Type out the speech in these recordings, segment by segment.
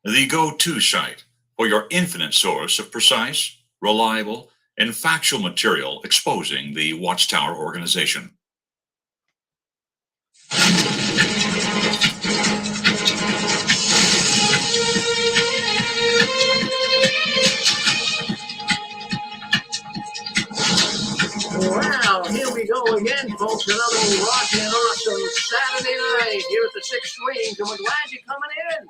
the go-to site for your infinite source of precise, reliable, and factual material exposing the Watchtower organization. Wow, here we go again, folks. Another rock and awesome Saturday night here at the Six Screens, and we're glad you're coming in.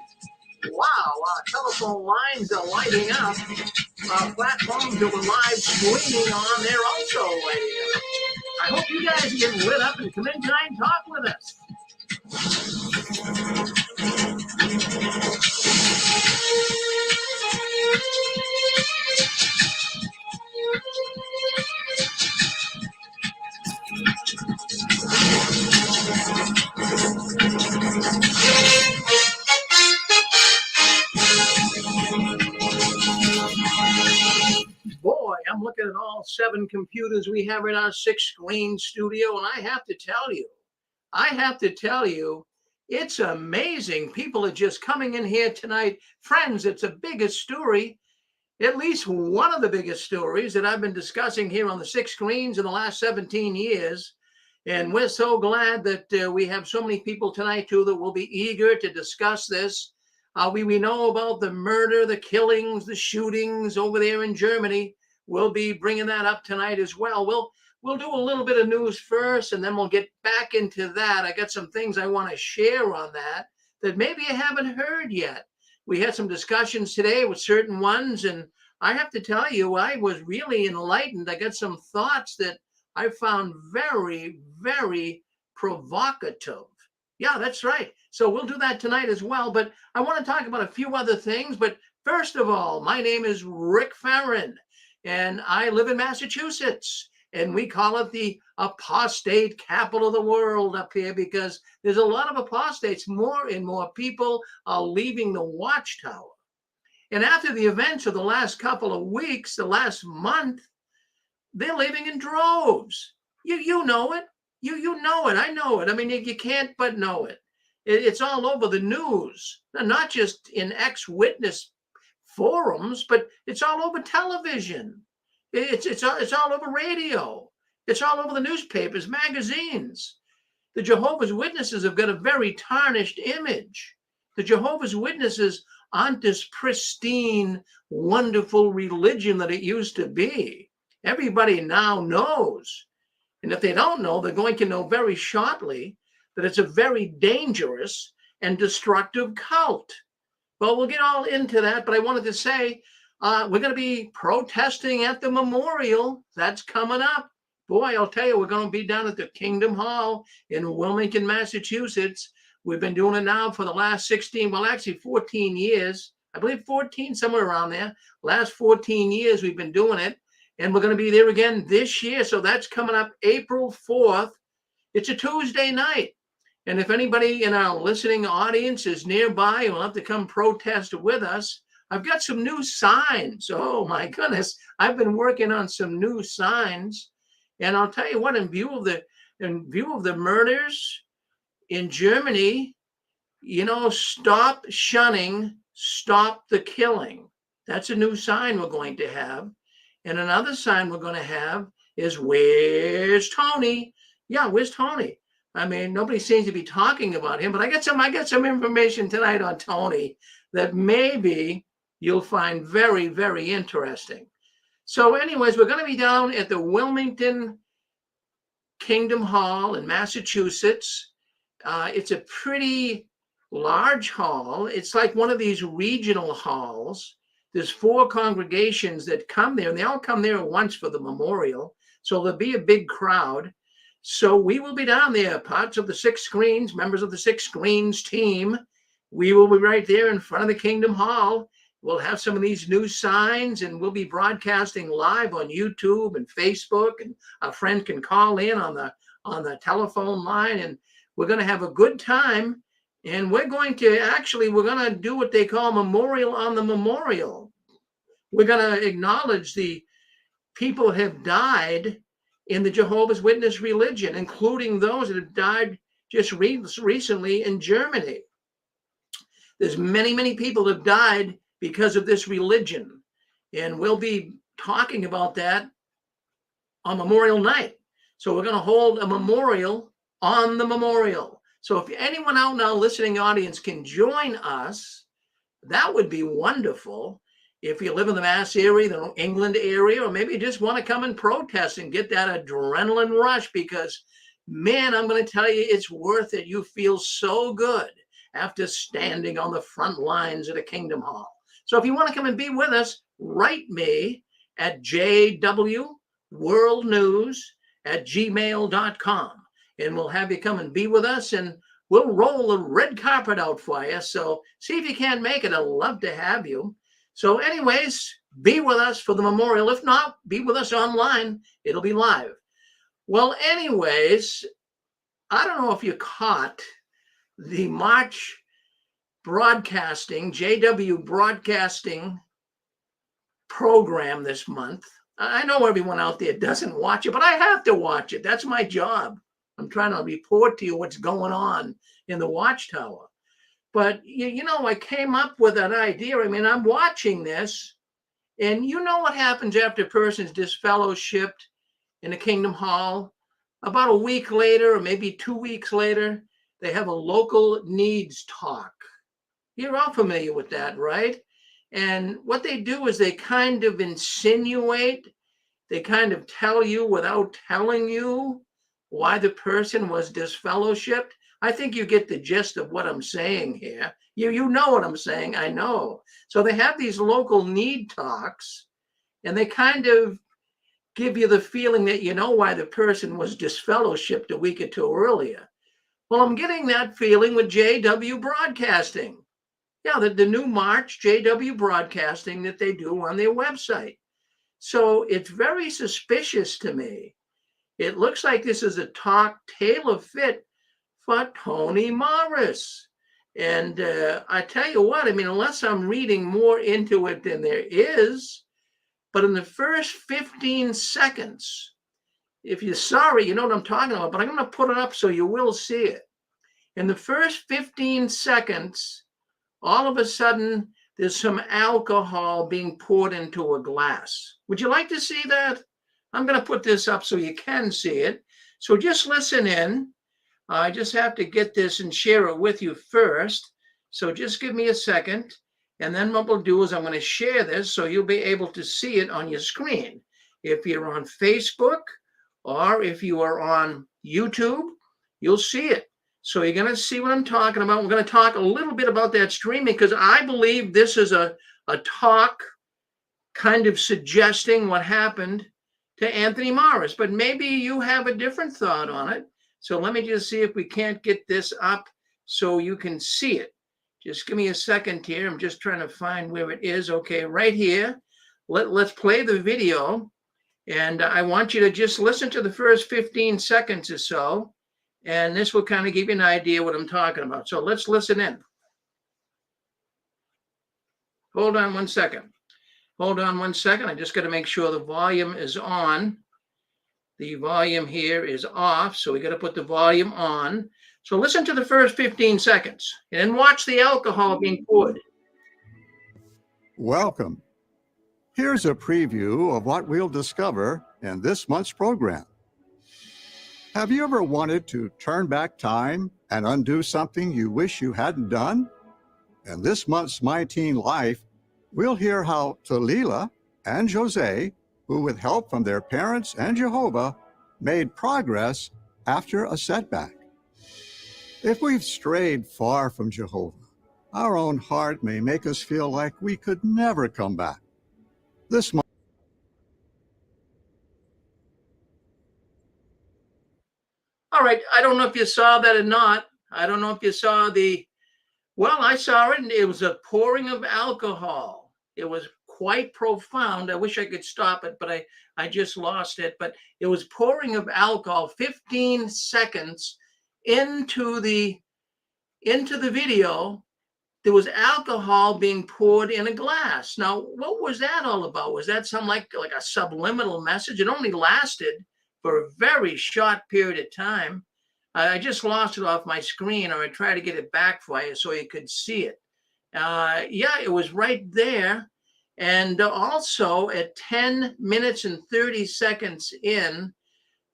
Wow, our telephone lines are lighting up. Our platforms that we're live streaming on, they're also lighting up. I hope you guys get lit up and come in tonight and talk with us. Boy, I'm looking at all 7 computers we have in our Six Screen studio, and I have to tell you, it's amazing. People are just coming in here tonight. Friends, it's the biggest story, at least one of the biggest stories that I've been discussing here on the Six Screens in the last 17 years. And we're so glad that we have so many people tonight, too, that will be eager to discuss this. We know about the murder, the killings, the shootings over there in Germany. We'll be bringing that up tonight as well. We'll do a little bit of news first, and then we'll get back into that. I got some things I want to share on that maybe you haven't heard yet. We had some discussions today with certain ones, and I have to tell you, I was really enlightened. I got some thoughts that I found very, very provocative. Yeah, that's right. So we'll do that tonight as well. But I want to talk about a few other things. But first of all, my name is Rick Farron, and I live in Massachusetts. And we call it the apostate capital of the world up here because there's a lot of apostates. More and more people are leaving the Watchtower. And after the events of the last couple of weeks, the last month, they're leaving in droves. You know it. You know it. I know it. I mean, you can't but know it. It's all over the news, not just in ex-witness forums, but it's all over television. It's all over radio. It's all over the newspapers, magazines. The Jehovah's Witnesses have got a very tarnished image. The Jehovah's Witnesses aren't this pristine, wonderful religion that it used to be. Everybody now knows. And if they don't know, they're going to know very shortly that it's a very dangerous and destructive cult. Well, we'll get all into that, but I wanted to say we're going to be protesting at the memorial. That's coming up. Boy, I'll tell you, we're going to be down at the Kingdom Hall in Wilmington, Massachusetts. We've been doing it now for the last 14 years. I believe 14, somewhere around there. Last 14 years we've been doing it. And we're going to be there again this year. So that's coming up April 4th. It's a Tuesday night. And if anybody in our listening audience is nearby and will have to come protest with us, I've got some new signs. Oh, my goodness. I've been working on some new signs. And I'll tell you what, in view of the murders in Germany, stop shunning, stop the killing. That's a new sign we're going to have. And another sign we're going to have is, where's Tony? Yeah, where's Tony? I mean, nobody seems to be talking about him, but I got some information tonight on Tony that maybe you'll find very, very interesting. So anyways, we're going to be down at the Wilmington Kingdom Hall in Massachusetts. It's a pretty large hall. It's like one of these regional halls. There's 4 congregations that come there, and they all come there at once for the memorial. So there'll be a big crowd. So we will be down there, parts of the Six Screens, members of the Six Screens team. We will be right there in front of the Kingdom Hall. We'll have some of these new signs, and we'll be broadcasting live on YouTube and Facebook, and our friend can call in on the telephone line, and we're going to have a good time. And we're going to do what they call memorial on the memorial. We're going to acknowledge the people who have died in the Jehovah's Witness religion, including those that have died just recently in Germany. There's many, many people have died because of this religion. And we'll be talking about that on Memorial Night. So we're going to hold a memorial on the memorial. So if anyone out now listening audience can join us, that would be wonderful. If you live in the Mass area, the New England area, or maybe you just want to come and protest and get that adrenaline rush, because, man, I'm going to tell you, it's worth it. You feel so good after standing on the front lines at a Kingdom Hall. So if you want to come and be with us, write me at jwworldnews@gmail.com, and we'll have you come and be with us, and we'll roll the red carpet out for you. So see if you can't make it. I'd love to have you. So anyways, be with us for the memorial. If not, be with us online. It'll be live. Well, anyways, I don't know if you caught the March broadcasting, JW broadcasting program this month. I know everyone out there doesn't watch it, but I have to watch it. That's my job. I'm trying to report to you what's going on in the Watchtower. But, you know, I came up with an idea. I mean, I'm watching this, and you know what happens after a person's disfellowshipped in a Kingdom Hall? About a week later, or maybe 2 weeks later, they have a local needs talk. You're all familiar with that, right? And what they do is they kind of insinuate, they kind of tell you without telling you why the person was disfellowshipped. I think you get the gist of what I'm saying here. You know what I'm saying, I know. So they have these local need talks, and they kind of give you the feeling that you know why the person was disfellowshipped a week or two earlier. Well, I'm getting that feeling with JW Broadcasting. Yeah, the new March JW Broadcasting that they do on their website. So it's very suspicious to me. It looks like this is a talk tailor fit for Tony Morris. And I tell you what, I mean, unless I'm reading more into it than there is, but in the first 15 seconds, if you're sorry, you know what I'm talking about, but I'm going to put it up so you will see it. In the first 15 seconds, all of a sudden, there's some alcohol being poured into a glass. Would you like to see that? I'm going to put this up so you can see it. So just listen in. I just have to get this and share it with you first. So just give me a second. And then what we'll do is I'm going to share this so you'll be able to see it on your screen. If you're on Facebook or if you are on YouTube, you'll see it. So you're going to see what I'm talking about. We're going to talk a little bit about that streaming, because I believe this is a talk kind of suggesting what happened to Anthony Morris. But maybe you have a different thought on it. So let me just see if we can't get this up so you can see it. Just give me a second here. I'm just trying to find where it is. Okay, right here. Let's play the video. And I want you to just listen to the first 15 seconds or so. And this will kind of give you an idea what I'm talking about. So let's listen in. Hold on one second. Hold on one second. I just got to make sure the volume is on. The volume here is off, so we got to put the volume on. So listen to the first 15 seconds and then watch the alcohol being poured. Welcome. Here's a preview of what we'll discover in this month's program. Have you ever wanted to turn back time and undo something you wish you hadn't done? In this month's My Teen Life, we'll hear how Talila and Jose, who with help from their parents and Jehovah, made progress after a setback. If we've strayed far from Jehovah, our own heart may make us feel like we could never come back. This month. All right, I don't know if you saw that or not. I don't know if you saw well, I saw it, and it was a pouring of alcohol. It was quite profound. I wish I could stop it, but I just lost it. But it was pouring of alcohol 15 seconds into the video. There was alcohol being poured in a glass. Now, what was that all about? Was that some like a subliminal message? It only lasted for a very short period of time. I just lost it off my screen, or I tried to get it back for you so you could see it. Yeah, it was right there. And also at 10 minutes and 30 seconds in,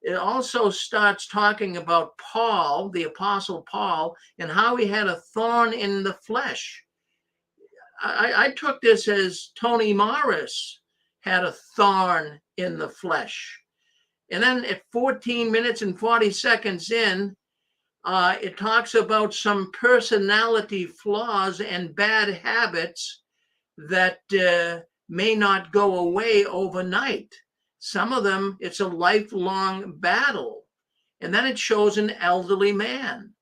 it also starts talking about Paul, the Apostle Paul, and how he had a thorn in the flesh. I took this as Tony Morris had a thorn in the flesh. And then at 14 minutes and 40 seconds in, it talks about some personality flaws and bad habits that may not go away overnight. Some of them, it's a lifelong battle. And then it shows an elderly man.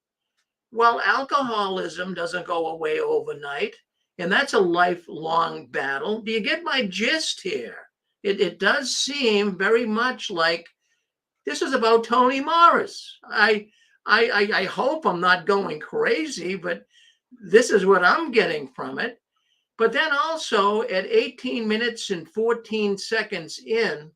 Well, alcoholism doesn't go away overnight, and that's a lifelong battle. Do you get my gist here? It does seem very much like this is about Tony Morris. I hope I'm not going crazy, but this is what I'm getting from it. But then also at 18 minutes and 14 seconds in,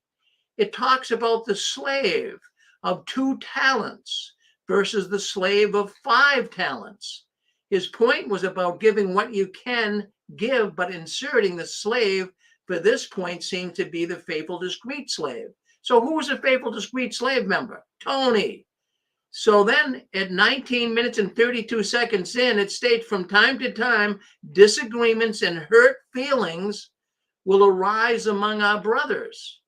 it talks about the slave of 2 talents versus the slave of 5 talents. His point was about giving what you can give, but inserting the slave for this point seemed to be the faithful, discreet slave. So who was the faithful, discreet slave member? Tony. So then at 19 minutes and 32 seconds in, it states from time to time, disagreements and hurt feelings will arise among our brothers.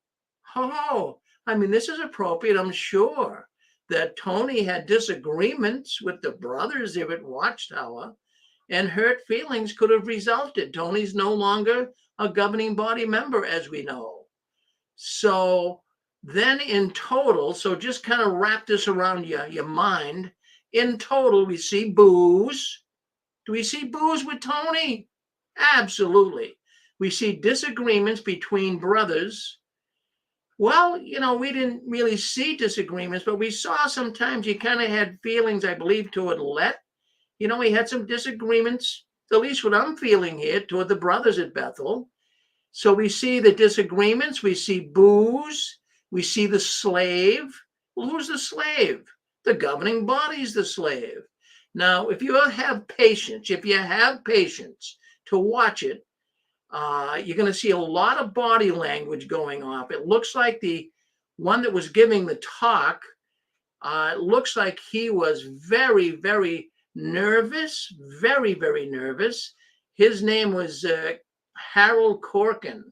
Oh, I mean, this is appropriate, I'm sure, that Tony had disagreements with the brothers there at Watchtower, and hurt feelings could have resulted. Tony's no longer a governing body member, as we know. So then in total, so just kind of wrap this around your mind. In total, we see booze. Do we see booze with Tony? Absolutely. We see disagreements between brothers. Well, we didn't really see disagreements, but we saw sometimes he kind of had feelings, I believe, toward Let. He had some disagreements, at least what I'm feeling here, toward the brothers at Bethel. So we see the disagreements, we see booze, we see the slave. Well, who's the slave? The governing body's the slave. Now, if you have patience to watch it, you're going to see a lot of body language going off. It looks like the one that was giving the talk, it looks like he was very, very nervous, very, very nervous. His name was Harold Corkin.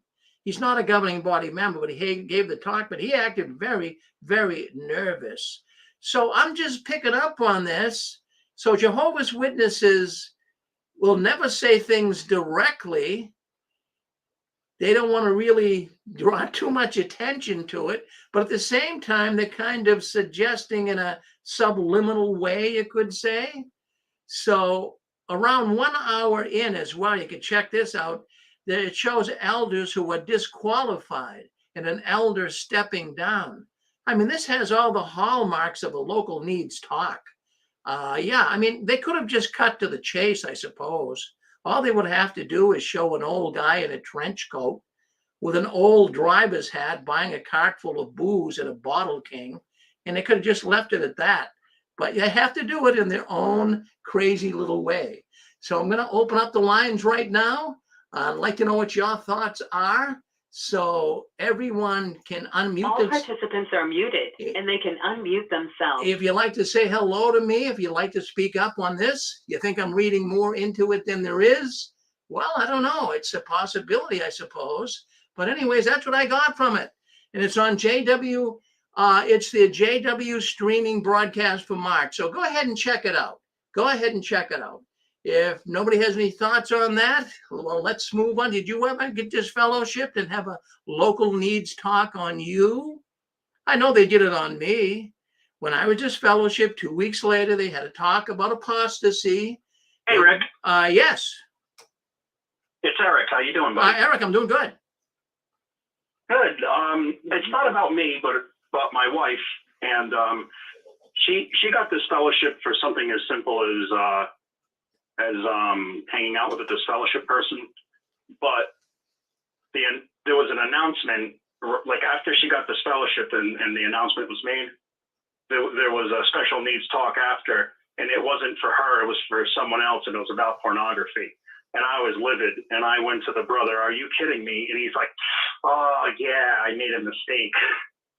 He's not a governing body member, but he gave the talk, but he acted very, very nervous. So I'm just picking up on this. So Jehovah's Witnesses will never say things directly. They don't want to really draw too much attention to it, but at the same time, they're kind of suggesting in a subliminal way, you could say. So around 1 hour in as well, you can check this out, that it shows elders who were disqualified and an elder stepping down. I mean, this has all the hallmarks of a local needs talk. Yeah, I mean, they could have just cut to the chase, I suppose. All they would have to do is show an old guy in a trench coat with an old driver's hat buying a cart full of booze at a Bottle King, and they could have just left it at that. But they have to do it in their own crazy little way. So I'm going to open up the lines right now. I'd like to know what your thoughts are. So everyone can unmute. All participants are muted and they can unmute themselves. If you'd like to say hello to me, if you'd like to speak up on this, you think I'm reading more into it than there is? Well, I don't know. It's a possibility, I suppose. But anyways, that's what I got from it. And it's on JW. It's the JW streaming broadcast for March. So go ahead and check it out. If nobody has any thoughts on that, well, let's move on. Did you ever get disfellowshipped and have a local needs talk on you? I know they did it on me. When I was disfellowshipped, 2 weeks later, they had a talk about apostasy. Hey, Rick. Yes. It's Eric. How you doing, buddy? Eric, I'm doing good. Good. It's not about me, but about my wife. And she got this fellowship for something as simple as hanging out with a disfellowship person. But there was an announcement, like after she got this fellowship and the announcement was made, there was a special needs talk after, and it wasn't for her, it was for someone else, and it was about pornography. And I was livid, and I went to the brother, "Are you kidding me?" And he's like, "Oh yeah, I made a mistake."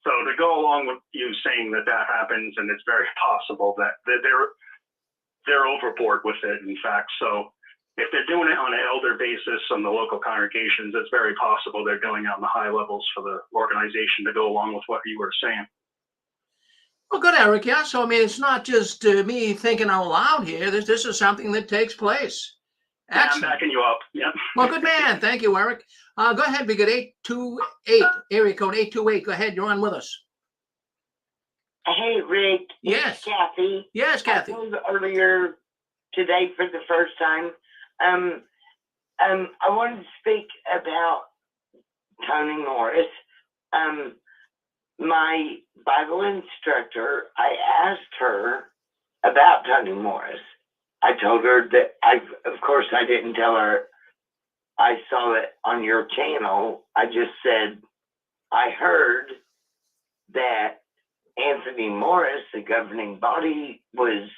So to go along with you saying that that happens, and it's very possible that they're overboard with it, in fact. So if they're doing it on an elder basis on the local congregations, it's very possible they're doing it on the high levels for the organization to go along with what you were saying. Well, good, Eric. Yeah. So, I mean, it's not just me thinking out loud here. This is something that takes place. Yeah, I'm Excellent. backing you up. Yeah. Well, good man. Thank you, Eric. Go ahead. We got 828, area code 828. Go ahead. You're on with us. Hey, Rick. Yes. It's Kathy. Yes, Kathy. I called earlier today for the first time. I wanted to speak about Toni Morris. My Bible instructor, I asked her about Toni Morris. I told her that of course, I didn't tell her I saw it on your channel. I just said, I heard that Anthony Morris, the governing body, was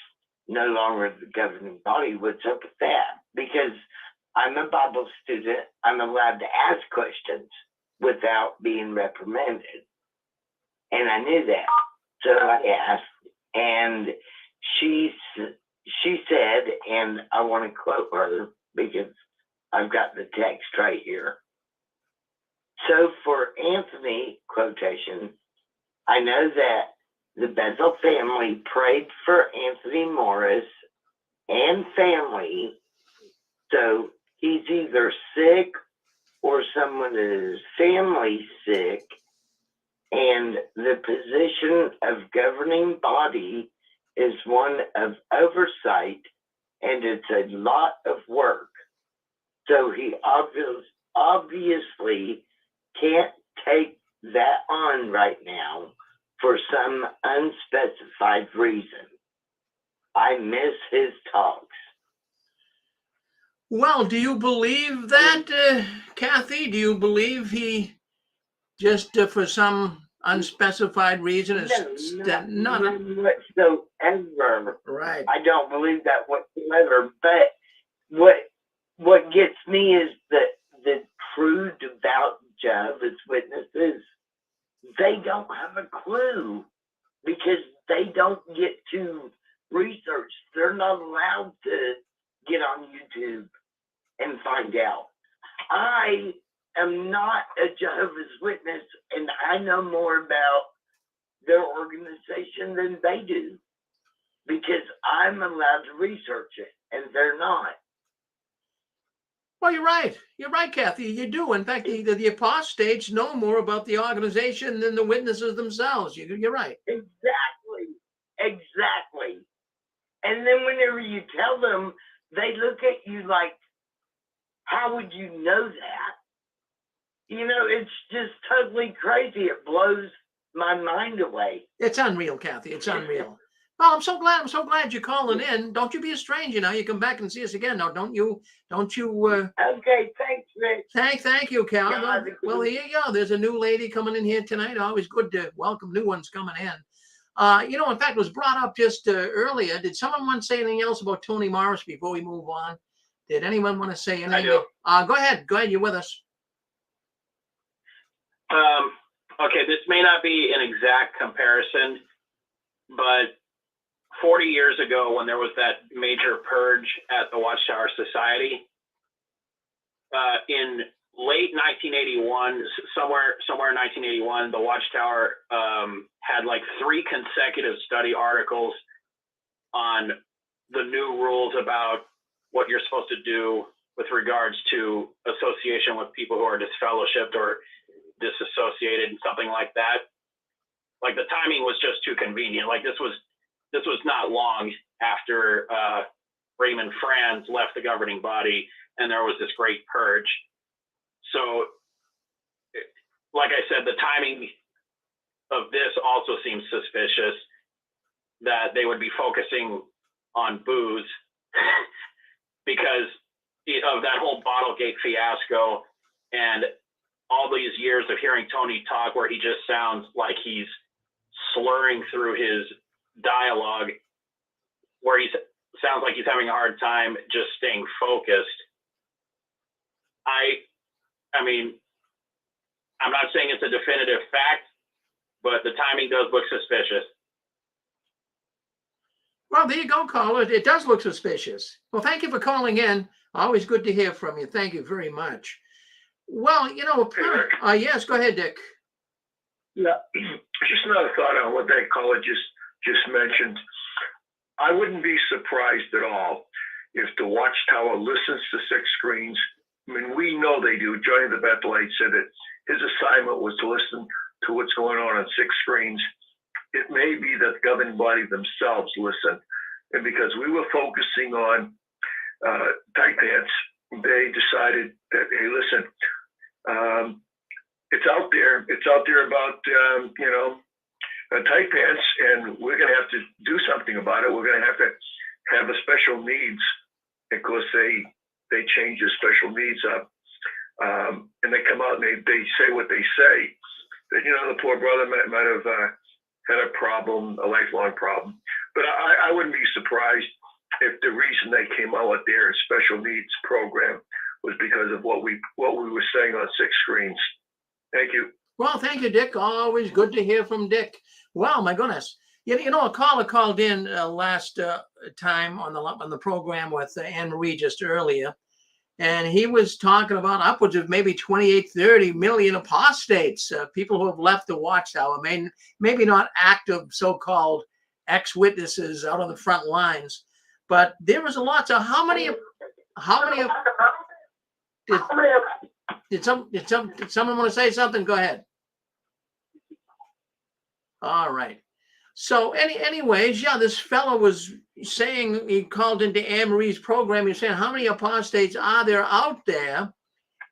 no longer the governing body. What's up with that? Because I'm a Bible student, I'm allowed to ask questions without being reprimanded. And I knew that. So I asked, and she said, and I want to quote her because I've got the text right here. So for Anthony, quotation, I know that the Bethel family prayed for Anthony Morris and family. So he's either sick or someone in his family sick. And the position of governing body is one of oversight, and it's a lot of work. So he obviously can't take that on right now for some unspecified reason. I miss his talks. Well, do you believe that, Kathy? Do you believe he just for some unspecified reason is none whatsoever. Right? I don't believe that whatsoever. But what gets me is that the true devout Jehovah's Witnesses, they don't have a clue because they don't get to research. They're not allowed to get on YouTube and find out. I am not a Jehovah's Witness, and I know more about their organization than they do because I'm allowed to research it, and they're not. Well, you're right. You're right, Kathy. You do. In fact, the apostates know more about the organization than the witnesses themselves. You're right. Exactly. And then whenever you tell them, they look at you like, how would you know that? You know, it's just totally crazy. It blows my mind away. It's unreal, Kathy. It's unreal. Well, I'm so glad you're calling in. Don't you be a stranger now. You come back and see us again. No, don't you? Okay, thanks, Rick. Thank you, Cal. Well, here you go. There's a new lady coming in here tonight. Always good to welcome new ones coming in. In fact, it was brought up just earlier. Did someone want to say anything else about Toni Morris before we move on? Did anyone want to say anything? I do. Go ahead. You're with us. Okay, this may not be an exact comparison, but 40 years ago when there was that major purge at the Watchtower Society, in late 1981, somewhere in 1981, the Watchtower had like 3 consecutive study articles on the new rules about what you're supposed to do with regards to association with people who are disfellowshipped or disassociated and something like that. Like the timing was just too convenient. Like this was not long after Raymond Franz left the governing body and there was this great purge. So like I said, the timing of this also seems suspicious, that they would be focusing on booze because of that whole Bottlegate fiasco and all these years of hearing Tony talk where he just sounds like he's slurring through his dialogue, where he sounds like he's having a hard time just staying focused. I mean, I'm not saying it's a definitive fact, but the timing does look suspicious. Well, there you go, caller. It does look suspicious. Well, thank you for calling in. Always good to hear from you. Thank you very much. Well, Hey, Rick. yes, go ahead, Dick. Yeah, just another thought on what that caller just mentioned. I wouldn't be surprised at all if the Watchtower listens to six screens. I mean, we know they do. Johnny the Bethelite said that his assignment was to listen to what's going on six screens. It may be that the governing body themselves listen. And because we were focusing on tight pants, they decided that, hey, listen, it's out there. It's out there about, tight pants, and we're going to have to do something about it. We're going to have a special needs. Of course, they change the special needs up. And they come out and they say what they say. That, the poor brother might have had a problem, a lifelong problem. But I wouldn't be surprised if the reason they came out with their special needs program was because of what we were saying on six screens. Thank you. Well, thank you, Dick. Always good to hear from Dick. Well, my goodness. A caller called in last time on the program with Anne Marie just earlier, and he was talking about upwards of maybe 28, 30 million apostates, people who have left the Watchtower, maybe not active so-called ex-witnesses out on the front lines, but there was a lot. So how many did someone want to say something? Go ahead. All right. So anyways, yeah, this fellow was saying, he called into Anne Marie's program. He was saying, how many apostates are there out there?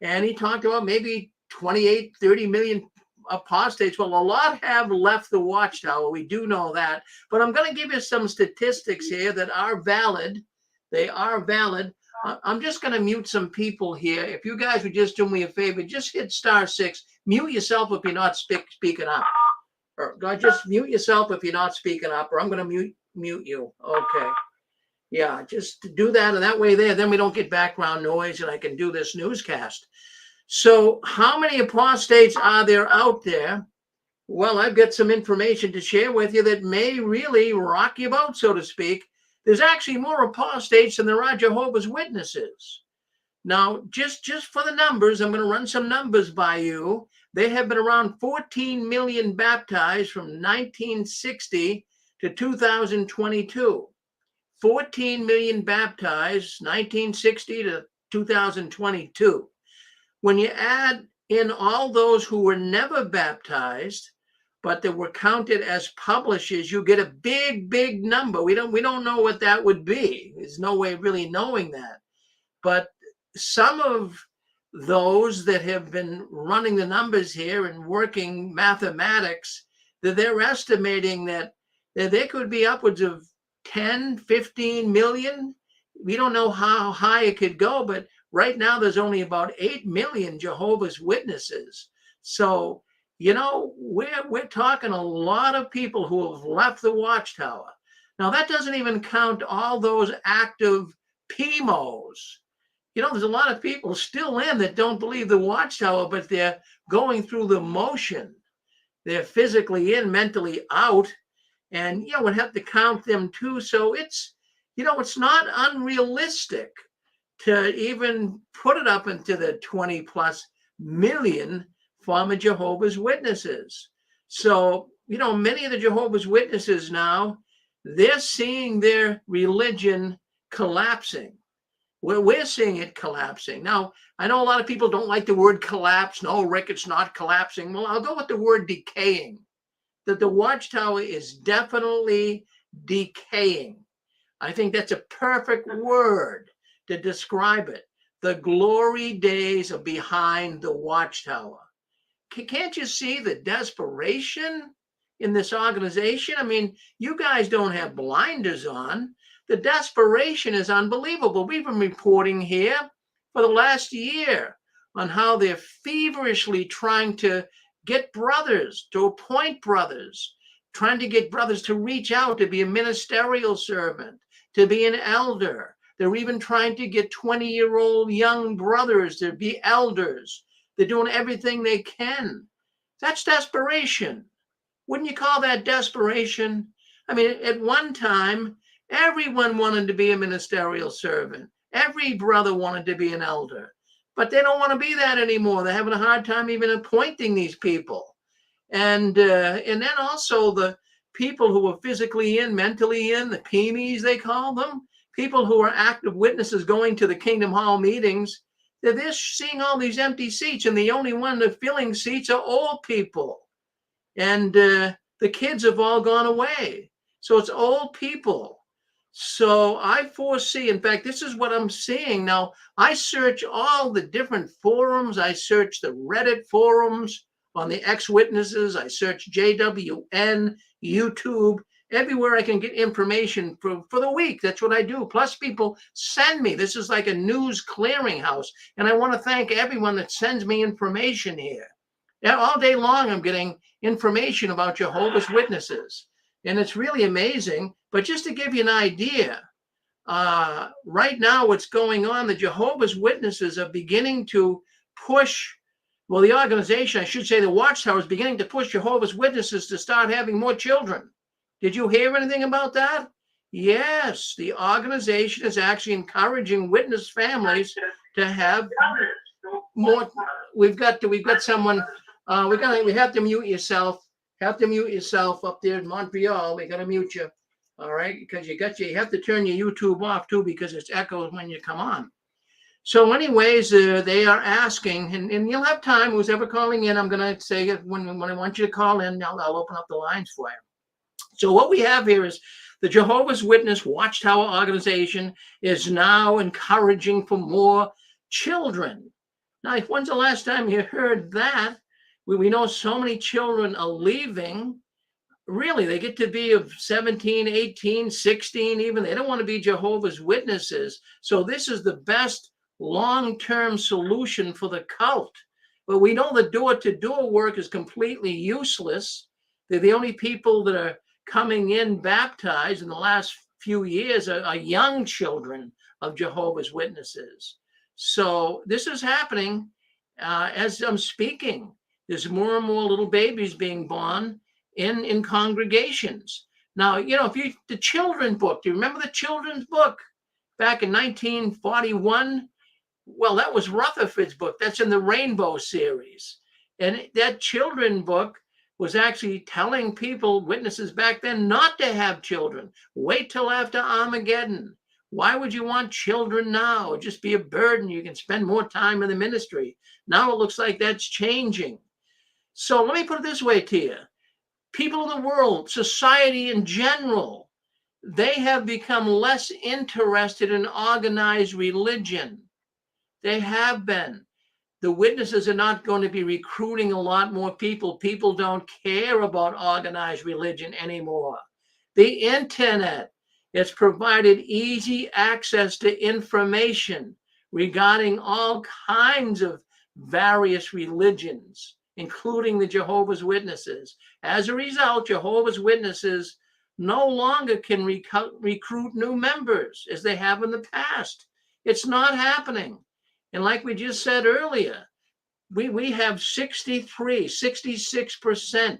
And he talked about maybe 28, 30 million apostates. Well, a lot have left the Watchtower. We do know that. But I'm going to give you some statistics here that are valid. They are valid. I'm just going to mute some people here. If you guys would just do me a favor, just hit *6. Mute yourself if you're not speaking up. Or just mute yourself if you're not speaking up, or I'm going to mute you. Okay. Yeah, just do that. And that way then we don't get background noise and I can do this newscast. So how many apostates are there out there? Well, I've got some information to share with you that may really rock your boat, so to speak. There's actually more apostates than there are Jehovah's Witnesses. Now, just for the numbers, I'm going to run some numbers by you. They have been around 14 million baptized from 1960 to 2022. 14 million baptized, 1960 to 2022. When you add in all those who were never baptized, but that were counted as publishers, you get a big, big number. We don't know what that would be. There's no way of really knowing that. But some of those that have been running the numbers here and working mathematics, that they're estimating that there could be upwards of 10, 15 million. We don't know how high it could go, but right now there's only about 8 million Jehovah's Witnesses. So, we're talking a lot of people who have left the Watchtower. Now, that doesn't even count all those active PMOs. There's a lot of people still in that don't believe the Watchtower, but they're going through the motion. They're physically in, mentally out. And, we'd have to count them too. So it's not unrealistic to even put it up into the 20 plus million former Jehovah's Witnesses. So, many of the Jehovah's Witnesses now, they're seeing their religion collapsing. We're seeing it collapsing. Now, I know a lot of people don't like the word collapse. No, Rick, it's not collapsing. Well, I'll go with the word decaying. That the Watchtower is definitely decaying. I think that's a perfect word to describe it. The glory days are behind the Watchtower. Can't you see the desperation in this organization? I mean, you guys don't have blinders on. The desperation is unbelievable. We've been reporting here for the last year on how they're feverishly trying to get brothers, to appoint brothers, trying to get brothers to reach out, to be a ministerial servant, to be an elder. They're even trying to get 20-year-old young brothers to be elders. They're doing everything they can. That's desperation. Wouldn't you call that desperation? I mean, at one time, everyone wanted to be a ministerial servant. Every brother wanted to be an elder. But they don't want to be that anymore. They're having a hard time even appointing these people. And then also the people who are physically in, mentally in, the PMEs they call them, people who are active witnesses going to the Kingdom Hall meetings, they're seeing all these empty seats, and the only one that's filling seats are old people. And the kids have all gone away. So it's old people. So I foresee, in fact, this is what I'm seeing now. I search all the different forums. I search the Reddit forums on the ex-witnesses. I search JWN, YouTube, everywhere I can get information for the week. That's what I do. Plus people send me. This is like a news clearinghouse. And I want to thank everyone that sends me information here. Yeah, all day long I'm getting information about Jehovah's Witnesses. And it's really amazing. But just to give you an idea, right now what's going on, the Jehovah's Witnesses are beginning to push, well, the organization, I should say the Watchtower, is beginning to push Jehovah's Witnesses to start having more children. Did you hear anything about that? Yes, the organization is actually encouraging witness families to have more. We've got someone, we have to mute yourself. Have to mute yourself up there in Montreal. We got to mute you. All right, because you have to turn your YouTube off too, because it's echoes when you come on. So anyways, they are asking, and you'll have time, who's ever calling in, I'm going to say it when I want you to call in, I'll open up the lines for you. So what we have here is the Jehovah's Witness Watchtower organization is now encouraging for more children. Now, when's the last time you heard that? We know so many children are leaving. Really, they get to be of 17, 18, 16 even. They don't want to be Jehovah's Witnesses. So this is the best long-term solution for the cult. But we know the door-to-door work is completely useless. They're the only people that are coming in baptized in the last few years are young children of Jehovah's Witnesses. So this is happening as I'm speaking. There's more and more little babies being born in congregations. Now, the children's book, do you remember the children's book back in 1941? Well, that was Rutherford's book. That's in the Rainbow series. And that children's book was actually telling people, witnesses back then, not to have children. Wait till after Armageddon. Why would you want children now? It'd just be a burden. You can spend more time in the ministry. Now it looks like that's changing. So let me put it this way to you. People in the world, society in general, they have become less interested in organized religion. They have been. The witnesses are not going to be recruiting a lot more people. People don't care about organized religion anymore. The internet has provided easy access to information regarding all kinds of various religions, including the Jehovah's Witnesses. As a result, Jehovah's Witnesses no longer can recruit new members as they have in the past. It's not happening. And like we just said earlier, we have 66%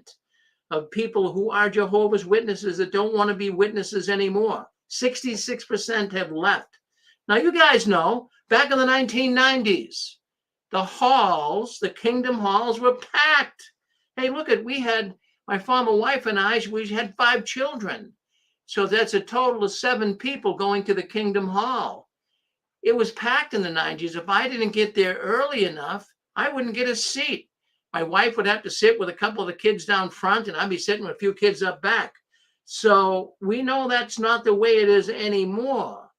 of people who are Jehovah's Witnesses that don't want to be witnesses anymore. 66% have left. Now, you guys know, back in the 1990s, the halls, the Kingdom halls were packed. Hey, look we had, my former wife and I, we had 5 children. So that's a total of 7 people going to the Kingdom Hall. It was packed in the 90s. If I didn't get there early enough, I wouldn't get a seat. My wife would have to sit with a couple of the kids down front, and I'd be sitting with a few kids up back. So we know that's not the way it is anymore.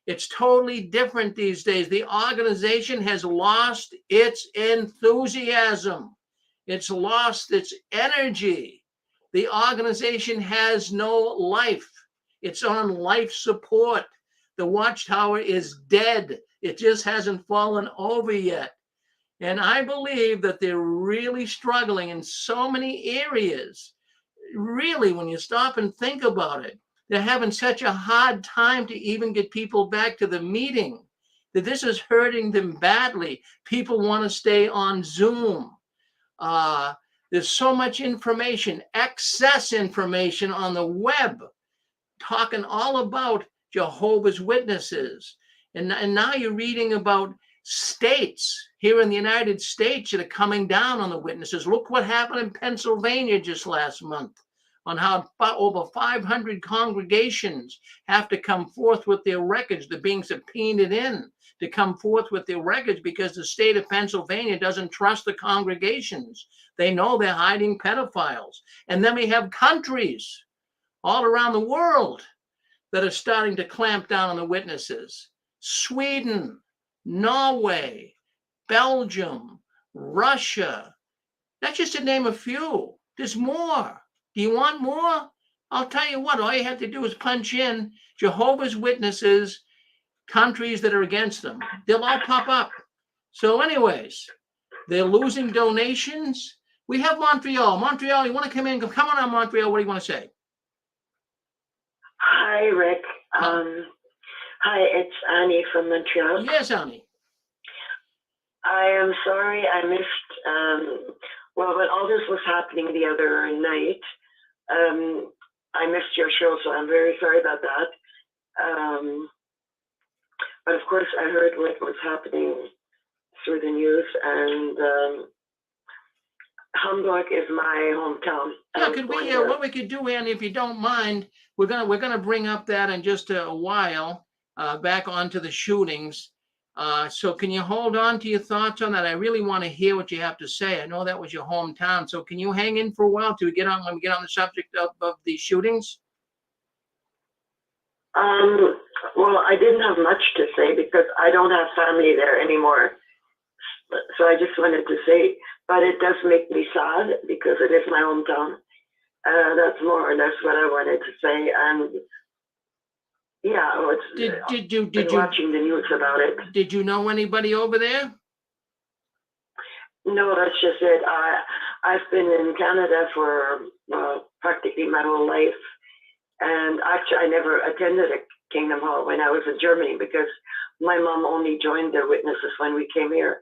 It's totally different these days. The organization has lost its enthusiasm. It's lost its energy. The organization has no life. It's on life support. The Watchtower is dead. It just hasn't fallen over yet. And I believe that they're really struggling in so many areas. Really, when you stop and think about it, They're having such a hard time to even get people back to the meeting, that this is hurting them badly. People want to stay on Zoom. There's so much information, excess information on the web, talking all about Jehovah's Witnesses. And now you're reading about states here in the United States that are coming down on the witnesses. Look what happened in Pennsylvania just last month, on how over 500 congregations have to come forth with their records. They're being subpoenaed in to come forth with their records because the state of Pennsylvania doesn't trust the congregations. They know they're hiding pedophiles. And then we have countries all around the world that are starting to clamp down on the witnesses. Sweden, Norway, Belgium, Russia. That's just to name a few. There's more. Do you want more? I'll tell you what, all you have to do is punch in Jehovah's Witnesses, countries that are against them. They'll all pop up. So anyways, they're losing donations. We have Montreal. Montreal, you want to come in? Come on, Montreal. What do you want to say? Hi, Rick. Hi, it's Annie from Montreal. Yes, Annie. I am sorry I missed, well, when all this was happening the other night, I missed your show, so I'm very sorry about that. But of course, I heard what was happening through the news, and Hamburg is my hometown. Yeah, could we? What we could do, Annie, if you don't mind, we're gonna bring up that in just a while, back onto the shootings. So can you hold on to your thoughts on that? I really want to hear what you have to say. I know that was your hometown, so can you hang in for a while till we get on when we get on the subject of the shootings? Well, I didn't have much to say because I don't have family there anymore. So I just wanted to say, but it does make me sad because it is my hometown. That's more or less what I wanted to say. And yeah, did you watching the news about it? Did you know anybody over there? No, that's just it. I've been in Canada for practically my whole life. And actually, I never attended a Kingdom Hall when I was in Germany because my mom only joined the witnesses when we came here.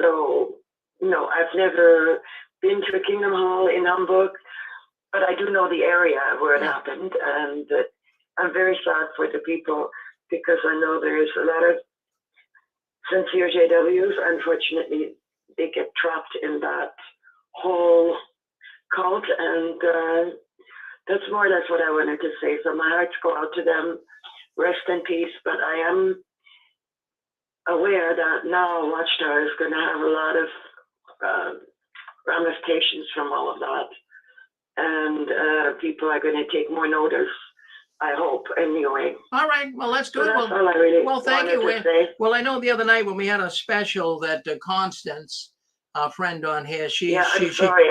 So, no, I've never been to a Kingdom Hall in Hamburg, but I do know the area where it happened. And I'm very sad for the people because I know there is a lot of sincere JWs. Unfortunately, they get trapped in that whole cult, and that's more or less what I wanted to say. So my hearts go out to them. Rest in peace. But I am aware that now Watchtower is going to have a lot of ramifications from all of that. And people are going to take more notice, I hope, anyway. All right. Well, that's good. So that's all I really thank you. wanted to say. Well, I know the other night when we had a special that Constance, our friend on here, I'm sorry.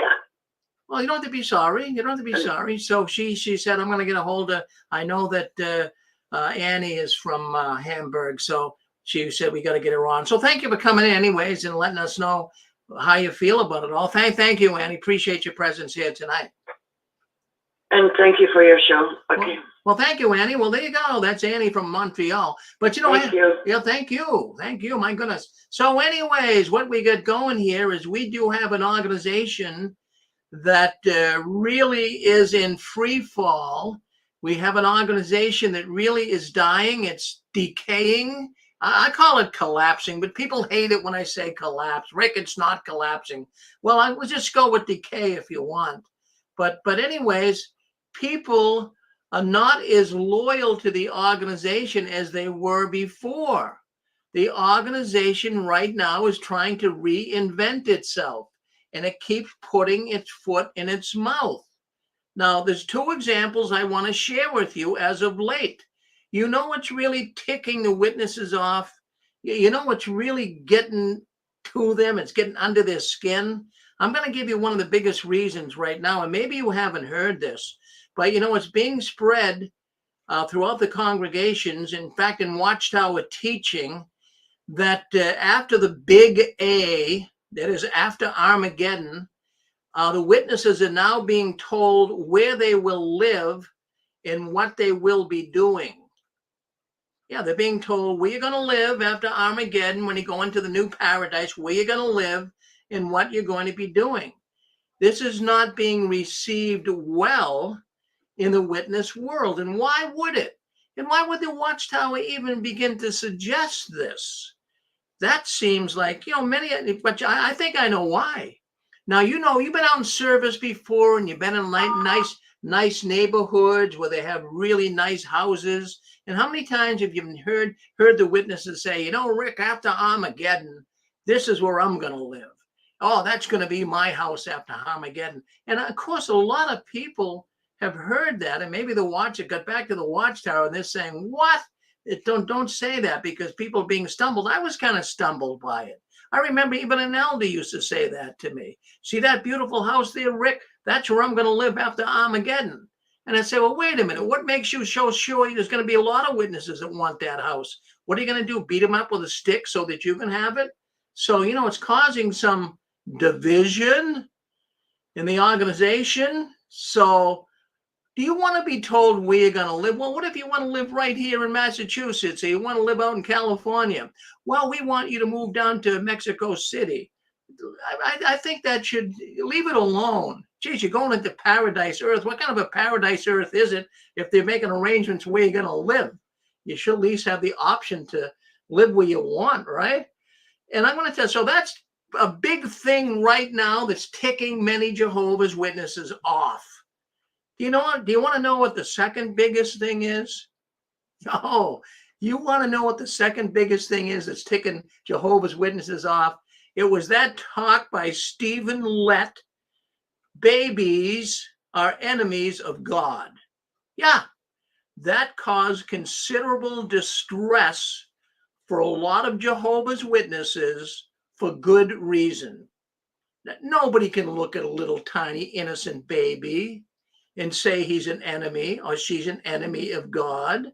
Well, you don't have to be sorry. You don't have to be sorry. So she said, I'm going to get a hold of, I know that Annie is from Hamburg. So she said, we got to get her on. So thank you for coming in anyways and letting us know how you feel about it all. Thank you, Annie. Appreciate your presence here tonight. And thank you for your show. Okay. Well, thank you, Annie. Well, there you go. That's Annie from Montreal. But thank you. Yeah, thank you. Thank you. My goodness. So anyways, what we got going here is we do have an organization that really is in free fall. We have an organization that really is dying. It's decaying. I call it collapsing, but people hate it when I say collapse. Rick, it's not collapsing. Well, I will just go with decay if you want. But anyways, people are not as loyal to the organization as they were before. The organization right now is trying to reinvent itself, and it keeps putting its foot in its mouth. Now, there's two examples I want to share with you as of late. You know what's really ticking the witnesses off? You know what's really getting to them? It's getting under their skin. I'm going to give you one of the biggest reasons right now, and maybe you haven't heard this, but it's being spread throughout the congregations. In fact, in Watchtower teaching, that after the big A, that is after Armageddon, the witnesses are now being told where they will live in what they will be doing. Yeah, they're being told where you're going to live after Armageddon, when you go into the new paradise, where you're going to live and what you're going to be doing. This is not being received well in the witness world. And why would it? And why would the Watchtower even begin to suggest this? That seems like, but I think I know why. Now, you've been out in service before, and you've been in nice neighborhoods where they have really nice houses. And how many times have you heard the witnesses say, Rick, after Armageddon, this is where I'm going to live. Oh, that's going to be my house after Armageddon. And of course, a lot of people have heard that, and maybe got back to the Watchtower, and they're saying, what? Don't say that, because people are being stumbled. I was kind of stumbled by it. I remember even an elder used to say that to me. See that beautiful house there, Rick? That's where I'm going to live after Armageddon. And I say, well, wait a minute. What makes you so sure there's going to be a lot of witnesses that want that house? What are you going to do? Beat them up with a stick so that you can have it? So, it's causing some division in the organization. So, do you want to be told where you're going to live? Well, what if you want to live right here in Massachusetts, or you want to live out in California? Well, we want you to move down to Mexico City. I think that should leave it alone. Geez, you're going into paradise earth. What kind of a paradise earth is it if they're making arrangements where you're going to live? You should at least have the option to live where you want, right? And I'm going to tell you, so that's a big thing right now that's ticking many Jehovah's Witnesses off. Do you want to know what the second biggest thing is? Oh, you want to know what the second biggest thing is that's ticking Jehovah's Witnesses off? It was that talk by Stephen Lett, babies are enemies of God. Yeah, that caused considerable distress for a lot of Jehovah's Witnesses for good reason. Nobody can look at a little tiny innocent baby and say he's an enemy or she's an enemy of God.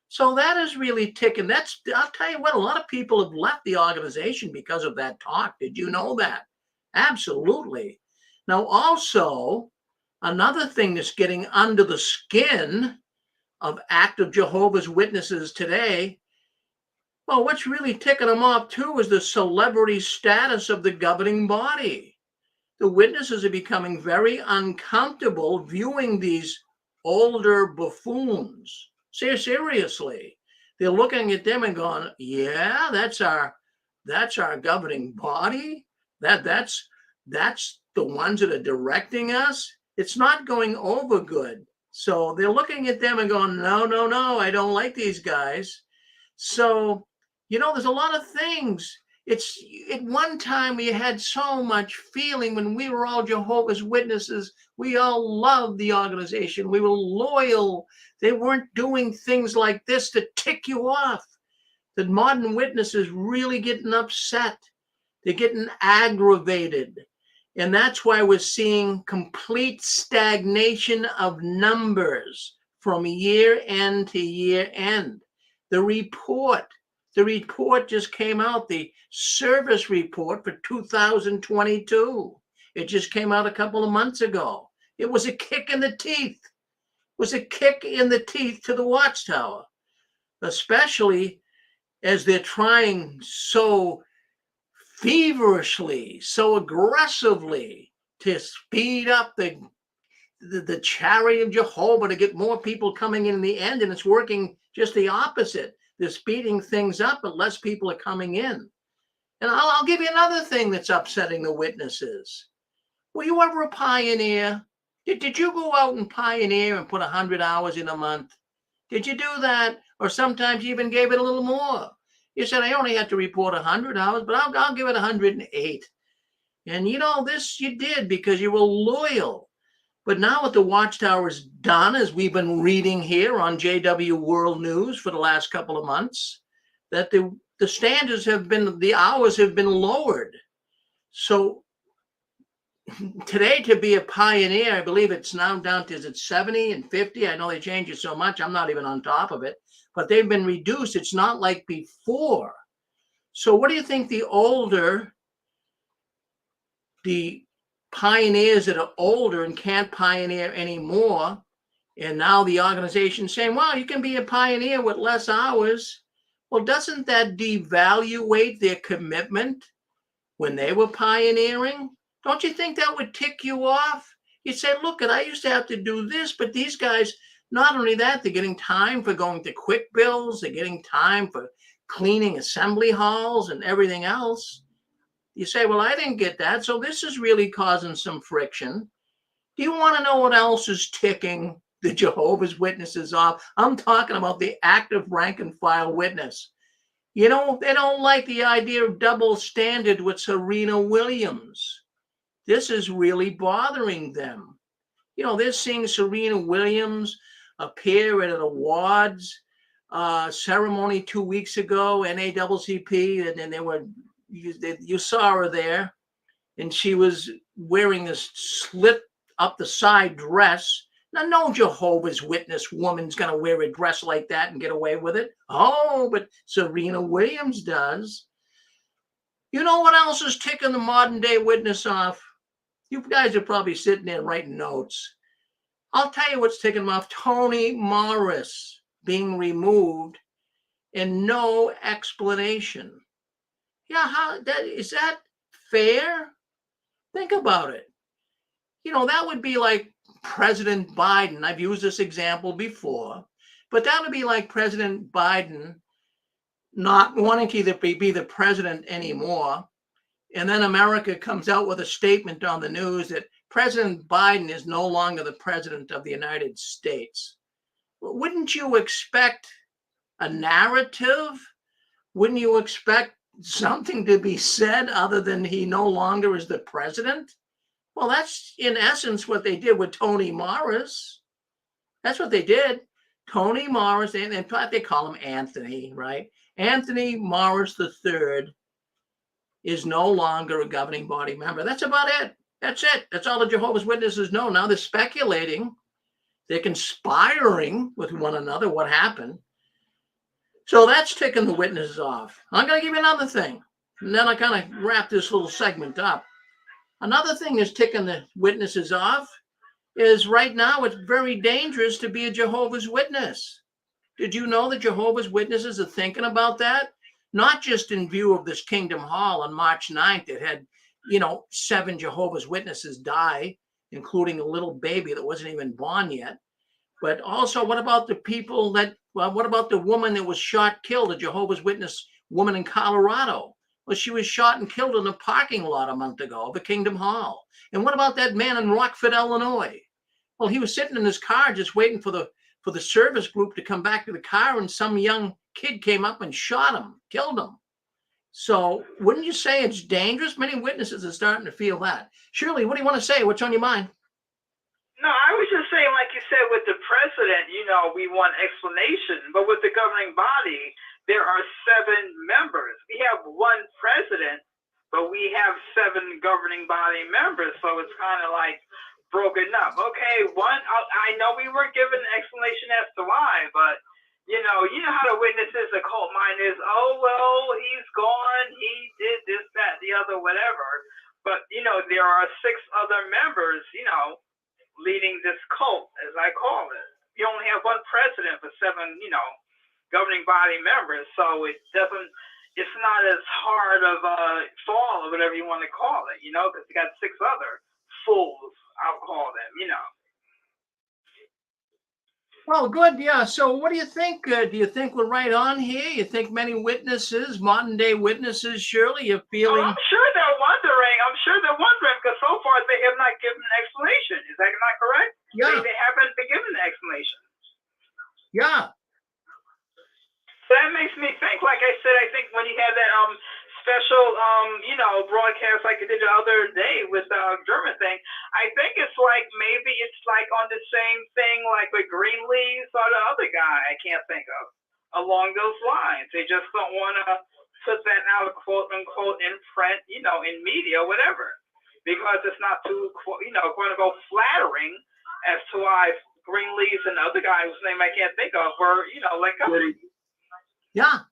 So that is really ticking. I'll tell you what, a lot of people have left the organization because of that talk. Did you know that? Absolutely. Now, also, another thing that's getting under the skin of active Jehovah's Witnesses today, well, what's really ticking them off too is the celebrity status of the governing body. The witnesses are becoming very uncomfortable viewing these older buffoons. Seriously, they're looking at them and going, "Yeah, that's our governing body. That's the ones that are directing us. It's not going over good." So they're looking at them and going, "No, I don't like these guys." So, there's a lot of things. It's at one time we had so much feeling when we were all Jehovah's Witnesses. We all loved the organization. We were loyal. They weren't doing things like this to tick you off. The modern witnesses really getting upset. They're getting aggravated. And that's why we're seeing complete stagnation of numbers from year end to year end. The report just came out, the service report for 2022. It just came out a couple of months ago. It was a kick in the teeth. It was a kick in the teeth to the Watchtower, especially as they're trying so feverishly, so aggressively to speed up the chariot of Jehovah to get more people coming in the end, and it's working just the opposite. They're speeding things up, but less people are coming in. And I'll give you another thing that's upsetting the witnesses. Were you ever a pioneer? Did you go out and pioneer and put 100 hours in a month? Did you do that? Or sometimes you even gave it a little more. You said, I only had to report 100 hours, but I'll give it 108. And this you did because you were loyal. But now what the Watchtower has done, as we've been reading here on JW World News for the last couple of months, that the standards the hours have been lowered. So today, to be a pioneer, I believe it's now down to, is it 70 and 50? I know they changed it so much, I'm not even on top of it. But they've been reduced. It's not like before. So what do you think the pioneers that are older and can't pioneer anymore, And now the organization's saying, well, you can be a pioneer with less hours. Well, doesn't that devaluate their commitment when they were pioneering? Don't you think that would tick you off? You'd say, look, I used to have to do this, but these guys, not only that, they're getting time for going to quick bills, they're getting time for cleaning assembly halls and everything else. You say, well, I didn't get that, so this is really causing some friction. Do you want to know what else is ticking the Jehovah's Witnesses off? I'm talking about the active rank and file witness. You know, they don't like the idea of double standard with Serena Williams. This is really bothering them. You know, they're seeing Serena Williams appear at an awards ceremony 2 weeks ago, NAACP, and then you saw her there, and she was wearing this slit up the side dress. Now, no Jehovah's Witness woman's going to wear a dress like that and get away with it. Oh, but Serena Williams does. You know what else is ticking the modern day witness off? You guys are probably sitting there writing notes. I'll tell you what's ticking them off. Toni Morris being removed and no explanation. Yeah, is that fair? Think about it. You know, that would be like President Biden. I've used this example before, but that would be like President Biden not wanting to either be the president anymore. And then America comes out with a statement on the news that President Biden is no longer the president of the United States. Wouldn't you expect a narrative? Wouldn't you expect something to be said other than he no longer is the president? Well, that's in essence what they did with Toni Morris. That's what they did. Toni Morris, and they call him Anthony, right? Anthony Morris III is no longer a governing body member. That's about it. That's it. That's all the Jehovah's Witnesses know. Now they're speculating. They're conspiring with one another. What happened? So that's ticking the witnesses off. I'm going to give you another thing. And then I kind of wrap this little segment up. Another thing that's ticking the witnesses off is right now it's very dangerous to be a Jehovah's Witness. Did you know that Jehovah's Witnesses are thinking about that? Not just in view of this Kingdom Hall on March 9th that had, 7 Jehovah's Witnesses die, including a little baby that wasn't even born yet. But also, what about the people what about the woman that was shot, killed, a Jehovah's Witness woman in Colorado? Well, she was shot and killed in a parking lot a month ago of the Kingdom Hall. And what about that man in Rockford, Illinois? Well, he was sitting in his car just waiting for the service group to come back to the car, and some young kid came up and shot him, killed him. So wouldn't you say it's dangerous? Many witnesses are starting to feel that. Shirley, what do you want to say? What's on your mind? No, I was just saying, like you said, with the president, we want explanation. But with the governing body, there are 7 members. We have 1 president, but we have 7 governing body members. So it's kind of like broken up. Okay, I know we weren't given an explanation as to why, but you know how the witnesses, the cult mind is, oh, well, he's gone, he did this, that, the other, whatever. But, there are 6 other members, leading this cult, as I call it. You only have 1 president for 7, governing body members. So it's not as hard of a fall or whatever you want to call it, because you got 6 other fools, I'll call them, Well, good. Yeah. So what do you think? Do you think we're right on here? You think many witnesses, modern day witnesses, Shirley, you're feeling? I'm sure they're wondering because so far they have not given an explanation. Is that not correct? Yeah. They haven't been given an explanation. Yeah. So that makes me think, like I said, I think when you had that special, broadcast like you did the other day with the German thing, I think it's like maybe it's like on the same thing like with Greenleaf or the other guy I can't think of along those lines. They just don't want to put that out, quote unquote, in print, in media, whatever, because it's not too, quote unquote, flattering as to why Greenleaf and the other guy whose name I can't think of were, let go. Yeah.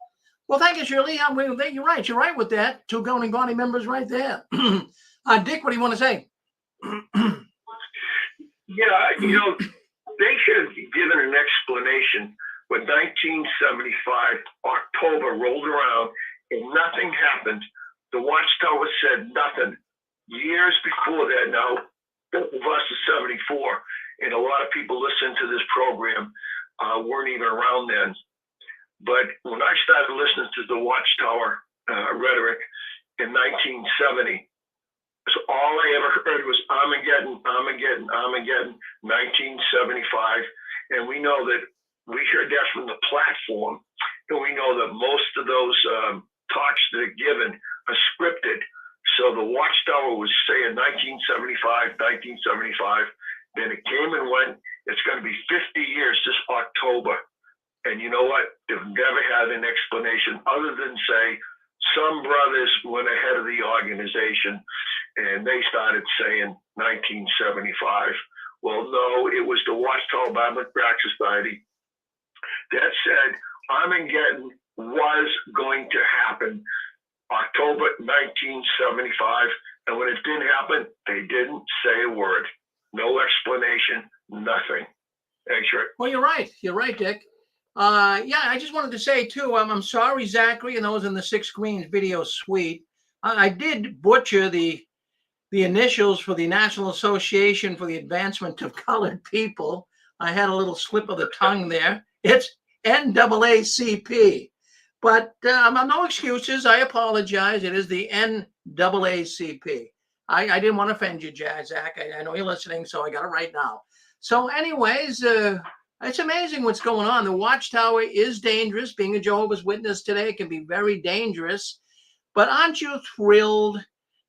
Well, thank you, Shirley. You're right. You're right with that. 2 governing body members right there. Dick, what do you want to say? Yeah, they should have given an explanation when 1975 October rolled around and nothing happened. The Watchtower said nothing. Years before that, now, both of us are 74, and a lot of people listening to this program weren't even around then. But when I started listening to the Watchtower rhetoric in 1970, so all I ever heard was Armageddon, Armageddon, Armageddon, 1975. And we know that we heard that from the platform. And we know that most of those talks that are given are scripted. So the Watchtower was saying 1975, 1975. Then it came and went. It's going to be 50 years this October. And you know what? They've never had an explanation other than say some brothers went ahead of the organization and they started saying 1975. Well, no, it was the Watchtower Bible Crack Society that said Armageddon was going to happen October 1975. And when it didn't happen, they didn't say a word. No explanation, nothing. Thanks, Rick. Well, you're right. You're right, Dick. Yeah, I just wanted to say, too, I'm sorry, Zachary, and those in the Six Screens video suite. I did butcher the initials for the National Association for the Advancement of Colored People. I had a little slip of the tongue there. It's NAACP. But no excuses. I apologize. It is the NAACP. I didn't want to offend you, Zach. I know you're listening, so I got it right now. So anyways, it's amazing what's going on. The Watchtower is dangerous. Being a Jehovah's Witness today can be very dangerous. But aren't you thrilled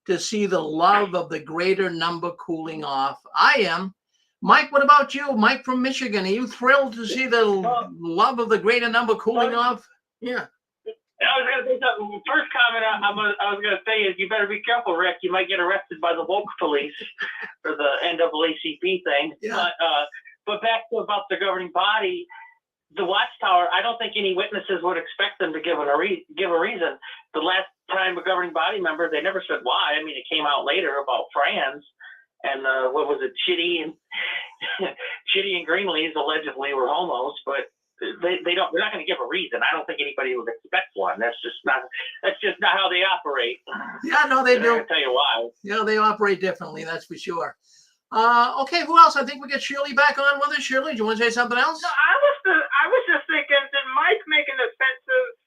to see the love of the greater number cooling off? I am. Mike, what about you? Mike from Michigan. Are you thrilled to see the love of the greater number cooling off? Yeah. I was going to say something. First comment I was going to say is you better be careful, Rick. You might get arrested by the woke police for the NAACP thing. Yeah. But back to about the governing body, the Watchtower, I don't think any witnesses would expect them to give a reason. The last time a governing body member, they never said why. I mean, it came out later about Franz and what was it, Chitty and Greenleaf allegedly were homos, but they're not going to give a reason. I don't think anybody would expect one. That's just not how they operate. Yeah, no, they do. I'll tell you why. Yeah, they operate differently. That's for sure. Okay, who else? I think we get Shirley back on with us. Shirley, do you want to say something else? No, I was just thinking, did Mike make an offensive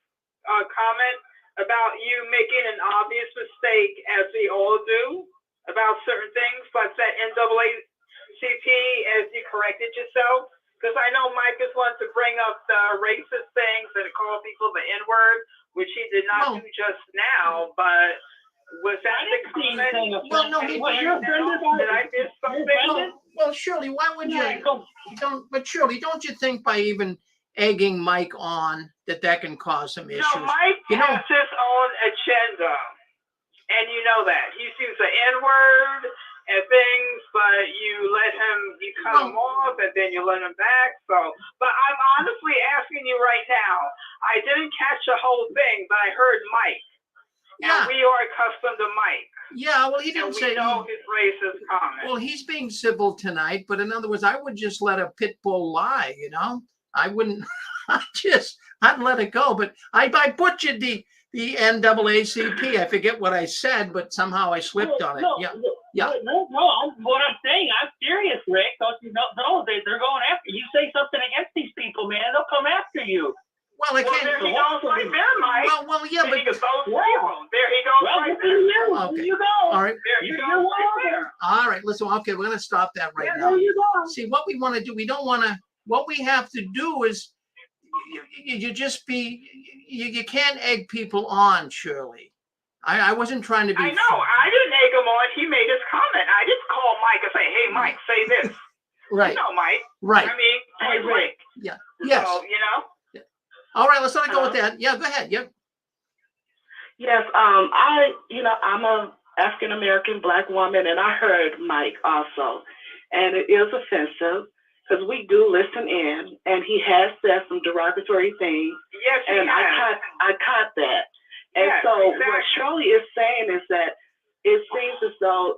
comment about you making an obvious mistake, as we all do, about certain things, like that NAACP, as you corrected yourself? Because I know Mike just wanted to bring up the racist things and call people the N-word, which he did not do just now, but was that the comment? Well, no, you're offended by it. Did I miss something? Well, Shirley, why would you? But Shirley, don't you think by even egging Mike on that can cause some issues? No, Mike has his own agenda, and you know that. He's used the N-word and things, but you cut him off, and then you let him back. So, but I'm honestly asking you right now. I didn't catch the whole thing, but I heard Mike. Yeah. And we are accustomed to Mike. Yeah, well, he didn't say. We know his racist comment. Well, he's being civil tonight, but in other words, I would just let a pit bull lie. I wouldn't. I'd let it go. But I butchered the NAACP. I forget what I said, but somehow I slipped on it. Yeah. No. What I'm saying, I'm serious, Rick. Don't you know? No, they're going after you. Say something against these people, man. They'll come after you. Well, I can't. There he goes right there, Mike. Well, yeah, but there he goes right there. Okay. You go. All right. There you go right there. All right. Listen. Okay, we're gonna stop that right now. There you go. See, what we want to do, we don't want to. What we have to do is, you just be. You can't egg people on, Shirley. I wasn't trying to be. I know. I didn't egg him on. He made his comment. I just called Mike and say, "Hey, Mike, say this." Right. You know, Mike. Right. I mean, hey, Rick. Yeah. Yes. So, All right, let's let it go with that. Yeah, go ahead. Yep. Yes, I'm a African American Black woman, and I heard Mike also, and it is offensive because we do listen in, and he has said some derogatory things. Yes, and I caught that. And yes, so exactly. what Shirley is saying is that it seems as though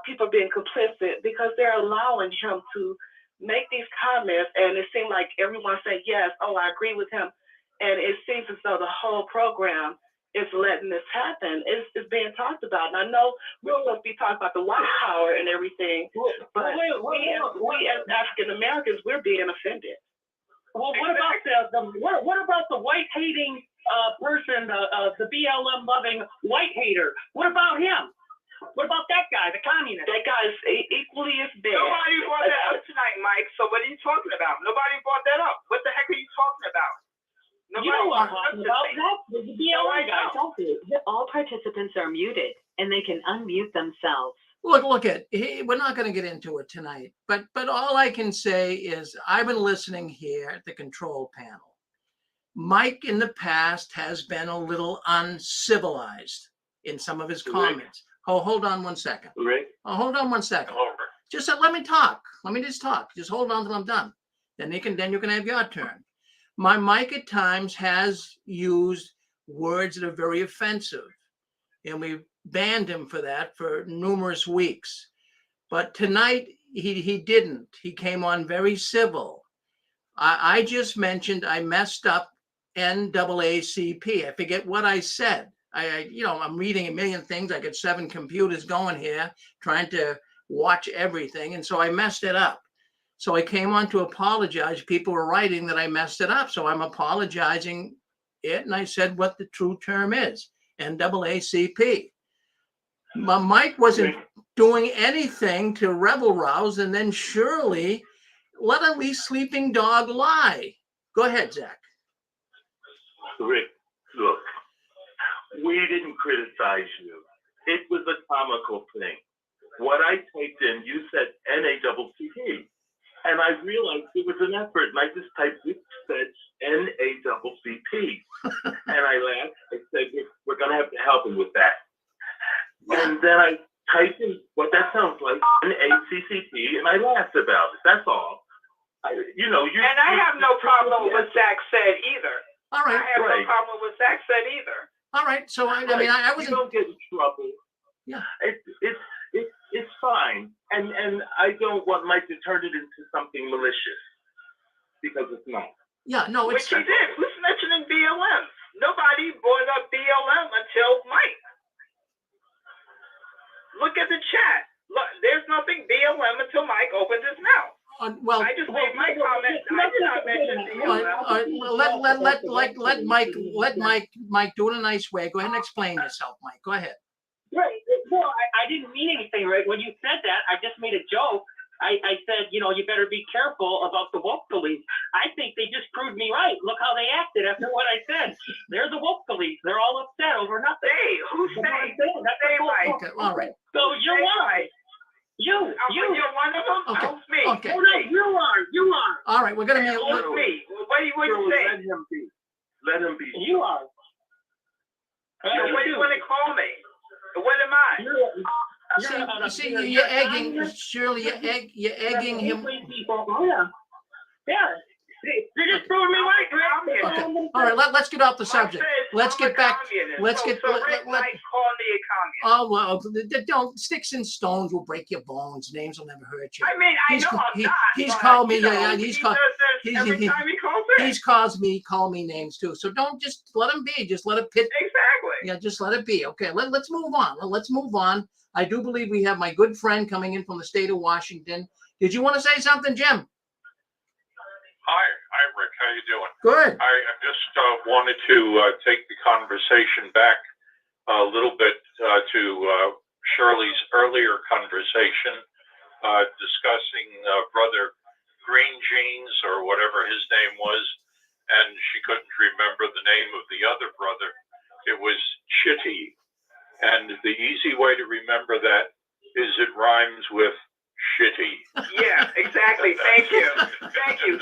people are being complicit because they're allowing him to make these comments, and it seemed like everyone said yes. Oh, I agree with him, and it seems as though the whole program is letting this happen. It's being talked about, and I know we're supposed to be talking about the Watchtower and everything, but we as African Americans, we're being offended. Well, what about what about the white hating person, the BLM loving white hater? What about him? What about that guy, the communist? That guy is equally as bad. Nobody brought that up tonight, Mike. So what are you talking about? Nobody brought that up. What the heck are you talking about? You know what I'm talking about. That's the BLM guy. Don't you? All participants are muted and they can unmute themselves. Look at, we're not going to get into it tonight, but all I can say is I've been listening here at the control panel. Mike in the past has been a little uncivilized in some of his comments. Oh, hold on 1 second. Rick? Oh, hold on 1 second. Over. Just let me talk. Let me just talk. Just hold on till I'm done. Then you can have your turn. My Mike at times has used words that are very offensive, and we banned him for that for numerous weeks. But tonight he didn't. He came on very civil. I just mentioned I messed up NAACP. I forget what I said. I'm reading a million things. I got 7 computers going here trying to watch everything. And so I messed it up. So I came on to apologize. People were writing that I messed it up. So I'm apologizing it. And I said what the true term is, NAACP. Mike wasn't doing anything to rebel rouse, and then surely let a least sleeping dog lie. Go ahead, Zach. Rick, look, we didn't criticize you. It was a comical thing. What I typed in, you said NAACP. And I realized it was an effort, and I just typed it, said NAACP. And I laughed. I said, we're going to have to help him with that. And then I typed in what that sounds like, NAACP, and I laughed about it. That's all. And I have no problem with what Zach said either. All right. I have no problem with what Zach said either. All right. So I was. You don't get in trouble. Yeah. It's fine. And I don't want Mike to turn it into something malicious, because it's not. Yeah, no, Which he did. Who's mentioning BLM? Nobody brought up BLM until Mike. Look at the chat. Look, there's nothing BLM until Mike opened his mouth. I just made my comment. I did not mention BLM. Let Mike do it a nice way. Go ahead and explain yourself, Mike. Go ahead. Right. Well, I didn't mean anything, right? When you said that, I just made a joke. I said, you better be careful about the woke police. I think they just proved me right. Look how they acted after what I said. They're the woke police. They're all upset over nothing. Hey, who's saying? Okay, all right. So you're one. You're one of them? Okay. Who's me? Okay. Oh, no, you are. All right, we're going to Who's me? What do you say? Let him be. Let him be. You are. So what do you want to call me? What am I? See, you're egging, Shirley, you're egging him. Oh, yeah. Yeah. They're just proving me right, Greg. Okay. All right, let's get off the subject. Let's get back. Let's get. So Rick might call me a communist. Oh well, don't. Sticks and stones will break your bones. Names will never hurt you. I mean, I know I'm not. He's called me. Yeah, he's called. Every time he calls in. He's called me names too. So don't just let him be. Just let it pit. Exactly. Yeah, just let it be. Okay, let's move on. Let's move on. I do believe we have my good friend coming in from the state of Washington. Did you want to say something, Jim? Hi, Rick. How you doing? Good. I just wanted to take the conversation back a little bit to Shirley's earlier conversation discussing Brother Green Jeans or whatever his name was, and she couldn't remember the name of the other brother. It was Chitty, and the easy way to remember that is it rhymes with shitty. Yeah, exactly. Thank you. Thank you.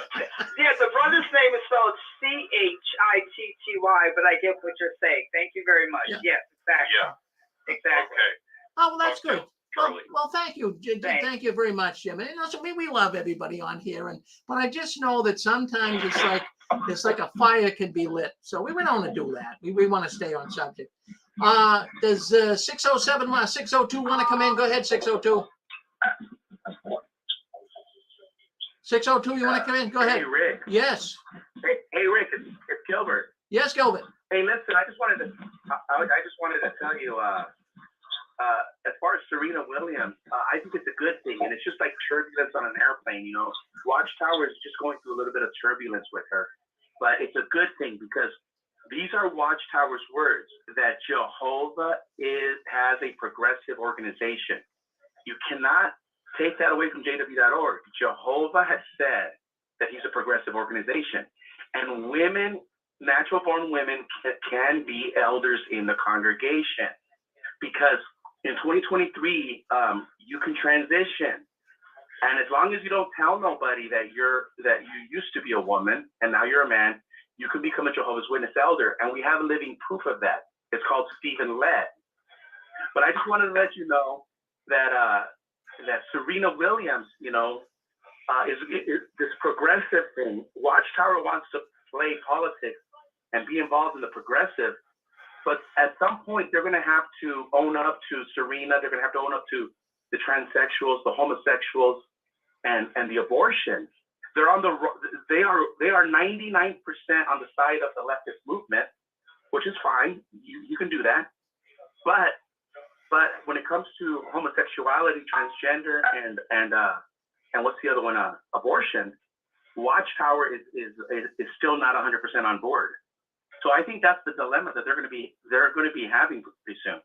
Yeah, the brother's name is spelled Chitty, but I get what you're saying. Thank you very much. Yeah. Yes, exactly. Yeah. Exactly. Okay. Oh, well, that's Okay. good. Well, thank you. Thank you very much, Jim. And we love everybody on here, but I just know that sometimes it's like a fire can be lit. So we don't want to do that. We want to stay on subject. Does 607, 602 want to come in? Go ahead, 602. 602, you want to come in? Go ahead. Hey, Rick. Yes. Hey, Rick, it's Gilbert. Yes, Gilbert. Hey, listen, I just wanted to tell you, as far as Serena Williams, I think it's a good thing, and it's just like turbulence on an airplane. You know, Watchtower is just going through a little bit of turbulence with her, but it's a good thing because these are Watchtower's words that Jehovah has a progressive organization. You cannot take that away from JW.org. Jehovah has said that he's a progressive organization, and women, natural-born women, can be elders in the congregation because in 2023, you can transition, and as long as you don't tell nobody that you used to be a woman and now you're a man, you can become a Jehovah's Witness elder, and we have a living proof of that. It's called Stephen Led. But I just wanted to let you know that that Serena Williams, you know, is this progressive thing. Watchtower wants to play politics and be involved in the progressive. But at some point, they're going to have to own up to Serena. They're going to have to own up to the transsexuals, the homosexuals, and the abortions. They are 99% on the side of the leftist movement, which is fine. You can do that. But when it comes to homosexuality, transgender, and what's the other one? Abortion. Watchtower is still not 100% on board. So I think that's the dilemma that they're going to be having pretty soon.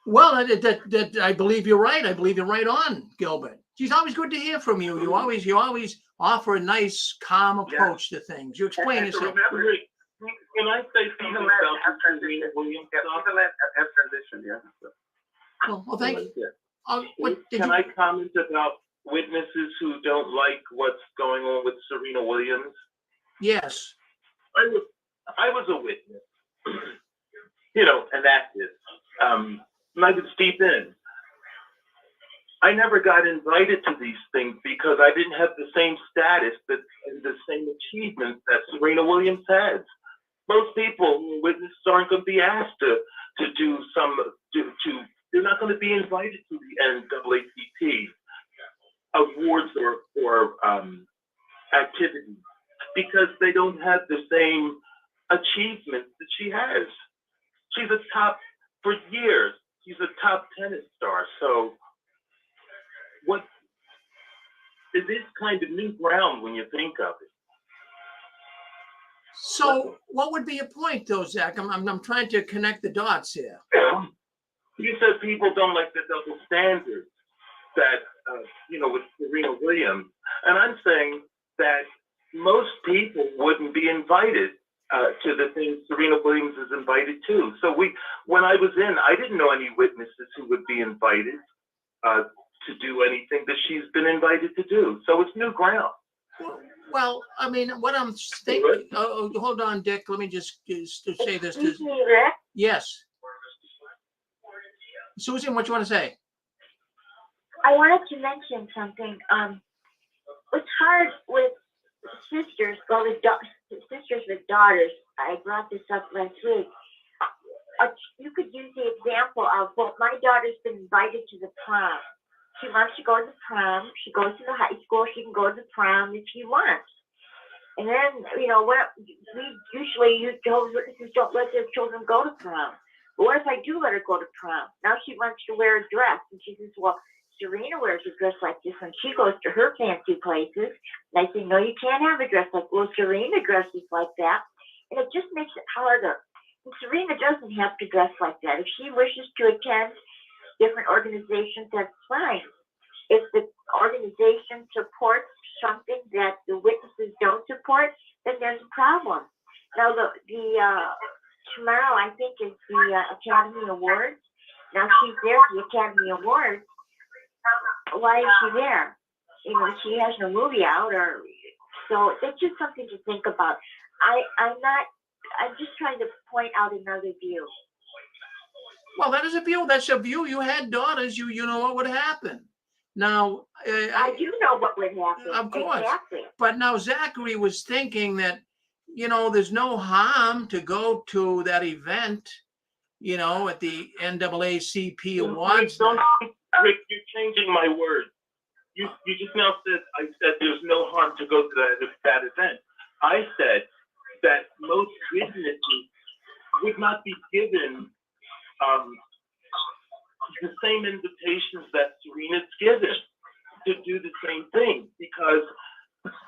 Well, that I believe you're right. I believe you're right on, Gilbert. It's always good to hear from you. You always offer a nice, calm approach to things. You explain yourself. Remember, Can I say something about Serena Williams? have transition, yeah. Well, thank you. Can I comment about witnesses who don't like what's going on with Serena Williams? Yes. I was a witness, you know, an active. And I was deep in. I never got invited to these things because I didn't have the same status and the same achievements that Serena Williams has. Most people who are witnesses aren't going to be asked to do they're not going to be invited to the NAACP awards or activities because they don't have the same achievements that she has. She's for years, she's a top tennis star. So it is kind of new ground when you think of it. So what would be your point, though, Zach? I'm trying to connect the dots here. You said people don't like the double standards that, with Serena Williams. And I'm saying that most people wouldn't be invited to the things Serena Williams is invited to. So when I was in, I didn't know any witnesses who would be invited to do anything that she's been invited to do. So it's new ground. Well, I mean, what I'm thinking. Hold on, Dick. Let me just say this. Excuse me, Rick? Yes. Susan, what you want to say? I wanted to mention something. It's hard with sisters, sisters with daughters. I brought this up last week. You could use the example of, well, my daughter's been invited to the prom. She wants to go to the prom. She goes to the high school. She can go to the prom if she wants. And then, what we usually Jehovah's Witnesses don't let their children go to prom. But what if I do let her go to prom? Now she wants to wear a dress. And she says, well, Serena wears a dress like this when she goes to her fancy places. And I say, no, you can't have a dress like, well, Serena dresses like that. And it just makes it harder. And Serena doesn't have to dress like that. If she wishes to attend different organizations, that's fine. If the organization supports something that the witnesses don't support, then there's a problem. Now, tomorrow, I think, is the Academy Awards. Now, she's there for the Academy Awards. Why is she there? She has no movie out, so it's just something to think about. I'm just trying to point out another view. Well, that is a view. That's a view. You had daughters. You know what would happen. Now, I do know what would happen. Of course. Exactly. But now Zachary was thinking that, there's no harm to go to that event, at the NAACP Awards. Rick, you're changing my words. You just now said, I said there's no harm to go to that event. I said that most witnesses would not be given the same invitations that Serena's given to do the same thing, because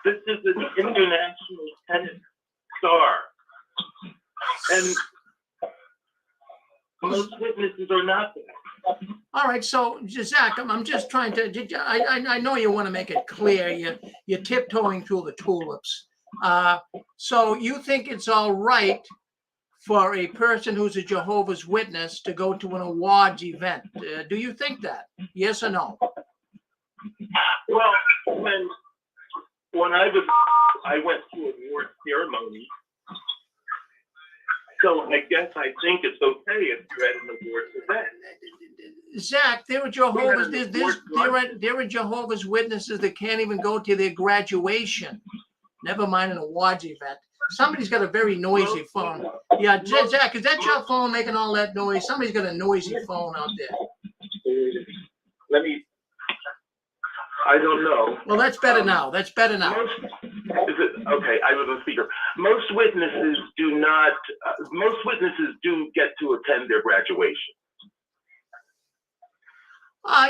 this is an international tennis star. And most witnesses are not there. All right, so Zach, I'm just trying to. I know you want to make it clear. You're tiptoeing through the tulips. So you think it's all right for a person who's a Jehovah's Witness to go to an awards event? Do you think that? Yes or no? Well, when I went to award ceremony. So I guess I think it's okay if you're at an awards event. Zach, there are Jehovah's Witnesses that can't even go to their graduation. Never mind an awards event. Somebody's got a very noisy phone. Yeah, Zach, is that your phone making all that noise? Somebody's got a noisy phone out there. I don't know. Well, that's better now. That's better now. Is it okay? I was on speaker. Most witnesses do not. Most witnesses do get to attend their graduation.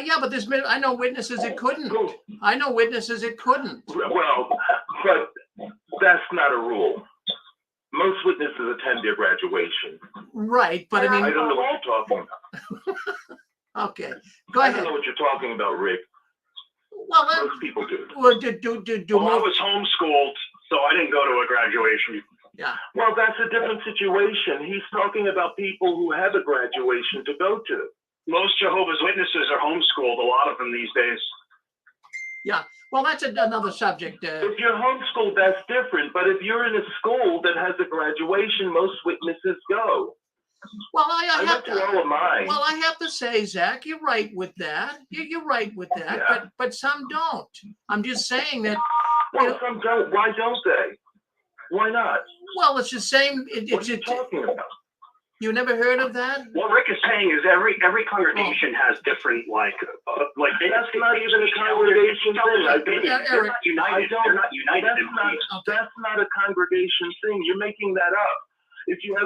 Yeah, but I know witnesses it couldn't. I know witnesses it couldn't. Well, but that's not a rule. Most witnesses attend their graduation. Right, but I mean, I don't know what you're talking about. Okay, go ahead. I don't know what you're talking about, Rick. Well, most people do. Well, I was homeschooled, so I didn't go to a graduation. Yeah. Well, that's a different situation. He's talking about people who have a graduation to go to. Most Jehovah's Witnesses are homeschooled, a lot of them these days. Yeah. Well, that's another subject. If you're homeschooled, that's different. But if you're in a school that has a graduation, most witnesses go. Well, I have to. All of mine. Well, I have to say, Zach, you're right with that. You're right with that. Yeah. But some don't. I'm just saying that. Well, some don't. Why don't they? Why not? Well, it's the same. What are you talking about? You never heard of that? What Rick is saying is every congregation has different that's not even a congregation thing. They're not united. They're not united in beliefs. That's not a congregation thing. You're making that up. If you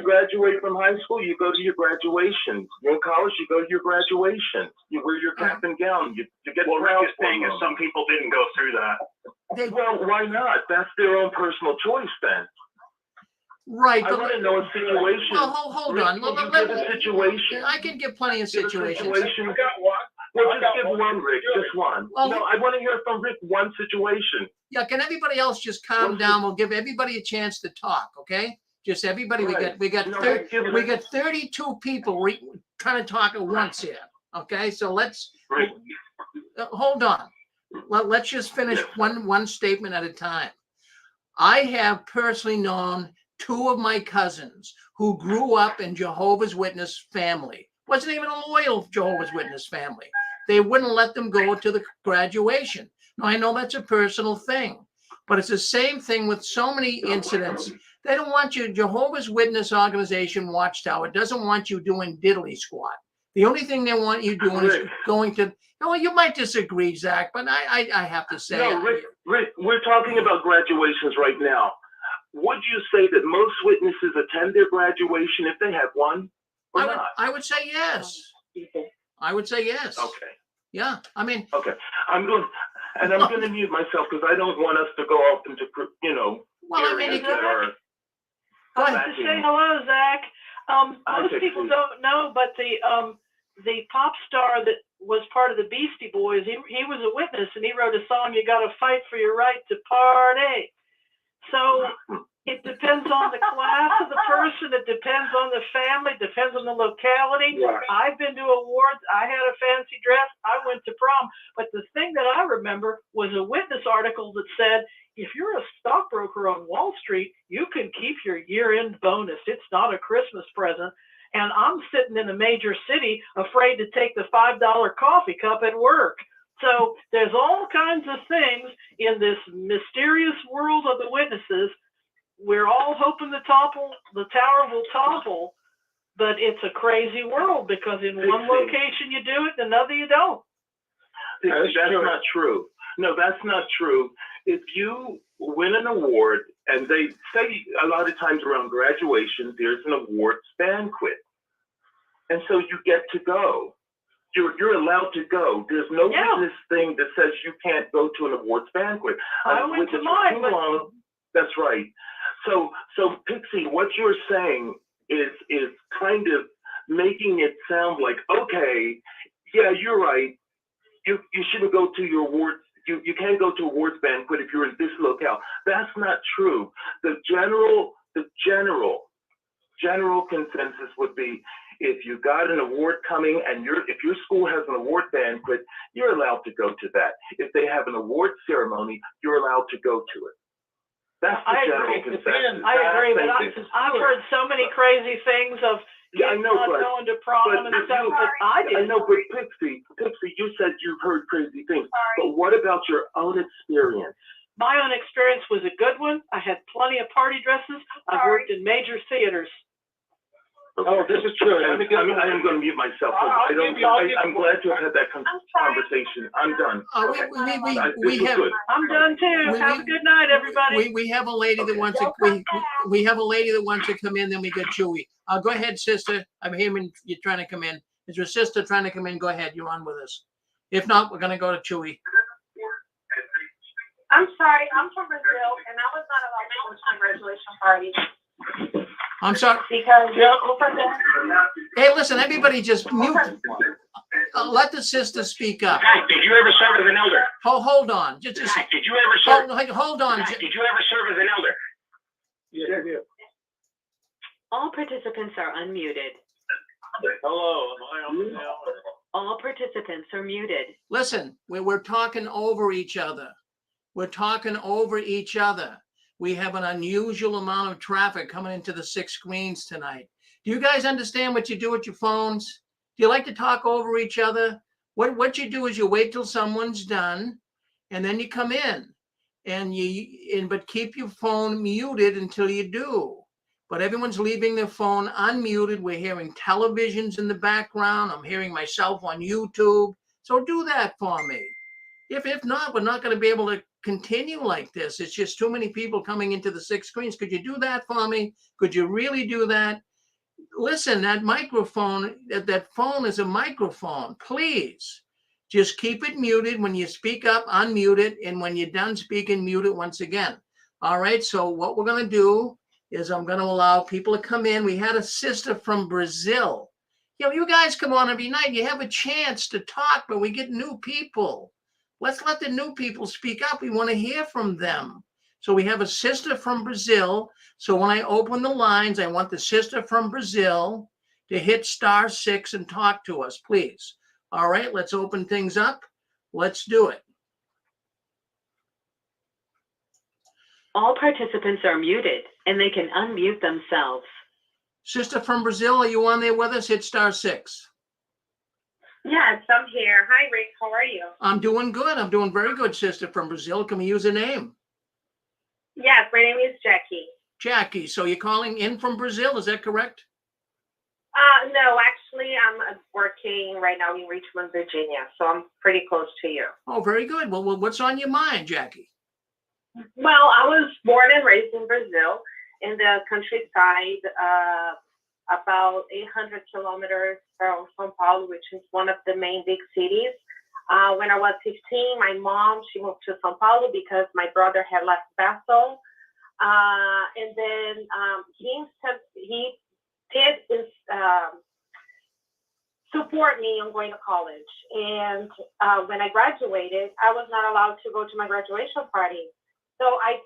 graduate from high school, you go to your graduation. You're in college, you go to your graduation. You wear your cap and gown. You get what Rick is saying is some people didn't go through that. Well, why not? That's their own personal choice then. Right. I want to know a situation. Well, hold on. Give a situation. I can give plenty of situations. Well, just give one, Rick. Just one. Well, no, I want to hear from Rick one situation. Yeah, can everybody else just calm down? We'll give everybody a chance to talk, okay? Just everybody. Right. We got 32 people trying to talk at once here. Okay, so let's hold on. Let's just finish one statement at a time. I have personally known 2 of my cousins who grew up in Jehovah's Witness family. Wasn't even a loyal Jehovah's Witness family. They wouldn't let them go to the graduation. Now, I know that's a personal thing, but it's the same thing with so many incidents. They don't want you, Jehovah's Witness organization, Watchtower, doesn't want you doing diddly squat. The only thing they want you doing is going to, well, you might disagree, Zach, but I have to say. No, Rick, we're talking about graduations right now. Would you say that most witnesses attend their graduation if they have one or not? I would say yes. I would say yes. Okay. Yeah, I mean. Okay, I'm going to mute myself because I don't want us to go off into, Well, I mean, to say hello, Zach. Most people don't know, but the pop star that was part of the Beastie Boys, he was a witness, and he wrote a song, "You Got to Fight for Your Right to Party." So it depends on the class of the person. It depends on the family. It depends on the locality. Right. I've been to awards. I had a fancy dress. I went to prom. But the thing that I remember was a witness article that said, if you're a stockbroker on Wall Street, you can keep your year-end bonus. It's not a Christmas present. And I'm sitting in a major city afraid to take the $5 coffee cup at work. So there's all kinds of things in this mysterious world of the witnesses. We're all hoping the tower will topple, but it's a crazy world because in one location you do it, in another you don't. That's not true. No, that's not true. If you win an award, and they say a lot of times around graduation, there's an awards banquet. And so you get to go. You're allowed to go. There's no witness thing that says you can't go to an awards banquet. I went to mine, but that's right. So Pixie, what you're saying is kind of making it sound like, okay, yeah, you're right. You shouldn't go to your awards. You can't go to awards banquet if you're in this locale. That's not true. The general consensus would be, if you got an award coming and if your school has an award banquet, you're allowed to go to that. If they have an award ceremony, you're allowed to go to it. That's the general consensus. I agree, but I've heard so many crazy things of kids not going to prom and stuff that I didn't. I know, but Pixie, you said you've heard crazy things. But what about your own experience? My own experience was a good one. I had plenty of party dresses. I've worked in major theaters. Okay. Oh, this is true. I am going to mute myself. I'm glad to have had that conversation. I'm done. I'm done too. Have a good night, everybody. We have a lady that wants to. We have a lady that wants to come in. Then we get Chewy. Go ahead, sister. I'm hearing you're trying to come in. Is your sister trying to come in? Go ahead. You're on with us. If not, we're going to go to Chewy. I'm sorry. I'm from Brazil, and I was not allowed to go to my graduation party. I'm sorry. Because hey, listen, everybody just mute. Let the sister speak up. Hey, did you ever serve as an elder? Hold on. Just did you ever serve? Hold on. Did you ever serve as an elder? Yeah. All participants are unmuted. Hello, am I on now? All participants are muted. Listen, we're talking over each other. We're talking over each other. We have an unusual amount of traffic coming into the 6 screens tonight. Do you guys understand what you do with your phones? Do you like to talk over each other? What you do is you wait till someone's done, and then you come in, but keep your phone muted until you do. But everyone's leaving their phone unmuted. We're hearing televisions in the background. I'm hearing myself on YouTube. So do that for me. If not, we're not going to be able to continue like this. It's just too many people coming into the 6 screens. Could you do that for me? Could you really do that? Listen, that microphone, that phone is a microphone. Please just keep it muted. When you speak up, unmute it. And when you're done speaking, mute it once again. All right. So what we're going to do is I'm going to allow people to come in. We had a sister from Brazil. You guys come on every night. You have a chance to talk, but we get new people. Let's let the new people speak up. We want to hear from them. So we have a sister from Brazil. So when I open the lines, I want the sister from Brazil to hit *6 and talk to us, please. All right, let's open things up. Let's do it. All participants are muted, and they can unmute themselves. Sister from Brazil, are you on there with us? Hit *6. Yes, I'm here. Hi, Rick. How are you? I'm doing good. I'm doing very good, sister from Brazil. Can we use a name? Yes, my name is Jackie. Jackie. So you're calling in from Brazil, is that correct? No, actually, I'm working right now in Richmond, Virginia. So I'm pretty close to you. Oh, very good. Well, what's on your mind, Jackie? Well, I was born and raised in Brazil, in the countryside, about 800 kilometers from São Paulo, which is one of the main big cities. When I was 15, my mom, she moved to São Paulo because my brother had left Bethel. And then he did support me on going to college. And when I graduated, I was not allowed to go to my graduation party. So I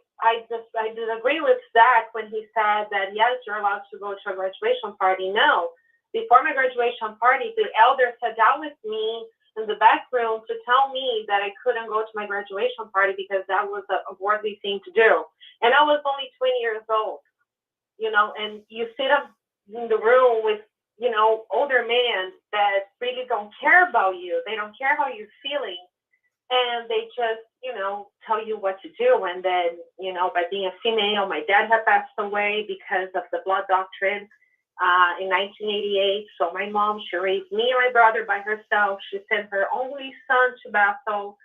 disagree with Zach when he said that, yes, you're allowed to go to a graduation party. No. Before my graduation party, the elder sat down with me in the back room to tell me that I couldn't go to my graduation party because that was a worthy thing to do. And I was only 20 years old, and you sit up in the room with, older men that really don't care about you. They don't care how you're feeling. And they just, tell you what to do. And then, by being a female, my dad had passed away because of the blood doctrine. in 1988. So my mom, she raised me and my brother by herself. She sent her only son to Bethel.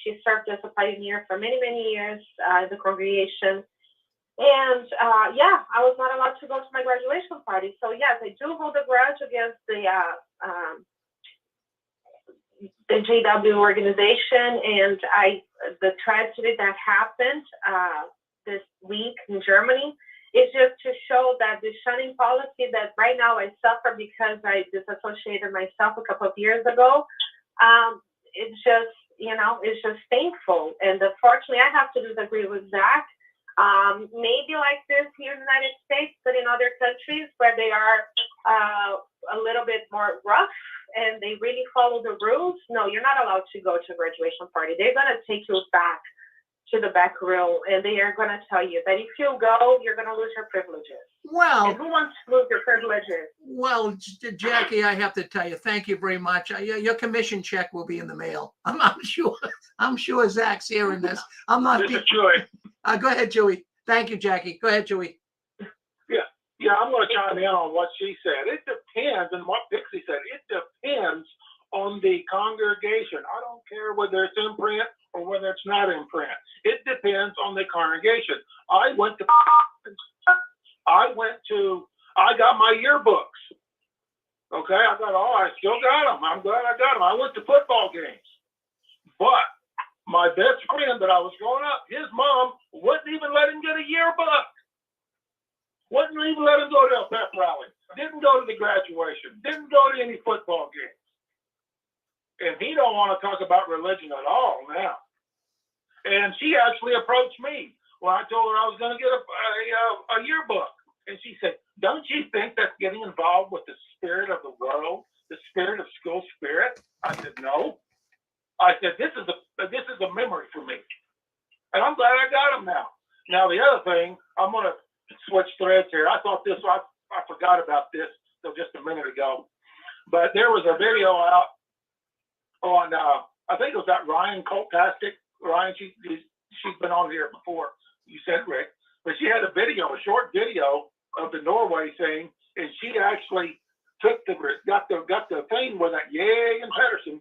She served as a pioneer for many, many years in the congregation. And yeah, I was not allowed to go to my graduation party. So yes, I do hold a grudge against the JW organization, and the tragedy that happened this week in Germany is just to show that the shunning policy that right now I suffer because I disassociated myself a couple of years ago. It's just, it's just painful. And unfortunately, I have to disagree with Zach. Maybe like this here in the United States, but in other countries where they are a little bit more rough and they really follow the rules, no, you're not allowed to go to a graduation party. They're going to take you back to the back room, and they are going to tell you that if you go, you're going to lose your privileges. Well, and who wants to lose your privileges? Well, Jackie, I have to tell you, thank you very much. Your commission check will be in the mail. I'm sure. I'm sure Zach's hearing this. I'm not. This is Joey. Go ahead, Joey. Thank you, Jackie. Go ahead, Joey. Yeah, I'm going to chime in on what she said. It depends, and what Dixie said, it depends on the congregation. I don't care whether it's in print or whether it's not in print. It depends on the congregation. I got my yearbooks. Okay, I still got them. I'm glad I got them. I went to football games. But my best friend that I was growing up, his mom wouldn't even let him get a yearbook. Wouldn't even let him go to a pep rally. Didn't go to the graduation. Didn't go to any football games. And he don't want to talk about religion at all now. And she actually approached me when I told her I was going to get a yearbook. And she said, "Don't you think that's getting involved with the spirit of the world, the spirit of school spirit?" I said, "No." I said, this is a memory for me. And I'm glad I got them now. Now, the other thing, I'm going to switch threads here. I forgot about this till just a minute ago. But there was a video out on, I think it was that Ryan Coltastic. Ryan, she's been on here before. You said, Rick. But she had a short video of the Norway thing, and she actually got the thing where that Yay and Pedersen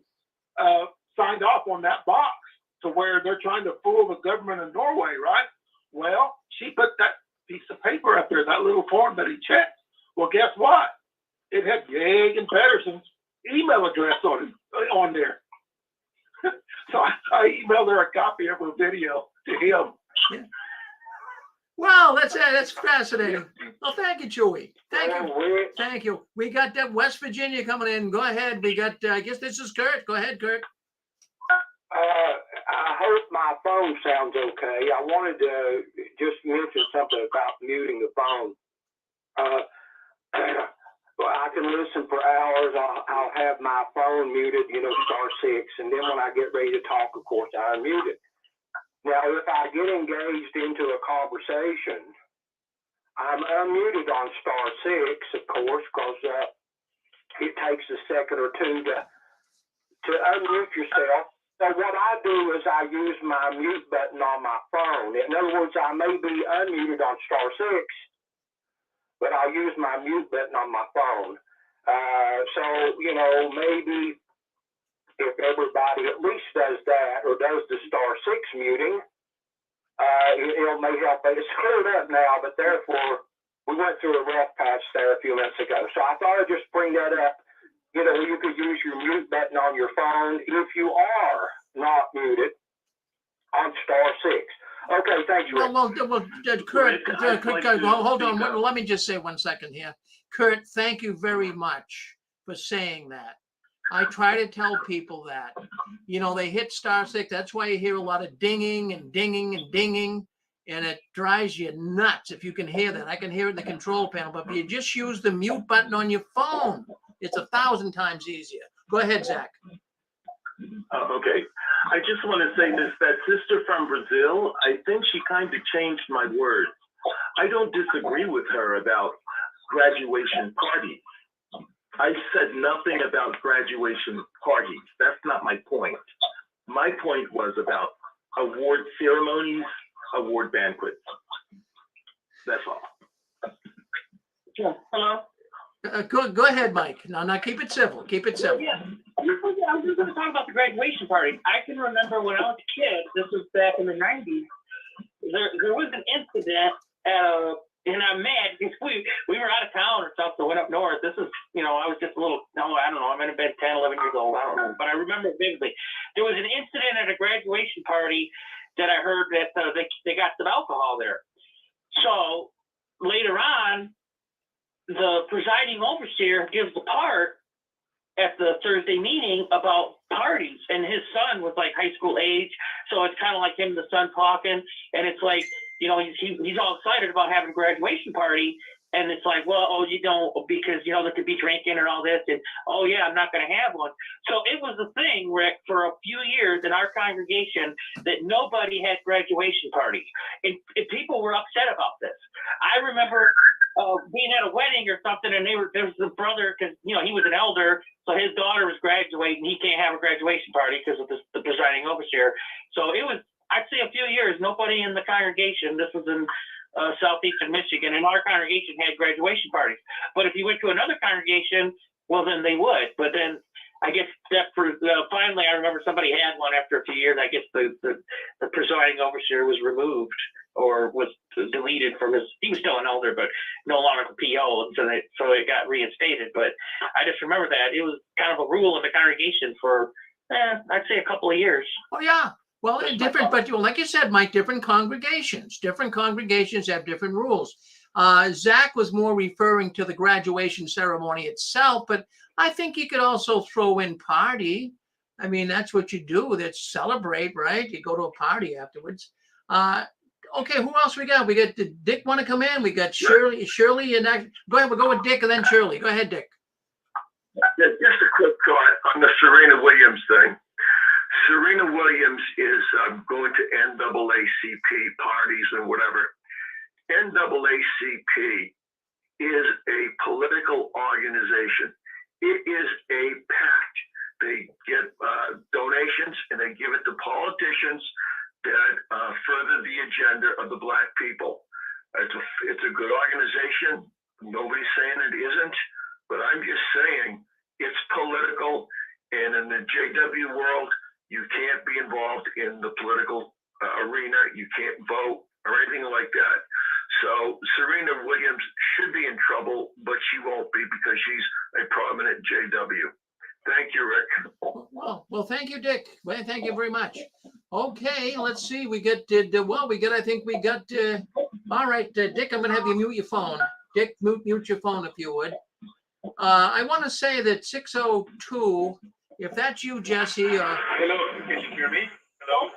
signed off on that box to where they're trying to fool the government of Norway, right? Well, she put that piece of paper up there, that little form that he checked. Well, guess what? It had Yay and Pedersen's email address on there. So I emailed her a copy of her video to him. Yeah. Well, that's fascinating. Well, thank you, Joey. Thank you. We got that West Virginia coming in. Go ahead. We got, I guess this is Kurt. Go ahead, Kurt. I hope my phone sounds okay. I wanted to just mention something about muting the phone. I can listen for hours. I'll have my phone muted, *6, and then when I get ready to talk, of course, I unmute it. Now, if I get engaged into a conversation, I'm unmuted on *6, of course, because it takes a second or two to unmute yourself. So what I do is I use my mute button on my phone. In other words, I may be unmuted on *6, but I'll use my mute button on my phone. So, maybe if everybody at least does that or does the *6 muting, it may help. It's cleared up now, but therefore we went through a rough patch there a few minutes ago. So I thought I'd just bring that up. You could use your mute button on your phone if you are not muted on *6. Okay, thanks, Rick. Well, Kurt, hold on. Let me just say 1 second here. Kurt, thank you very much for saying that. I try to tell people that. They hit *6. That's why you hear a lot of dinging and dinging and dinging, and it drives you nuts if you can hear that. I can hear it in the control panel, but if you just use the mute button on your phone, it's 1,000 times easier. Go ahead, Zach. Okay. I just want to say this, that sister from Brazil, I think she kind of changed my words. I don't disagree with her about graduation parties. I said nothing about graduation parties. That's not my point. My point was about award ceremonies, award banquets. That's all. Sure. Hello? Go ahead, Mike. Now keep it civil. Keep it civil. Yeah. I was just going to talk about the graduation party. I can remember when I was a kid, this was back in the 90s, there was an incident at and I'm mad because we were out of town or something, went up north. This is, I was just a little, I don't know, I might have been 10, 11 years old, I don't know, but I remember vividly. There was an incident at a graduation party that I heard that they got some alcohol there. So later on, the presiding overseer gives the part at the Thursday meeting about parties, and his son was like high school age, so it's kind of like him and the son talking, and it's like, he's all excited about having a graduation party, and it's like, well, you don't, because there could be drinking and all this, and oh yeah, I'm not going to have one. So it was a thing, Rick, for a few years in our congregation that nobody had graduation parties, and people were upset about this. I remember being at a wedding or something, and there was the brother, because he was an elder, so his daughter was graduating. He can't have a graduation party because of the presiding overseer. So it was, I'd say, a few years, nobody in the congregation, this was in southeastern Michigan, and our congregation had graduation parties. But if you went to another congregation, well, then they would. But then I guess finally, I remember somebody had one after a few years. I guess the presiding overseer was removed or was deleted from he was still an elder, but no longer the PO, so it got reinstated. But I just remember that it was kind of a rule in the congregation for, I'd say, a couple of years. Oh, yeah. Well, different, but like you said, Mike, different congregations have different rules. Zach was more referring to the graduation ceremony itself, but I think you could also throw in party. I mean, that's what you do. That's celebrate, right? You go to a party afterwards. Okay, who else we got? We got Dick want to come in. We got Shirley, and go ahead. We'll go with Dick and then Shirley. Go ahead, Dick. Just a quick thought on the Serena Williams thing. Serena Williams is going to NAACP parties and whatever. NAACP is a political organization. It is a pact. They get donations and they give it to politicians that further the agenda of the Black people. It's a good organization. Nobody's saying it isn't, but I'm just saying it's political. And in the JW world, you can't be involved in the political arena. You can't vote or anything like that. So Serena Williams should be in trouble, but she won't be because she's a prominent JW. Thank you, Rick. Well, thank you, Dick. Well, thank you very much. Okay, let's see. We got, all right, Dick, I'm going to have you mute your phone. Dick, mute your phone if you would. I want to say that 602, if that's you, Jesse. Hello, can you hear me? Hello?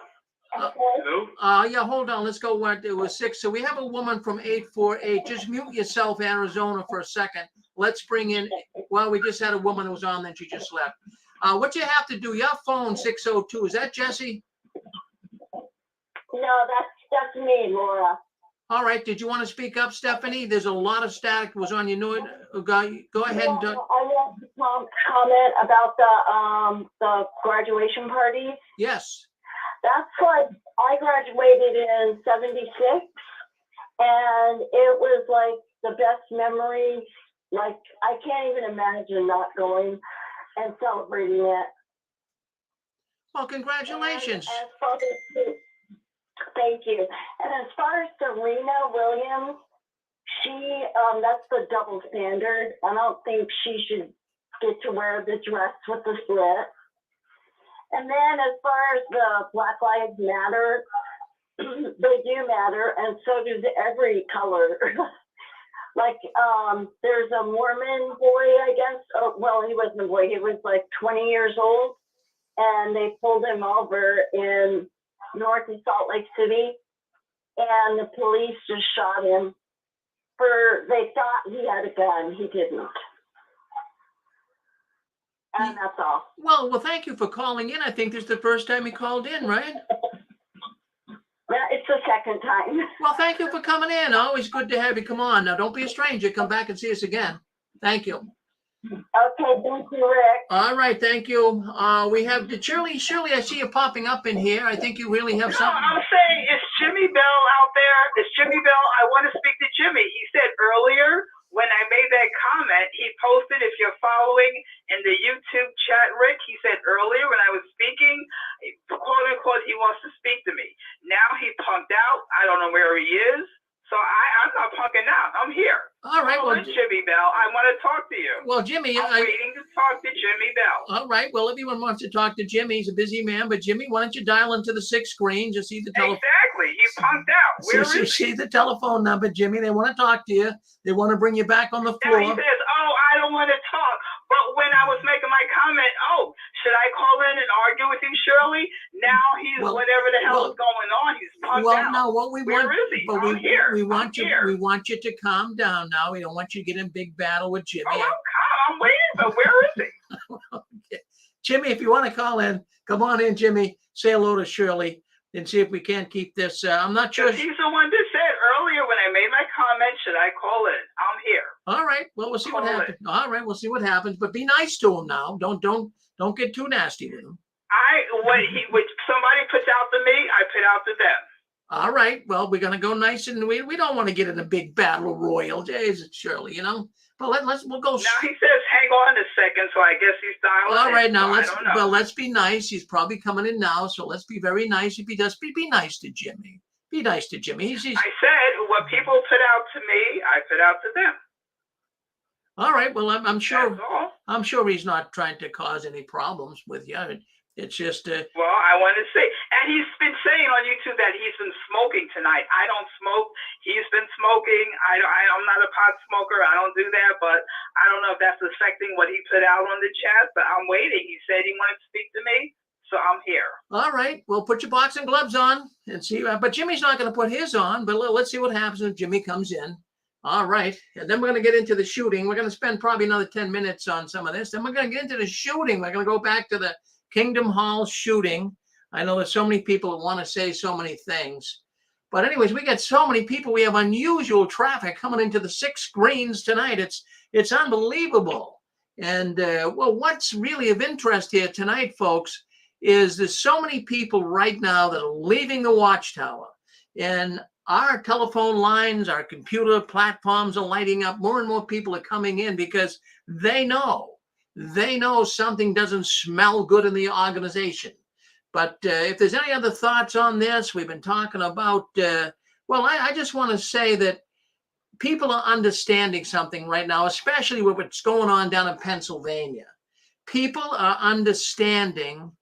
Hello? Yeah, hold on. Let's go. It was 6. So we have a woman from 848. Just mute yourself, Arizona, for a second. Let's bring in, well, we just had a woman who was on, then she just left. What you have to do, your phone 602, is that Jesse? No, that's me, Laura. All right. Did you want to speak up, Stephanie? There's a lot of static was on your note. Go ahead and I want to comment about the graduation party. Yes. That's like, I graduated in 76, and it was like the best memory. Like, I can't even imagine not going and celebrating it. Well, congratulations. Thank you. And as far as Serena Williams, she, that's the double standard. I don't think she should get to wear the dress with the slit. And then as far as the Black Lives Matter, they do matter, and so does every color. Like, there's a Mormon boy, I guess. Oh, well, he wasn't a boy. He was like 20 years old, and they pulled him over in north of Salt Lake City, and the police just shot him they thought he had a gun. He didn't. And that's all. Well, thank you for calling in. I think this is the first time you called in, right? It's the second time. Well, thank you for coming in. Always good to have you come on. Now, don't be a stranger. Come back and see us again. Thank you. Okay, thank you, Rick. All right, thank you. We have Shirley. Shirley, I see you popping up in here. I think you really have something. I'm saying, is Jimmy Bell out there? Is Jimmy Bell? I want to speak to Jimmy. He said earlier, when I made that comment, he posted, if you're following in the YouTube chat, Rick, he said earlier when I was speaking, quote unquote, he wants to speak to me. Now he punked out. I don't know where he is. So I'm not punking out. I'm here. All right. Well, Jimmy Bell, I want to talk to you. Well, Jimmy, I'm waiting to talk to Jimmy Bell. All right. Well, everyone wants to talk to Jimmy. He's a busy man. But Jimmy, why don't you dial into the 6 screen? Just see the telephone. Exactly. He punked out. Where is he? See the telephone number, Jimmy. They want to talk to you. They want to bring you back on the floor. Now he says, oh, I don't want to talk. But when I was making my comment, oh, should I call in and argue with you, Shirley? Now he's whatever the hell is going on. He's punked out. No, what we Where want, is he? but I'm here. we want I'm you. here. We want you to calm down now. We don't want you to get in big battle with Jimmy. Oh, I'm calm. I'm waiting. But where is he? Okay. Jimmy, if you want to call in, come on in, Jimmy. Say hello to Shirley and see if we can't keep this. I'm not sure. He's the one that said earlier when I made my comment, should I call in? I'm here. All right. Well, we'll see what happens. All right, we'll see what happens. But be nice to him now. Don't get too nasty with him. What somebody puts out to me, I put out to them. All right. Well, we're gonna go nice, and we don't want to get in a big battle royal, Jays, Shirley. You know. But we'll go. Now he says, hang on a second. So I guess he's dialing. All right. Now so let's be nice. He's probably coming in now, so let's be very nice. If he does, be nice to Jimmy. Be nice to Jimmy. I said what people put out to me, I put out to them. All right. Well, I'm sure. I'm sure he's not trying to cause any problems with you. It's just. Well, I want to say, and he's been saying on YouTube that he's been smoking tonight. I don't smoke. He's been smoking. I'm not a pot smoker. I don't do that. But I don't know if that's affecting what he put out on the chat. But I'm waiting. He said he wanted to speak to me, so I'm here. All right. Well, put your boxing gloves on and see. But Jimmy's not going to put his on. But let's see what happens when Jimmy comes in. All right. And then we're going to get into the shooting. We're going to spend probably another 10 minutes on some of this. Then we're going to get into the shooting. We're going to go back to the Kingdom Hall shooting. I know there's so many people that want to say so many things. But anyways, we got so many people. We have unusual traffic coming into the 6 screens tonight. It's unbelievable. And well, what's really of interest here tonight, folks, is there's so many people right now that are leaving the Watchtower. And our telephone lines, our computer platforms are lighting up. More and more people are coming in because they know something doesn't smell good in the organization. But if there's any other thoughts on this, we've been talking about, well, I just want to say that people are understanding something right now, especially with what's going on down in Pennsylvania. People are understanding.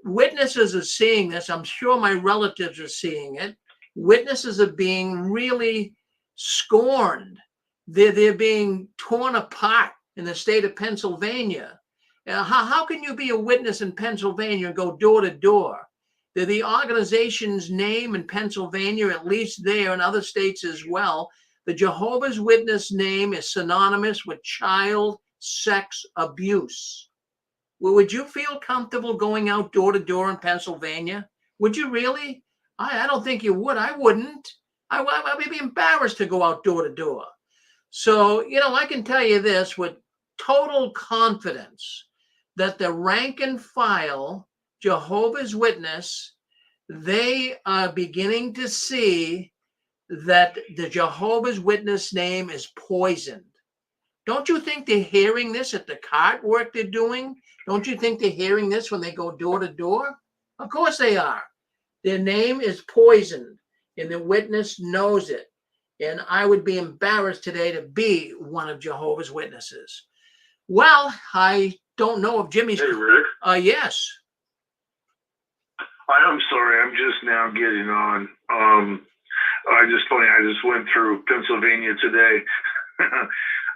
Witnesses are seeing this. I'm sure my relatives are seeing it. Witnesses are being really scorned. They're being torn apart in the state of Pennsylvania. How can you be a witness in Pennsylvania and go door to door? The organization's name in Pennsylvania, at least there in other states as well, the Jehovah's Witness name is synonymous with child sex abuse. Well, would you feel comfortable going out door to door in Pennsylvania? Would you really? I don't think you would. I wouldn't. I would be embarrassed to go out door to door. So, I can tell you this with total confidence that the rank and file Jehovah's Witness, they are beginning to see that the Jehovah's Witness name is poisoned. Don't you think they're hearing this at the cart work they're doing? Don't you think they're hearing this when they go door to door? Of course they are. Their name is poisoned, and the witness knows it. And I would be embarrassed today to be one of Jehovah's Witnesses. Well, I don't know if Jimmy's. Hey, Rick. Yes. I'm sorry. I'm just now getting on. I just went through Pennsylvania today.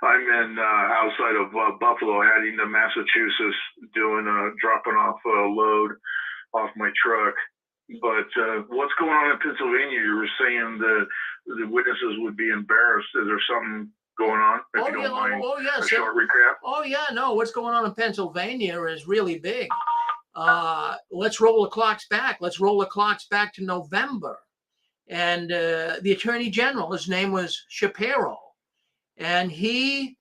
I'm in outside of Buffalo, heading to Massachusetts, dropping off a load off my truck. But what's going on in Pennsylvania? You were saying the witnesses would be embarrassed. Is there something going on? If you don't mind a short recap. Oh yeah, no. What's going on in Pennsylvania is really big. Let's roll the clocks back. Let's roll the clocks back to November, and the Attorney General, his name was Shapiro, and he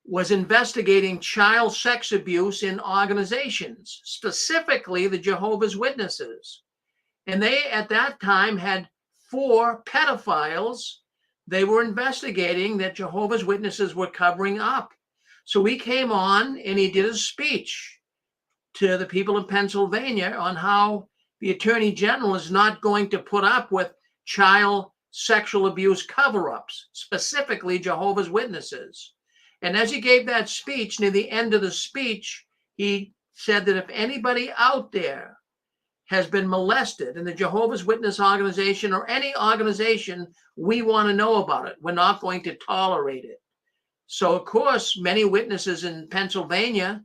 was investigating child sex abuse in organizations, specifically the Jehovah's Witnesses. And they, at that time, had 4 pedophiles they were investigating that Jehovah's Witnesses were covering up. So he came on and he did a speech to the people of Pennsylvania on how the Attorney General is not going to put up with child sexual abuse cover-ups, specifically Jehovah's Witnesses. And as he gave that speech, near the end of the speech, he said that if anybody out there has been molested in the Jehovah's Witness organization or any organization, we want to know about it. We're not going to tolerate it. So, of course, many witnesses in Pennsylvania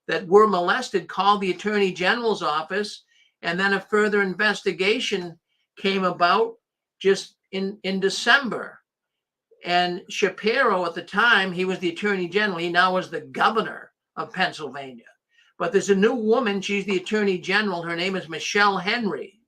that were molested called the Attorney General's office, and then a further investigation came about just in December. And Shapiro, at the time, he was the Attorney General. He now is the governor of Pennsylvania. But there's a new woman. She's the Attorney General. Her name is Michelle Henry.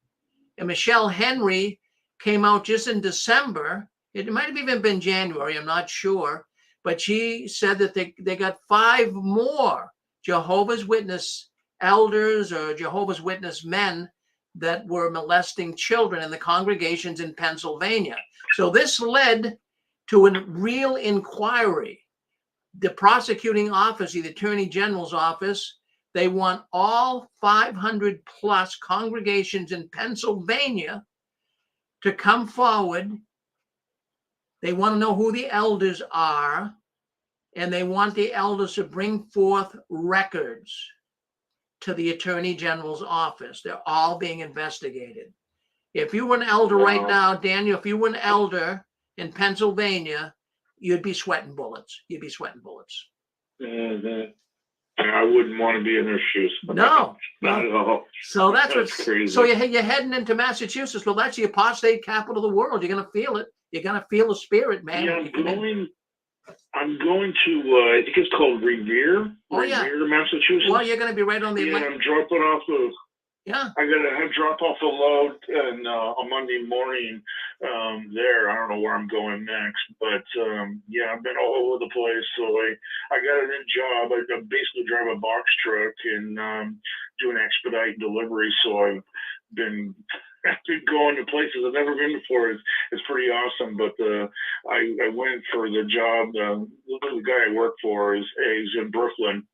And Michelle Henry came out just in December. It might have even been January. I'm not sure. But she said that they got 5 more Jehovah's Witness elders or Jehovah's Witness men that were molesting children in the congregations in Pennsylvania. So this led to a real inquiry. The prosecuting office, the Attorney General's office, they want all 500 plus congregations in Pennsylvania to come forward. They want to know who the elders are, and they want the elders to bring forth records to the Attorney General's office. They're all being investigated. If you were an elder right now, Daniel, if you were an elder in Pennsylvania, you'd be sweating bullets. You'd be sweating bullets. I wouldn't want to be in their shoes. No, Not at all. So that's crazy. So you're heading into Massachusetts. Well, that's the apostate capital of the world. You're gonna feel it. You're gonna feel the spirit, man. Yeah, I'm going to, I think it's called Revere, Massachusetts. Well, you're gonna be right on the. Yeah, I'm dropping off the. Yeah. I gotta drop off a load and on Monday morning there. I don't know where I'm going next, but yeah, I've been all over the place. So I got a new job. I basically drive a box truck and do an expedite delivery. So I've been going to places I've never been before. It's pretty awesome. But I went for the job. The guy I work for is in Brooklyn.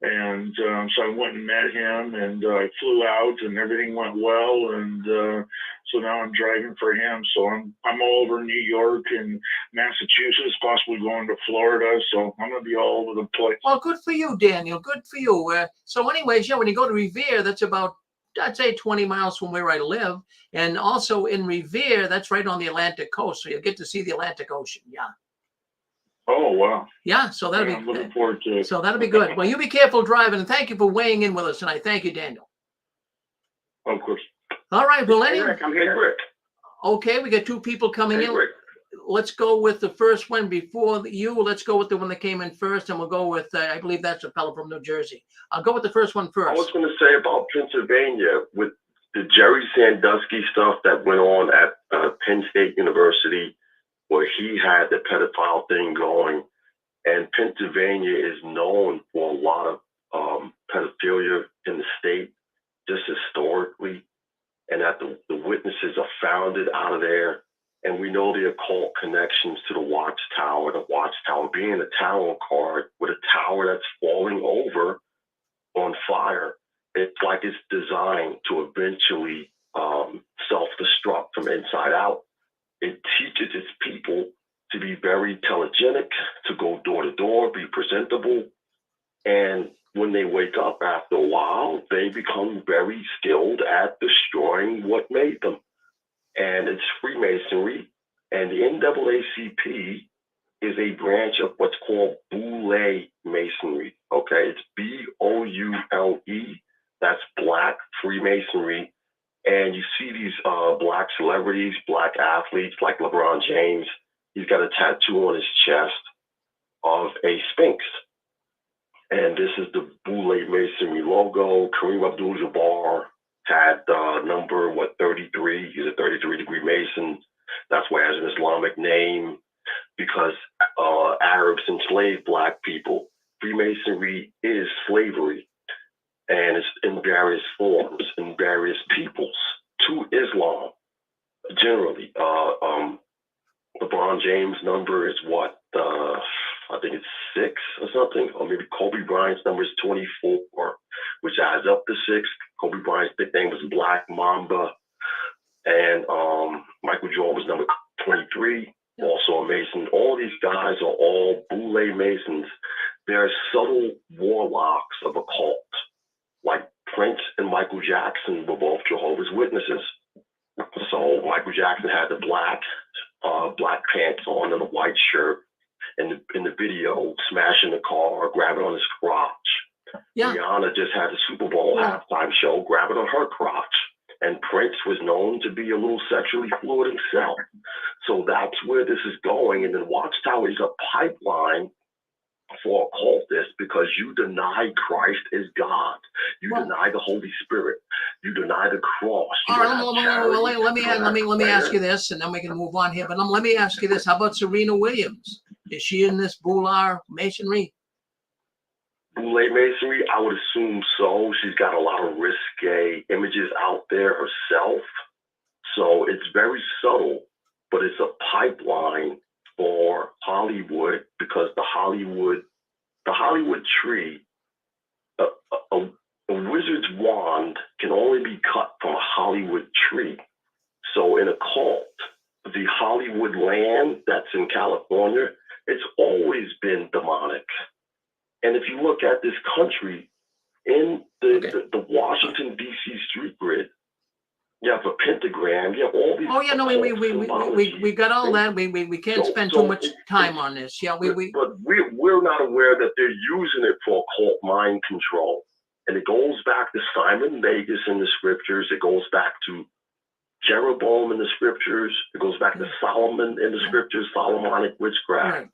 And so I went and met him, and I flew out, and everything went well. And so now I'm driving for him. So I'm all over New York and Massachusetts, possibly going to Florida. So I'm gonna be all over the place. Well, good for you, Daniel. Good for you. So, anyways, when you go to Revere, that's about, I'd say, 20 miles from where I live, and also in Revere, that's right on the Atlantic coast. So you'll get to see the Atlantic Ocean. Yeah. Oh, wow. Yeah, so that'll be. I'm looking forward to it. So that'll be good. Well, you be careful driving, and thank you for weighing in with us tonight. Thank you, Daniel. Of course. All right, well, Hey, Rick, I'm here. Okay, we got 2 people coming in. Rick. Let's go with the first one before you. Let's go with the one that came in first, and we'll go with, I believe that's a fellow from New Jersey. I'll go with the first one first. I was going to say about Pennsylvania with the Jerry Sandusky stuff that went on at Penn State University, where he had the pedophile thing going. And Pennsylvania is known for a lot of pedophilia in the state, just historically, and that the witnesses are founded out of there. And we know the occult connections to the Watchtower being a tarot card with a tower that's falling over on fire. It's like it's designed to eventually self-destruct from inside out. It teaches its people to be very telegenic, to go door to door, be presentable. And when they wake up after a while, they become very skilled at destroying what made them. And it's Freemasonry. And the NAACP is a branch of what's called Boule Masonry. Okay, it's Boule. That's Black Freemasonry. And you see these Black celebrities, Black athletes like LeBron James. He's got a tattoo on his chest of a Sphinx. And this is the Boule Masonry logo. Kareem Abdul-Jabbar had number 33. He's a 33-degree Mason. That's why it has an Islamic name, because Arabs enslaved Black people. Freemasonry is slavery, and it's in various forms, in various peoples, to Islam, generally. LeBron James' number is what? I think it's 6 or something, or maybe Kobe Bryant's number is 24, which adds up to 6. Kobe Bryant's nickname was Black Mamba, and Michael Jordan's number 23, also a Mason. All these guys are all Boule Masons. They're subtle warlocks of a cult, like Prince and Michael Jackson were both Jehovah's Witnesses. So Michael Jackson had the black pants on and a white shirt. In the video, smashing the car, grabbing on his crotch. Yeah. Rihanna just had a Super Bowl halftime show, grabbing on her crotch. And Prince was known to be a little sexually fluid himself. So that's where this is going. And then Watchtower is a pipeline for occultists because you deny Christ is God. You deny the Holy Spirit. You deny the cross. All right, let me ask you this, and then we can move on here. But let me ask you this: how about Serena Williams? Is she in this Boule Masonry? Boule Masonry, I would assume so. She's got a lot of risque images out there herself, so it's very subtle, but it's a pipeline for Hollywood because the Hollywood tree, a wizard's wand can only be cut from a Hollywood tree. So in a cult, the Hollywood land that's in California, it's always been demonic. And if you look at this country, in the Washington, D.C. street grid, you have a pentagram, you have all these. Oh yeah, no, we got all that. We can't spend too much time on this. Yeah, but we're not aware that they're using it for occult mind control. And it goes back to Simon Magus in the scriptures. It goes back to Jeroboam in the scriptures. It goes back to Solomon in the scriptures, Solomonic witchcraft. Right.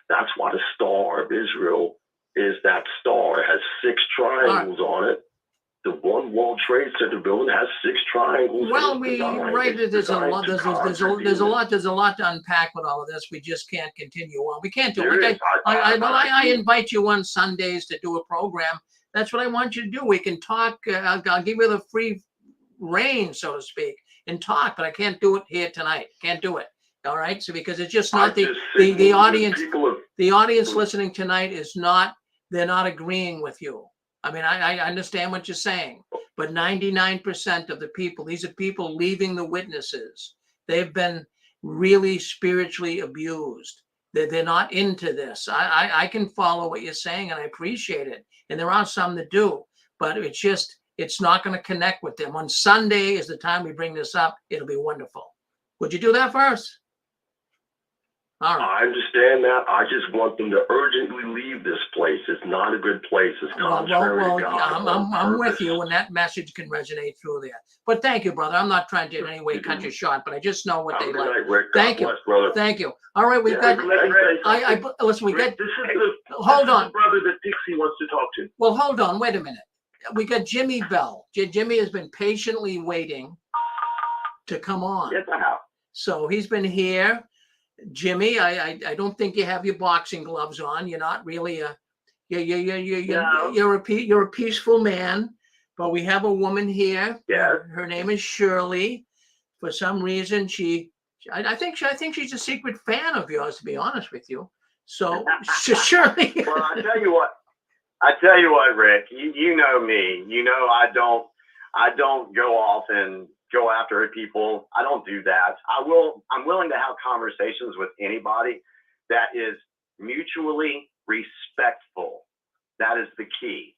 That's why the Star of Israel is that star. It has 6 triangles on it. The One World Trade Center building has 6 triangles. Well, there's a lot to unpack with all of this. We just can't continue on. We can't do it. I invite you on Sundays to do a program. That's what I want you to do. We can talk. I'll give you the free reign, so to speak, and talk. But I can't do it here tonight. Can't do it. All right. So because it's just not the audience. The audience listening tonight is not. They're not agreeing with you. I mean, I understand what you're saying, but 99% of the people, these are people leaving the witnesses. They've been really spiritually abused. They're not into this. I can follow what you're saying, and I appreciate it. And there are some that do, but it's not going to connect with them. On Sunday is the time we bring this up. It'll be wonderful. Would you do that for us? All right. I understand that. I just want them to urgently leave this place. It's not a good place. It's contrary to God. I'm with you, and that message can resonate through there. But thank you, brother. I'm not trying to in any way cut you short, but I just know what they like. Rick. Thank you, brother. Thank you. All right, we've got. Listen, we got. Hold on, brother that Dixie wants to talk to. Well, hold on. Wait a minute. We got Jimmy Bell. Jimmy has been patiently waiting to come on. Yes, I have. So he's been here. Jimmy, I don't think you have your boxing gloves on. You're not really you're a peaceful man, but we have a woman here. Yeah. Her name is Shirley. For some reason, I think she's a secret fan of yours, to be honest with you. So Shirley. Well, I tell you what, Rick. You know me. You know I don't go off and go after people. I don't do that. I'm willing to have conversations with anybody that is mutually respectful. That is the key.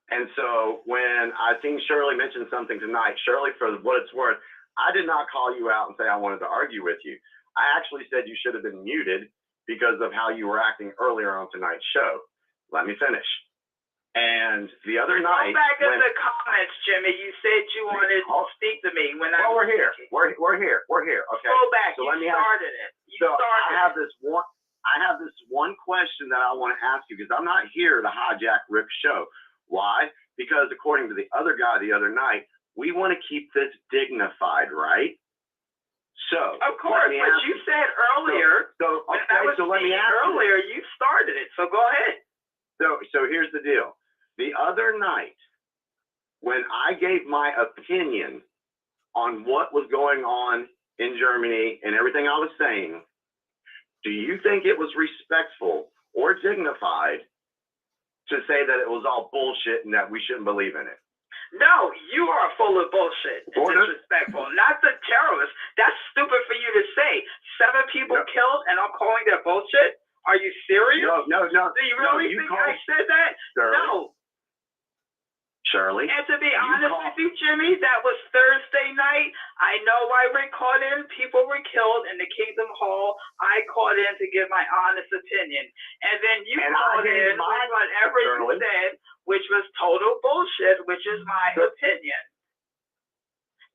And so when I think Shirley mentioned something tonight, Shirley, for what it's worth, I did not call you out and say I wanted to argue with you. I actually said you should have been muted because of how you were acting earlier on tonight's show. Let me finish. And the other night, go back in the comments, Jimmy. You said you wanted to speak to me when we're here. We're here. Okay. Go back. So you started it. I have this one question that I want to ask you because I'm not here to hijack Rick's show. Why? Because according to the other guy the other night, we want to keep this dignified, right? So of course, but you said earlier. Let me ask earlier. You started it. So go ahead. So here's the deal. The other night, when I gave my opinion on what was going on in Germany and everything I was saying, Do you think it was respectful or dignified to say that it was all bullshit and that we shouldn't believe in it? No, you are full of bullshit. It's disrespectful. Not the terrorists. That's stupid for you to say. 7 people killed, and I'm calling that bullshit? Are you serious? No. Do you really think I said that? No. Shirley. And to be honest with you, Jimmy, that was Thursday night. I know why Rick called in. People were killed in the Kingdom Hall. I called in to give my honest opinion. And then you called in with whatever you said, which was total bullshit, which is my opinion.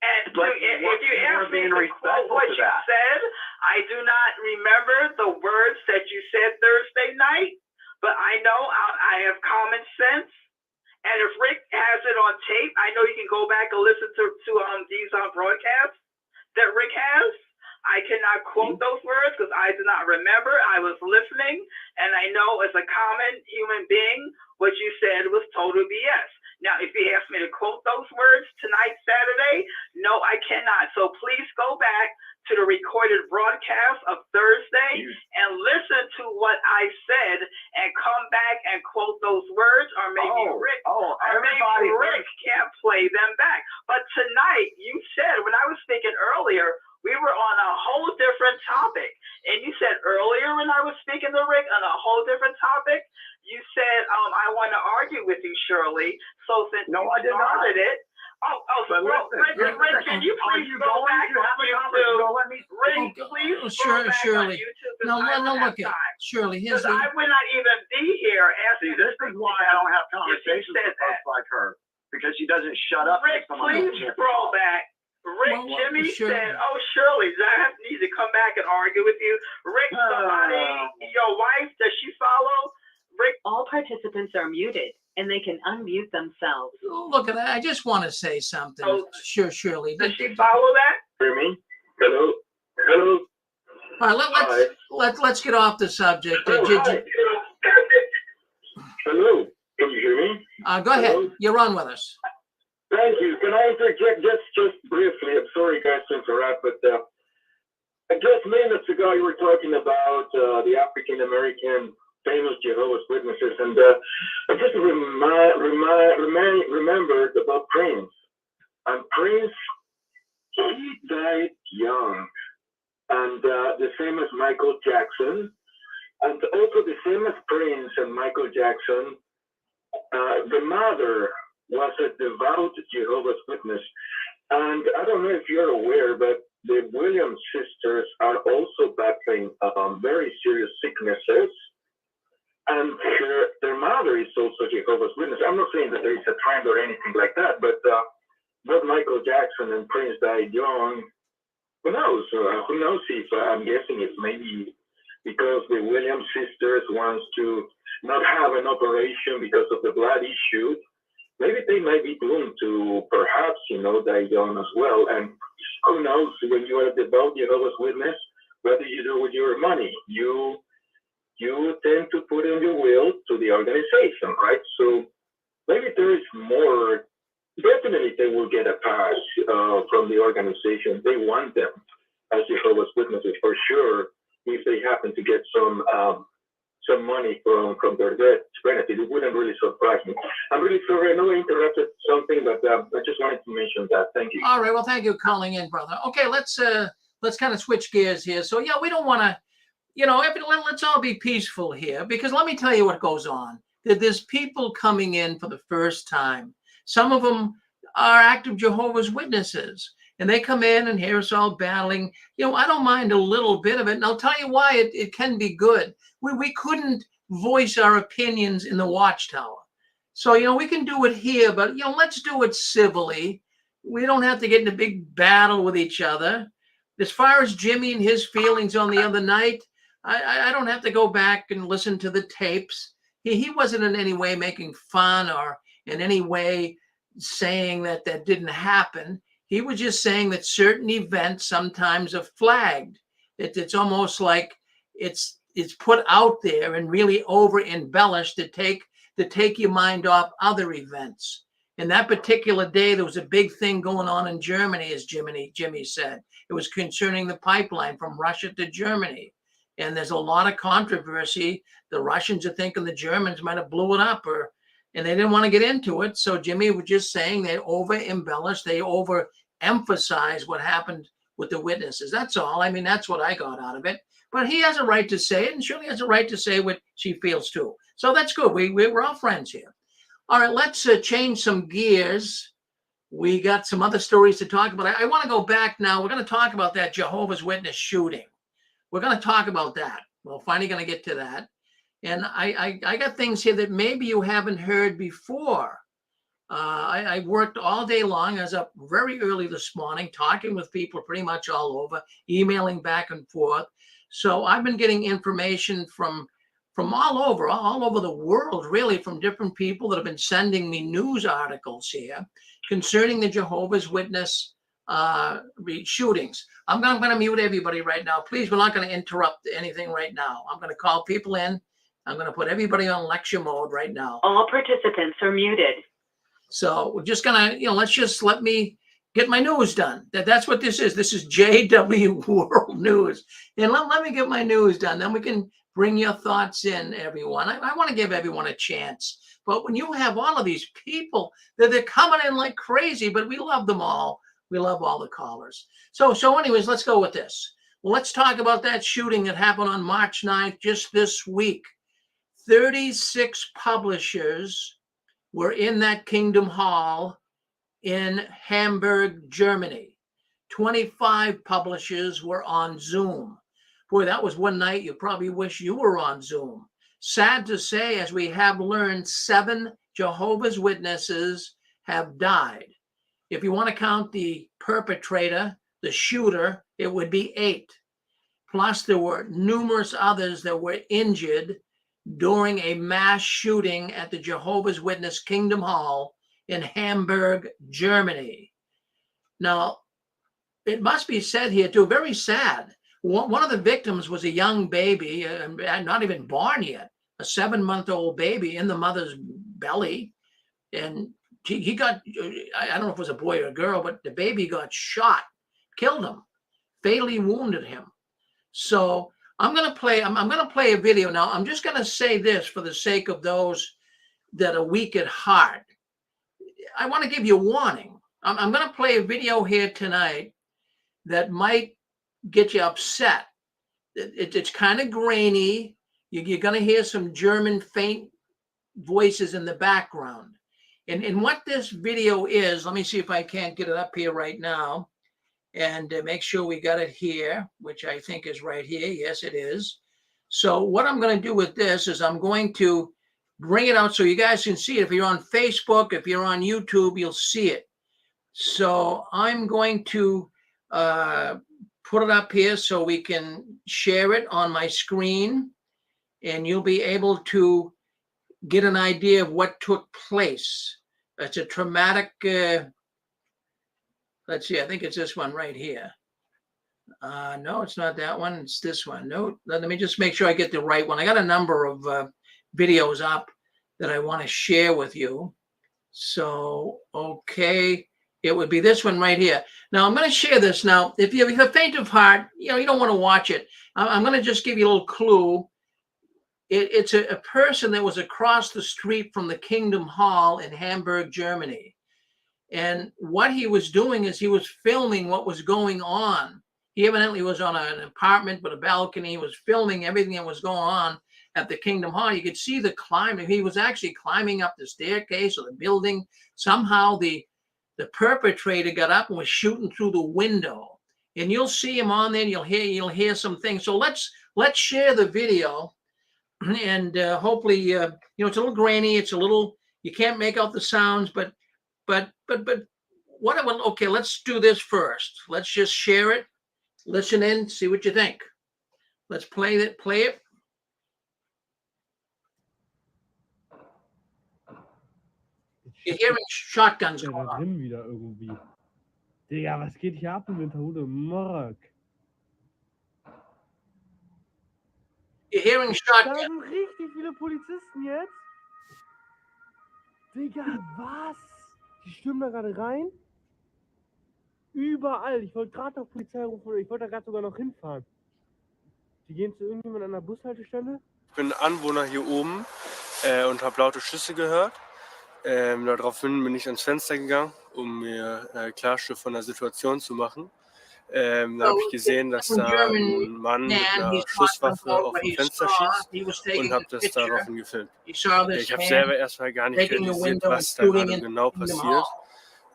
And if you ask me to quote what you said, I do not remember the words that you said Thursday night, but I know I have common sense. And if Rick has it on tape, I know you can go back and listen to these broadcasts that Rick has. I cannot quote those words because I do not remember. I was listening, and I know as a common human being, what you said was total BS. Now, if you ask me to quote those words tonight, Saturday, no, I cannot. So please go back to the recorded broadcast of Thursday and listen to what I said and come back and quote those words, or maybe Rick can't play them back. But tonight, you said, when I was speaking earlier, we were on a whole different topic. And you said earlier when I was speaking to Rick on a whole different topic, you said, I want to argue with you, Shirley. So since you started it, Rick, can you please go back on YouTube? Rick, please go back on YouTube. No, look at Shirley. Because I would not even be here asking. This is why I don't have conversations with folks like her, because she doesn't shut up. Rick, please scroll back. Rick, Jimmy said, Shirley, I need to come back and argue with you. Rick, somebody, your wife, does she follow? Rick. All participants are muted, and they can unmute themselves. Look at that. I just want to say something. Shirley. Does she follow that? Hear me? Hello? Hello? All right, let's get off the subject. Hello? Can you hear me? Go ahead. You're on with us. Thank you. Can I interject just briefly? I'm sorry, guys, to interrupt, but just minutes ago you were talking about the African American famous Jehovah's Witnesses, and I just remembered about Prince. And Prince, he died young, and the same as Michael Jackson, and also the same as Prince and Michael Jackson. The mother was a devout Jehovah's Witness. And I don't know if you're aware, but the Williams sisters are also battling very serious sicknesses. And their mother is also Jehovah's Witness. I'm not saying that there is a trend or anything like that, but both Michael Jackson and Prince died young. Who knows? Who knows if, I'm guessing it's maybe because the Williams sisters wants to not have an operation because of the blood issue. Maybe they might be doomed to perhaps, die young as well. And who knows, when you are a devout Jehovah's Witness, what do you do with your money? You tend to put in your will to the organization, right? So maybe there is more. Definitely they will get a pass from the organization. They want them as Jehovah's Witnesses for sure, if they happen to get some money from their benefit. It wouldn't really surprise me. I'm really sorry. I know I interrupted something, but I just wanted to mention that. Thank you. All right. Well, thank you for calling in, brother. Okay, let's kind of switch gears here. So yeah, we don't want to, let's all be peaceful here, because let me tell you what goes on. There's people coming in for the first time. Some of them are active Jehovah's Witnesses, and they come in and hear us all battling. I don't mind a little bit of it, and I'll tell you why it can be good. We couldn't voice our opinions in the Watchtower. So, we can do it here, but, let's do it civilly. We don't have to get in a big battle with each other. As far as Jimmy and his feelings on the other night, I don't have to go back and listen to the tapes. He wasn't in any way making fun or in any way saying that didn't happen. He was just saying that certain events sometimes are flagged. It's almost like it's put out there and really over embellished to take your mind off other events. And that particular day, there was a big thing going on in Germany, as Jimmy said. It was concerning the pipeline from Russia to Germany. and there's a lot of controversy. The Russians are thinking the Germans might have blew it up, and they didn't want to get into it. So Jimmy was just saying they over-embellished, they over-emphasized what happened with the witnesses. That's all. I mean, that's what I got out of it. But he has a right to say it, and Shirley has a right to say what she feels too. So that's good. We're all friends here. All right, let's change some gears. We got some other stories to talk about. I want to go back now. We're going to talk about that Jehovah's Witness shooting. We're going to talk about that. We're finally going to get to that. And I got things here that maybe you haven't heard before. I worked all day long. I was up very early this morning, talking with people pretty much all over, emailing back and forth. So I've been getting information from all over the world, really, from different people that have been sending me news articles here concerning the Jehovah's Witness shootings. I'm going to mute everybody right now. Please, we're not going to interrupt anything right now. I'm going to call people in. I'm going to put everybody on lecture mode right now. All participants are muted. So we're just going to, let me get my news done. That's what this is. This is JW World News. And let me get my news done. Then we can bring your thoughts in, everyone. I want to give everyone a chance. But when you have all of these people, they're coming in like crazy, but we love them all. We love all the callers. So anyways, let's go with this. Well, let's talk about that shooting that happened on March 9th, just this week. 36 publishers were in that Kingdom Hall in Hamburg, Germany. 25 publishers were on Zoom. Boy, that was one night you probably wish you were on Zoom. Sad to say, as we have learned, 7 Jehovah's Witnesses have died. If you want to count the perpetrator, the shooter, it would be 8. Plus, there were numerous others that were injured during a mass shooting at the Jehovah's Witness Kingdom Hall in Hamburg, Germany. Now, it must be said here too, very sad. One of the victims was a young baby, not even born yet, a 7-month-old baby in the mother's belly. And he got, I don't know if it was a boy or a girl, but the baby got shot, killed him, fatally wounded him. So I'm going to play a video now. I'm just going to say this for the sake of those that are weak at heart. I want to give you a warning. I'm going to play a video here tonight that might get you upset. It's kind of grainy. You're going to hear some German faint voices in the background. And what this video is, let me see if I can't get it up here right now. And make sure we got it here, which I think is right here. Yes, it is. So what I'm going to do with this is I'm going to bring it out so you guys can see it. If you're on Facebook, if you're on YouTube, you'll see it. So I'm going to put it up here so we can share it on my screen, and you'll be able to get an idea of what took place. It's a traumatic let's see, I think it's this one right here. No, it's not that one. It's this one. No, let me just make sure I get the right one. I got a number of videos up that I want to share with you. So, okay, it would be this one right here. Now, I'm going to share this. Now, if you have a faint of heart, you don't want to watch it. I'm going to just give you a little clue. It's a person that was across the street from the Kingdom Hall in Hamburg, Germany. And what he was doing is he was filming what was going on. He evidently was on an apartment with a balcony. He was filming everything that was going on at the Kingdom Hall. You could see the climbing. He was actually climbing up the staircase of the building. Somehow the perpetrator got up and was shooting through the window. And you'll see him on there. And you'll hear some things. So let's share the video. And hopefully, it's a little grainy. It's a little, you can't make out the sounds, but what? Okay, let's do this first. Let's just share it, listen in, see what you think. Let's play it. You're hearing shotguns going off. Drin wieder irgendwie. Digga, was geht hier ab mit Hude Mark? You're hearing shotguns. Da sind richtig viele Polizisten jetzt. Digga, was? Die stürmen da gerade rein? Überall. Ich wollte gerade noch Polizei rufen. Ich wollte da gerade sogar noch hinfahren. Die gehen zu irgendjemandem an der Bushaltestelle. Ich bin Anwohner hier oben und habe laute Schüsse gehört. Daraufhin bin ich ans Fenster gegangen, um mir Klarschrift von der Situation zu machen. Da habe ich gesehen, dass da ein Mann mit einer Schusswaffe auf dem Fenster schießt und habe das daraufhin gefilmt. Ich habe selber erstmal gar nicht realisiert, was da gerade genau passiert.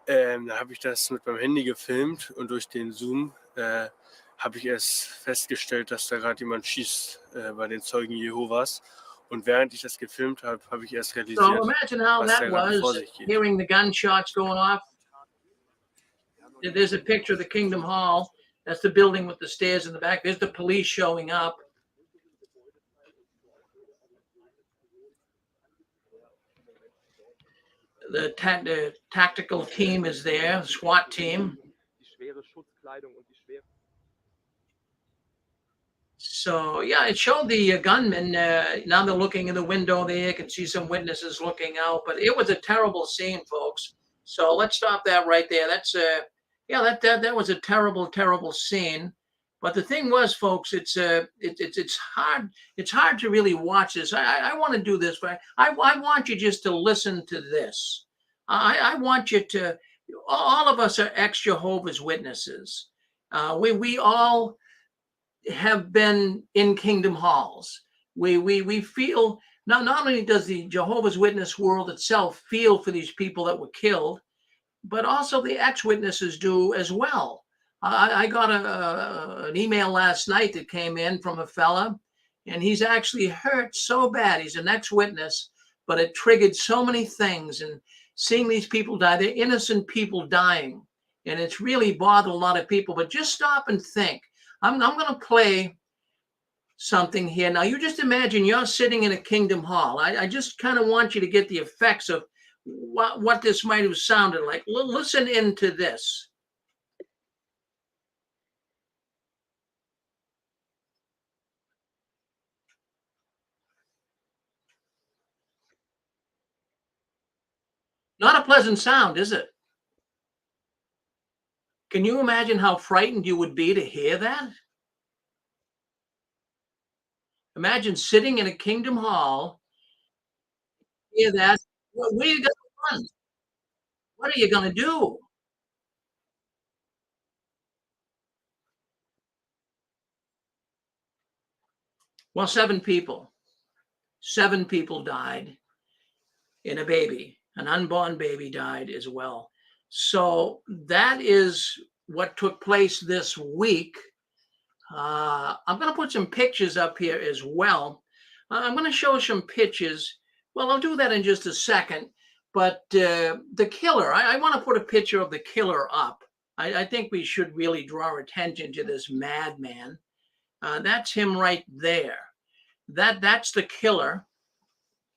Da habe ich das mit meinem Handy gefilmt und durch den Zoom habe ich erst festgestellt, dass da gerade jemand schießt bei den Zeugen Jehovas. Und während ich das gefilmt habe, habe ich erst realisiert, So imagine how was da that gerade vor was, sich geht. hearing the gunshots going off. There's a picture of the Kingdom Hall. That's the building with the stairs in the back. There's the police showing up. The tactical team is there, the SWAT team. So yeah, it showed the gunmen. Now they're looking in the window there. You can see some witnesses looking out, but it was a terrible scene, folks. So let's stop that right there. That's yeah, that was a terrible scene. But the thing was, folks, it's hard to really watch this. I want to do this, but I want you just to listen to this. I want you to. All of us are ex-Jehovah's Witnesses. We all have been in kingdom halls. We feel not only does the Jehovah's Witness world itself feel for these people that were killed, but also the ex-witnesses do as well. I got an email last night that came in from a fella, and he's actually hurt so bad. He's an ex-witness, but it triggered so many things. And seeing these people die, they're innocent people dying, and it's really bothered a lot of people. But just stop and think. I'm going to play something here. Now, you just imagine you're sitting in a kingdom hall. I just kind of want you to get the effects of what this might have sounded like. Listen into this. Not a pleasant sound, is it? Can you imagine how frightened you would be to hear that? Imagine sitting in a kingdom hall, hear that. Where are you going to run? What are you going to do? Well, 7 people died, and a baby, an unborn baby died as well. So that is what took place this week. I'm going to put some pictures up here as well. I'm going to show some pictures. Well, I'll do that in just a second. But the killer, I want to put a picture of the killer up. I think we should really draw attention to this madman. That's him right there. That's the killer.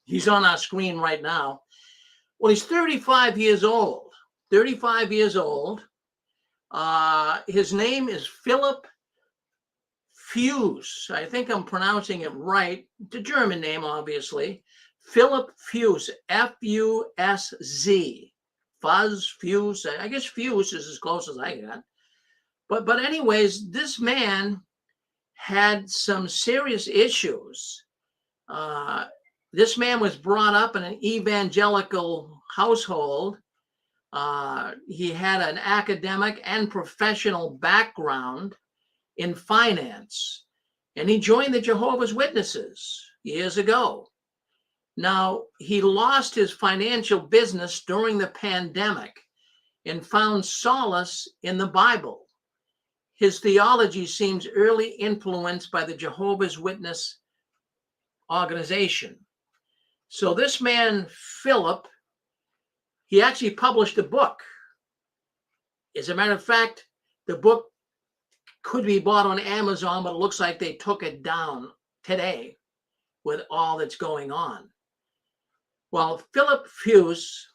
He's on our screen right now. Well, he's 35 years old. 35 years old. His name is Philip Fuse. I think I'm pronouncing it right. It's a German name, obviously. Philip Fuse, F-U-S-Z. Fuse. I guess Fuse is as close as I got. But anyways, this man had some serious issues. This man was brought up in an evangelical household. He had an academic and professional background in finance, and he joined the Jehovah's Witnesses years ago. Now, he lost his financial business during the pandemic and found solace in the Bible. His theology seems early influenced by the Jehovah's Witness organization. So this man, Philip, he actually published a book. As a matter of fact, the book could be bought on Amazon, but it looks like they took it down today with all that's going on. Well, Philip Fuse,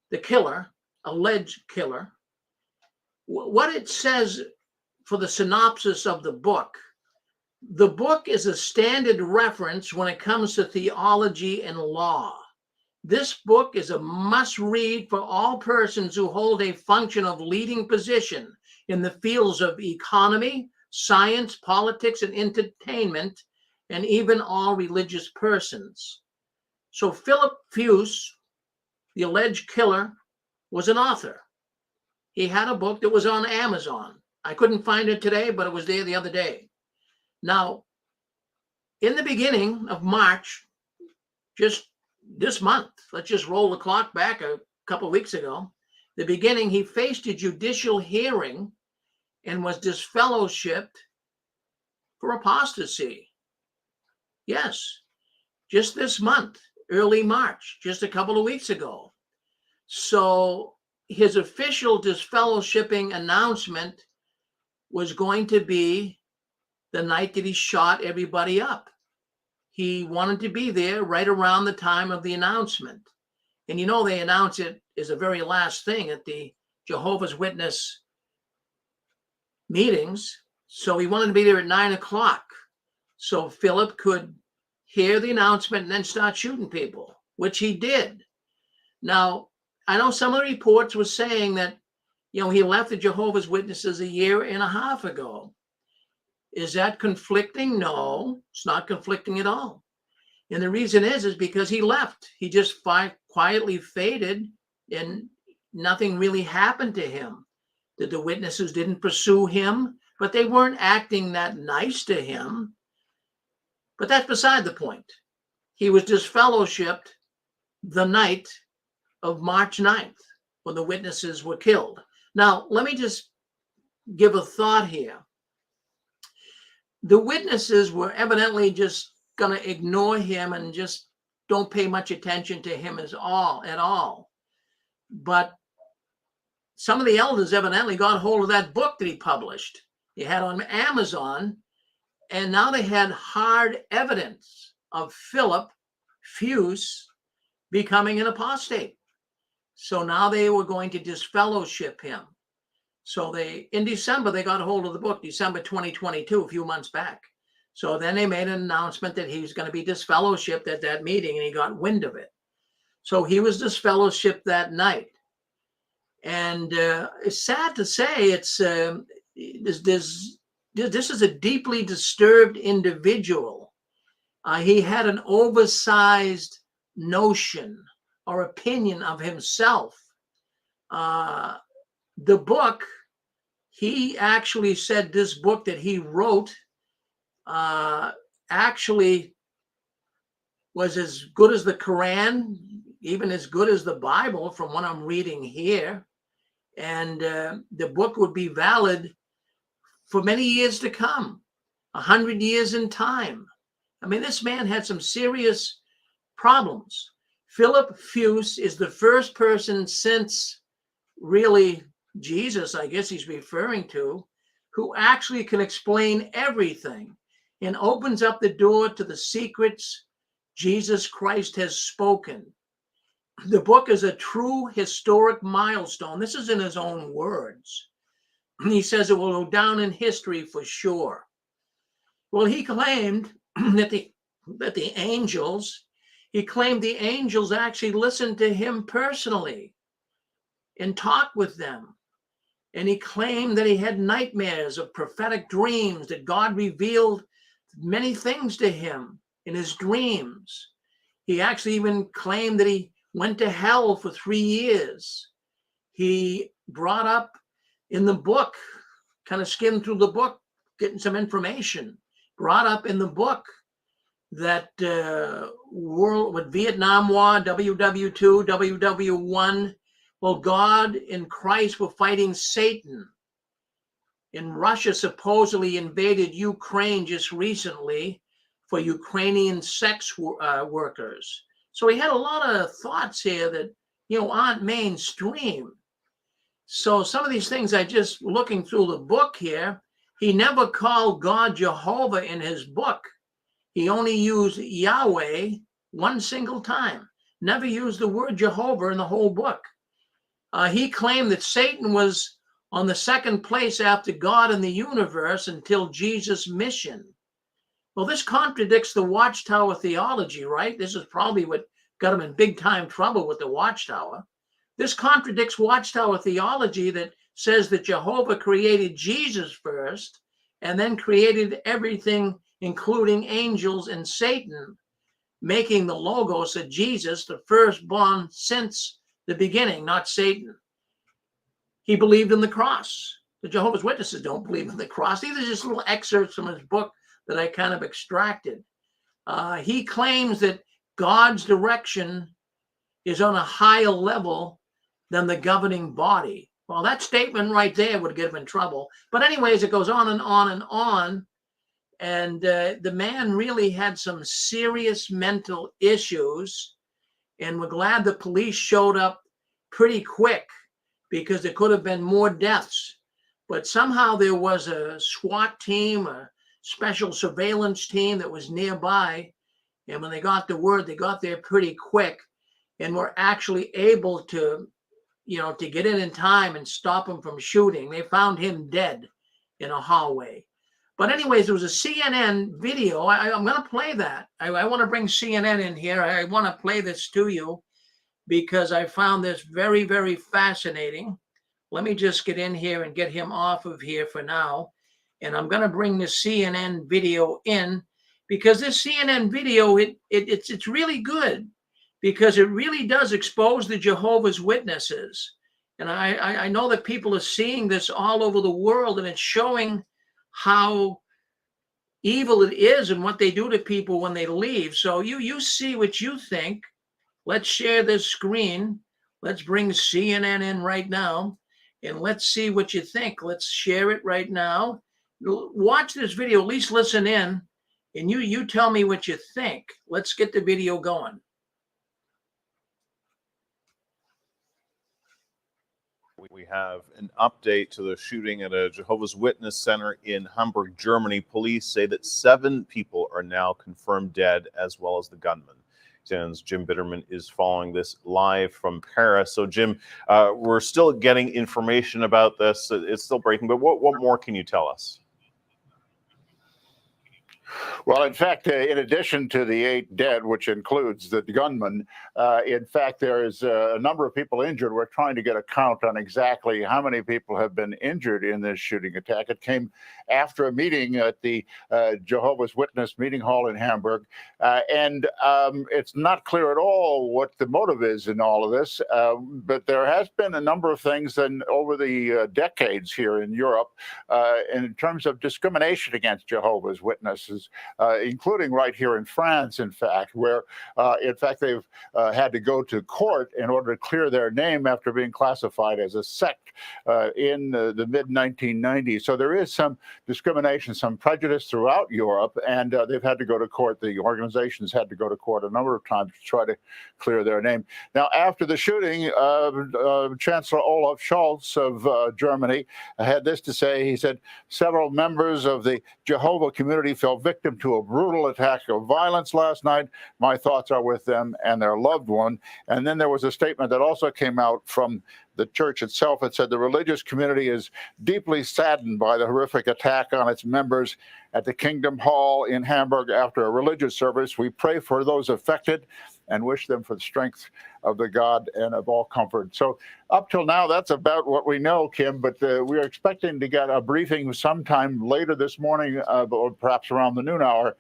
the killer, alleged killer, what it says for the synopsis of the book is a standard reference when it comes to theology and law. This book is a must-read for all persons who hold a function of leading position in the fields of economy, science, politics, and entertainment, and even all religious persons. So Philip Fuse, the alleged killer, was an author. He had a book that was on Amazon. I couldn't find it today, but it was there the other day. Now, in the beginning of March, just this month, let's just roll the clock back a couple of weeks ago, the beginning, he faced a judicial hearing and was disfellowshipped for apostasy. Yes, just this month, early March, just a couple of weeks ago. So his official disfellowshipping announcement was going to be the night that he shot everybody up. He wanted to be there right around the time of the announcement. And you know, they announce it as the very last thing at the Jehovah's Witness meetings. So he wanted to be there at 9 o'clock. So Philip could hear the announcement and then start shooting people, which he did. Now, I know some of the reports were saying that, you know, he left the Jehovah's Witnesses a year and a half ago. Is that conflicting? No, it's not conflicting at all. And the reason is because he left. He just quietly faded and nothing really happened to him. That the witnesses didn't pursue him, but they weren't acting that nice to him. But that's beside the point. He was disfellowshipped the night of March 9th when the witnesses were killed. Now, let me just give a thought here. The witnesses were evidently just going to ignore him and just don't pay much attention to him at all. But some of the elders evidently got hold of that book that he published. He had on Amazon, and now they had hard evidence of Philip Fuse becoming an apostate. So now they were going to disfellowship him. So in December, they got a hold of the book, December 2022, a few months back. So then they made an announcement that he was going to be disfellowshipped at that meeting, and he got wind of it. So he was disfellowshipped that night. And it's sad to say this is a deeply disturbed individual. He had an oversized notion or opinion of himself. The book, he actually said this book that he wrote actually was as good as the Quran, even as good as the Bible from what I'm reading here. And the book would be valid for many years to come, 100 years in time. I mean, this man had some serious problems. Philip Fuse is the first person since really Jesus, I guess he's referring to, who actually can explain everything and opens up the door to the secrets Jesus Christ has spoken. The book is a true historic milestone. This is in his own words. He says it will go down in history for sure. Well, he claimed that the angels actually listened to him personally and talked with them. And he claimed that he had nightmares of prophetic dreams, that God revealed many things to him in his dreams. He actually even claimed that he went to hell for 3 years. He brought up in the book, kind of skimmed through the book, getting some information, brought up in the book that with Vietnam War, WW2, WW1, well, God and Christ were fighting Satan. And Russia supposedly invaded Ukraine just recently for Ukrainian sex workers. So he had a lot of thoughts here that, you know, aren't mainstream. So some of these things, I just looking through the book here, he never called God Jehovah in his book. He only used Yahweh one single time, never used the word Jehovah in the whole book. He claimed that Satan was on the second place after God in the universe until Jesus' mission. Well, this contradicts the Watchtower theology, right? This is probably what got him in big time trouble with the Watchtower. This contradicts Watchtower theology that says that Jehovah created Jesus first and then created everything, including angels and Satan, making the Logos of Jesus the firstborn since the beginning, not Satan. He believed in the cross. The Jehovah's Witnesses don't believe in the cross. These are just little excerpts from his book that I kind of extracted. He claims that God's direction is on a higher level than the governing body. Well, that statement right there would get him in trouble. But anyways, it goes on and on and on. And the man really had some serious mental issues. And we're glad the police showed up pretty quick, because there could have been more deaths. But somehow there was a SWAT team, a special surveillance team that was nearby. And when they got the word, they got there pretty quick and were actually able to, to get in time and stop him from shooting. They found him dead in a hallway. But anyways, there was a CNN video. I'm going to play that. I want to bring CNN in here. I want to play this to you because I found this very, very fascinating. Let me just get in here and get him off of here for now. And I'm going to bring the CNN video in because this CNN video, it's really good because it really does expose the Jehovah's Witnesses. And I know that people are seeing this all over the world, and it's showing how evil it is and what they do to people when they leave. So you see what you think. Let's share this screen. Let's bring CNN in right now, and let's see what you think. Let's share it right now. Watch this video, at least listen in, and you tell me what you think. Let's get the video going. We have an update to the shooting at a Jehovah's Witness center in Hamburg, Germany. Police say that 7 people are now confirmed dead, as well as the gunman. CNN's Jim Bitterman is following this live from Paris. So, Jim, we're still getting information about this. It's still breaking, but what more can you tell us? Well, in fact, in addition to the 8 dead, which includes the gunman, in fact, there is a number of people injured. We're trying to get a count on exactly how many people have been injured in this shooting attack. It came after a meeting at the Jehovah's Witness meeting hall in Hamburg, and it's not clear at all what the motive is in all of this, but there has been a number of things over the decades here in Europe in terms of discrimination against Jehovah's Witnesses. Including right here in France, in fact, where, in fact, they've had to go to court in order to clear their name after being classified as a sect in the mid-1990s. So there is some discrimination, some prejudice throughout Europe, and they've had to go to court. The organizations had to go to court a number of times to try to clear their name. Now, after the shooting, Chancellor Olaf Scholz of Germany had this to say. He said, several members of the Jehovah community fell victim to a brutal attack of violence last night. My thoughts are with them and their loved one. And then there was a statement that also came out from the church itself. It said the religious community is deeply saddened by the horrific attack on its members at the Kingdom Hall in Hamburg after a religious service. We pray for those affected and wish them for the strength of the God and of all comfort. So up till now, that's about what we know, Kim, but we're expecting to get a briefing sometime later this morning, or perhaps around the noon hour,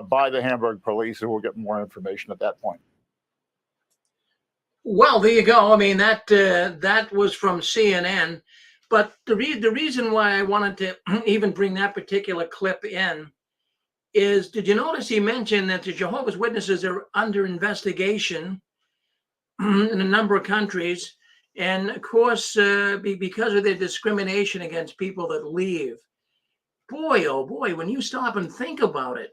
by the Hamburg police, and we'll get more information at that point. Well, there you go. I mean, that was from CNN. But the reason why I wanted to even bring that particular clip in is, did you notice he mentioned that the Jehovah's Witnesses are under investigation in a number of countries, and of course, because of their discrimination against people that leave. Boy, oh boy, when you stop and think about it,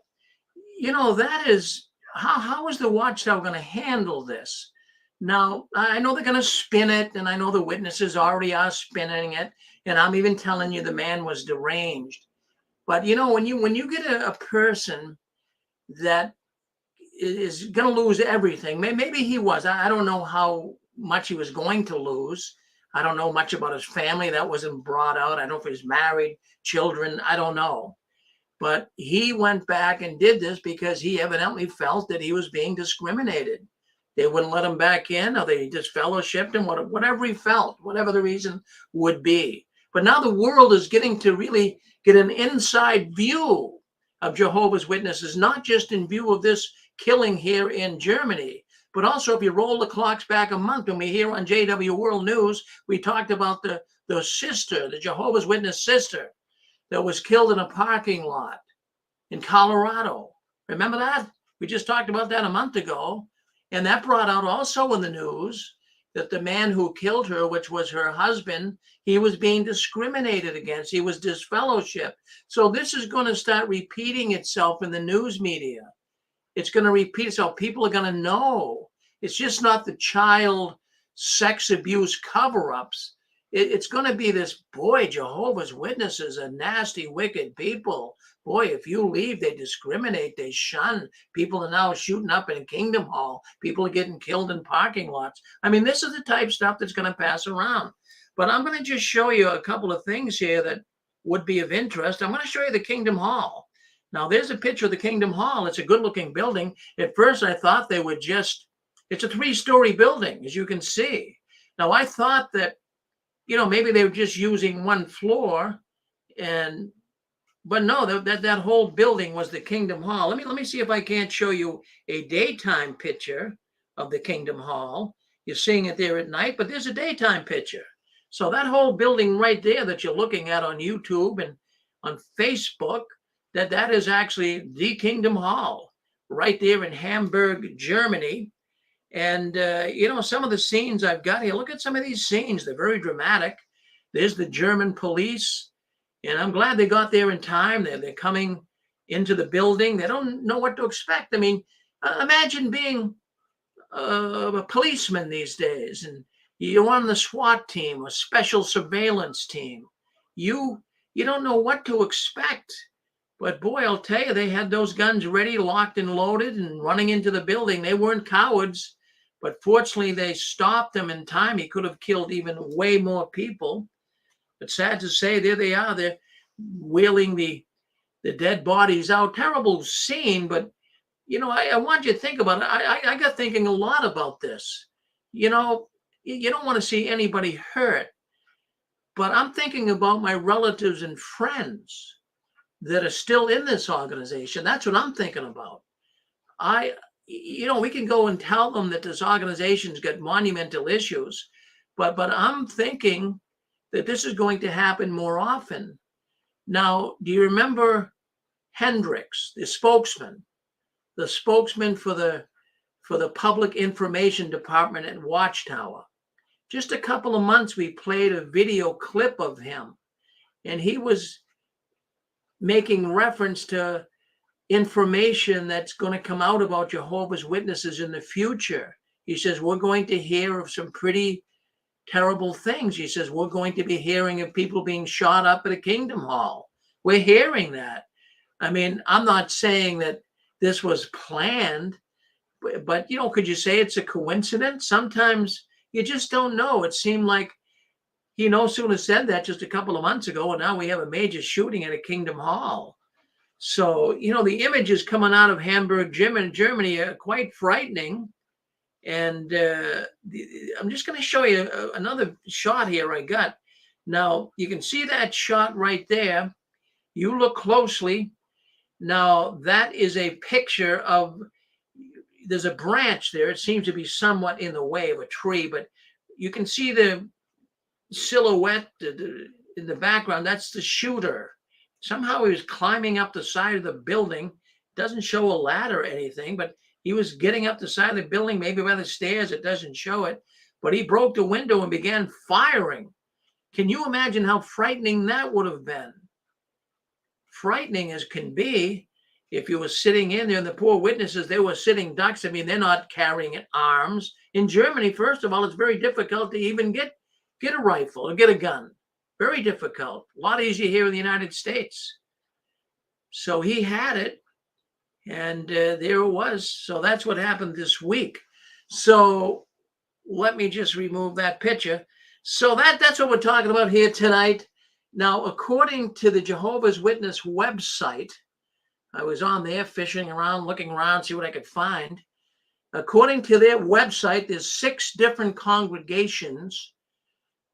that is, how is the Watchtower going to handle this? Now, I know they're going to spin it, and I know the witnesses already are spinning it, and I'm even telling you the man was deranged. But, when you get a person that is going to lose everything, maybe he was. I don't know how much he was going to lose. I don't know much about his family. That wasn't brought out. I don't know if he was married, children. I don't know. But he went back and did this because he evidently felt that he was being discriminated. They wouldn't let him back in, or they just fellowshipped him, whatever he felt, whatever the reason would be. But now the world is getting to really get an inside view of Jehovah's Witnesses, not just in view of this killing here in Germany, but also if you roll the clocks back a month, when we hear on JW World News, we talked about the sister, the Jehovah's Witness sister that was killed in a parking lot in Colorado. Remember that? We just talked about that a month ago. And that brought out also in the news that the man who killed her, which was her husband, he was being discriminated against. He was disfellowshipped. So this is going to start repeating itself in the news media. It's going to repeat itself. People are going to know. It's just not the child sex abuse cover-ups. It's going to be this, boy, Jehovah's Witnesses are nasty, wicked people. Boy, if you leave, they discriminate, they shun. People are now shooting up in Kingdom Hall. People are getting killed in parking lots. I mean, this is the type of stuff that's going to pass around. But I'm going to just show you a couple of things here that would be of interest. I'm going to show you the Kingdom Hall. Now, there's a picture of the Kingdom Hall. It's a good-looking building. At first, I thought they would just, it's a 3-story building, as you can see. Now, I thought that, you know, maybe they were just using one floor, but no, that whole building was the Kingdom Hall. Let me see if I can't show you a daytime picture of the Kingdom Hall. You're seeing it there at night, but there's a daytime picture. So that whole building right there that you're looking at on YouTube and on Facebook, that is actually the Kingdom Hall right there in Hamburg, Germany. And, you know, some of the scenes I've got here, look at some of these scenes. They're very dramatic. There's the German police, and I'm glad they got there in time. They're coming into the building. They don't know what to expect. I mean, imagine being a policeman these days, and you're on the SWAT team, a special surveillance team. You don't know what to expect. But boy, I'll tell you, they had those guns ready, locked and loaded, and running into the building. They weren't cowards. But fortunately, they stopped him in time. He could have killed even way more people. But sad to say, there they are. They're wheeling the dead bodies out. Terrible scene, but, you know, I want you to think about it. I got thinking a lot about this. You know, you don't want to see anybody hurt. But I'm thinking about my relatives and friends that are still in this organization. That's what I'm thinking about. You know, we can go and tell them that this organization's got monumental issues, but I'm thinking that this is going to happen more often. Now, do you remember Hendricks, the spokesman for the Public Information Department at Watchtower? Just a couple of months, we played a video clip of him, and he was making reference to information that's going to come out about Jehovah's Witnesses in the future. He says, we're going to hear of some pretty terrible things. He says, we're going to be hearing of people being shot up at a Kingdom Hall. We're hearing that. I mean, I'm not saying that this was planned, but, you know, could you say it's a coincidence? Sometimes you just don't know. It seemed like he no sooner said that just a couple of months ago, and now we have a major shooting at a Kingdom Hall. So, you know, the images coming out of Hamburg, Germany are quite frightening. And I'm just going to show you another shot here I got. Now, you can see that shot right there. You look closely. Now, that is a picture of, there's a branch there. It seems to be somewhat in the way of a tree, but you can see the silhouette in the background. That's the shooter. Somehow he was climbing up the side of the building. Doesn't show a ladder or anything, but he was getting up the side of the building, maybe by the stairs. It doesn't show it, but he broke the window and began firing. Can you imagine how frightening that would have been? Frightening as can be. If you were sitting in there and the poor witnesses, they were sitting ducks. I mean, they're not carrying arms. In Germany, first of all, it's very difficult to even get a rifle or get a gun. Very difficult. A lot easier here in the United States. So he had it, and there it was. So that's what happened this week. So let me just remove that picture. So that's what we're talking about here tonight. Now, according to the Jehovah's Witness website, I was on there fishing around, looking around, see what I could find. According to their website, there's 6 different congregations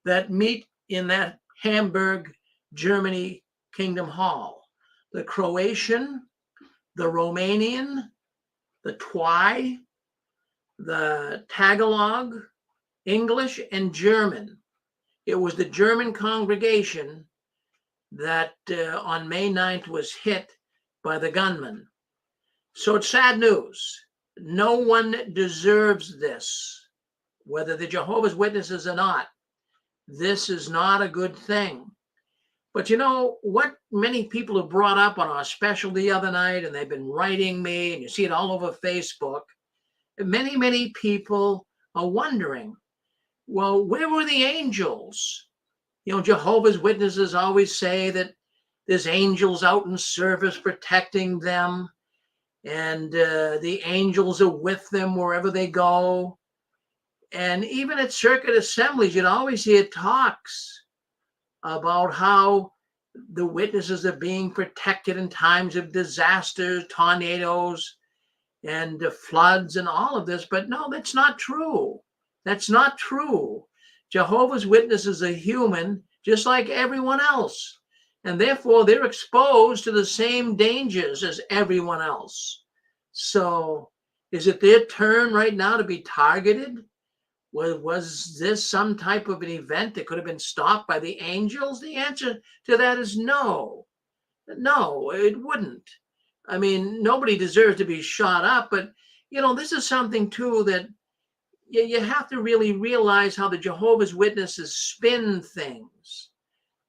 that meet in that Hamburg, Germany Kingdom Hall. The Croatian, the Romanian, the Twi, the Tagalog, English, and German. It was the German congregation that on May 9th was hit by the gunman. So it's sad news. No one deserves this, whether they're Jehovah's Witnesses or not. This is not a good thing. But you know what many people have brought up on our special the other night, and they've been writing me, and you see it all over Facebook. Many people are wondering, well, where were the angels? You know, Jehovah's Witnesses always say that there's angels out in service protecting them, and the angels are with them wherever they go. And even at circuit assemblies, you'd always hear talks about how the witnesses are being protected in times of disasters, tornadoes, and floods and all of this. But no, that's not true. That's not true. Jehovah's Witnesses are human, just like everyone else. And therefore, they're exposed to the same dangers as everyone else. So is it their turn right now to be targeted? Was this some type of an event that could have been stopped by the angels? The answer to that is no. No, it wouldn't. I mean, nobody deserves to be shot up, but, you know, this is something, too, that you have to really realize how the Jehovah's Witnesses spin things.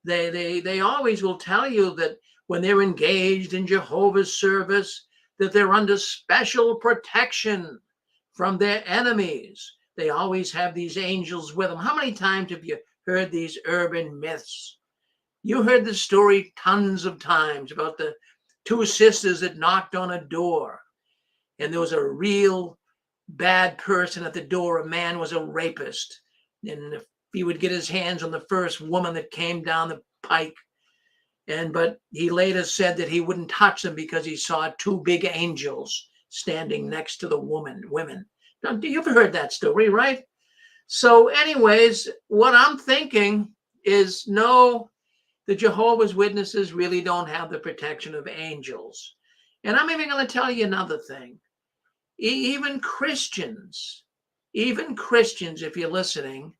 They always will tell you that when they're engaged in Jehovah's service, that they're under special protection from their enemies. They always have these angels with them. How many times have you heard these urban myths? You heard the story tons of times about the two sisters that knocked on a door, and there was a real bad person at the door. A man was a rapist, and if he would get his hands on the first woman that came down the pike, but he later said that he wouldn't touch them because he saw two big angels standing next to the women. Now, you've heard that story, right? So anyways, what I'm thinking is, no, the Jehovah's Witnesses really don't have the protection of angels. And I'm even going to tell you another thing. Even Christians, if you're listening,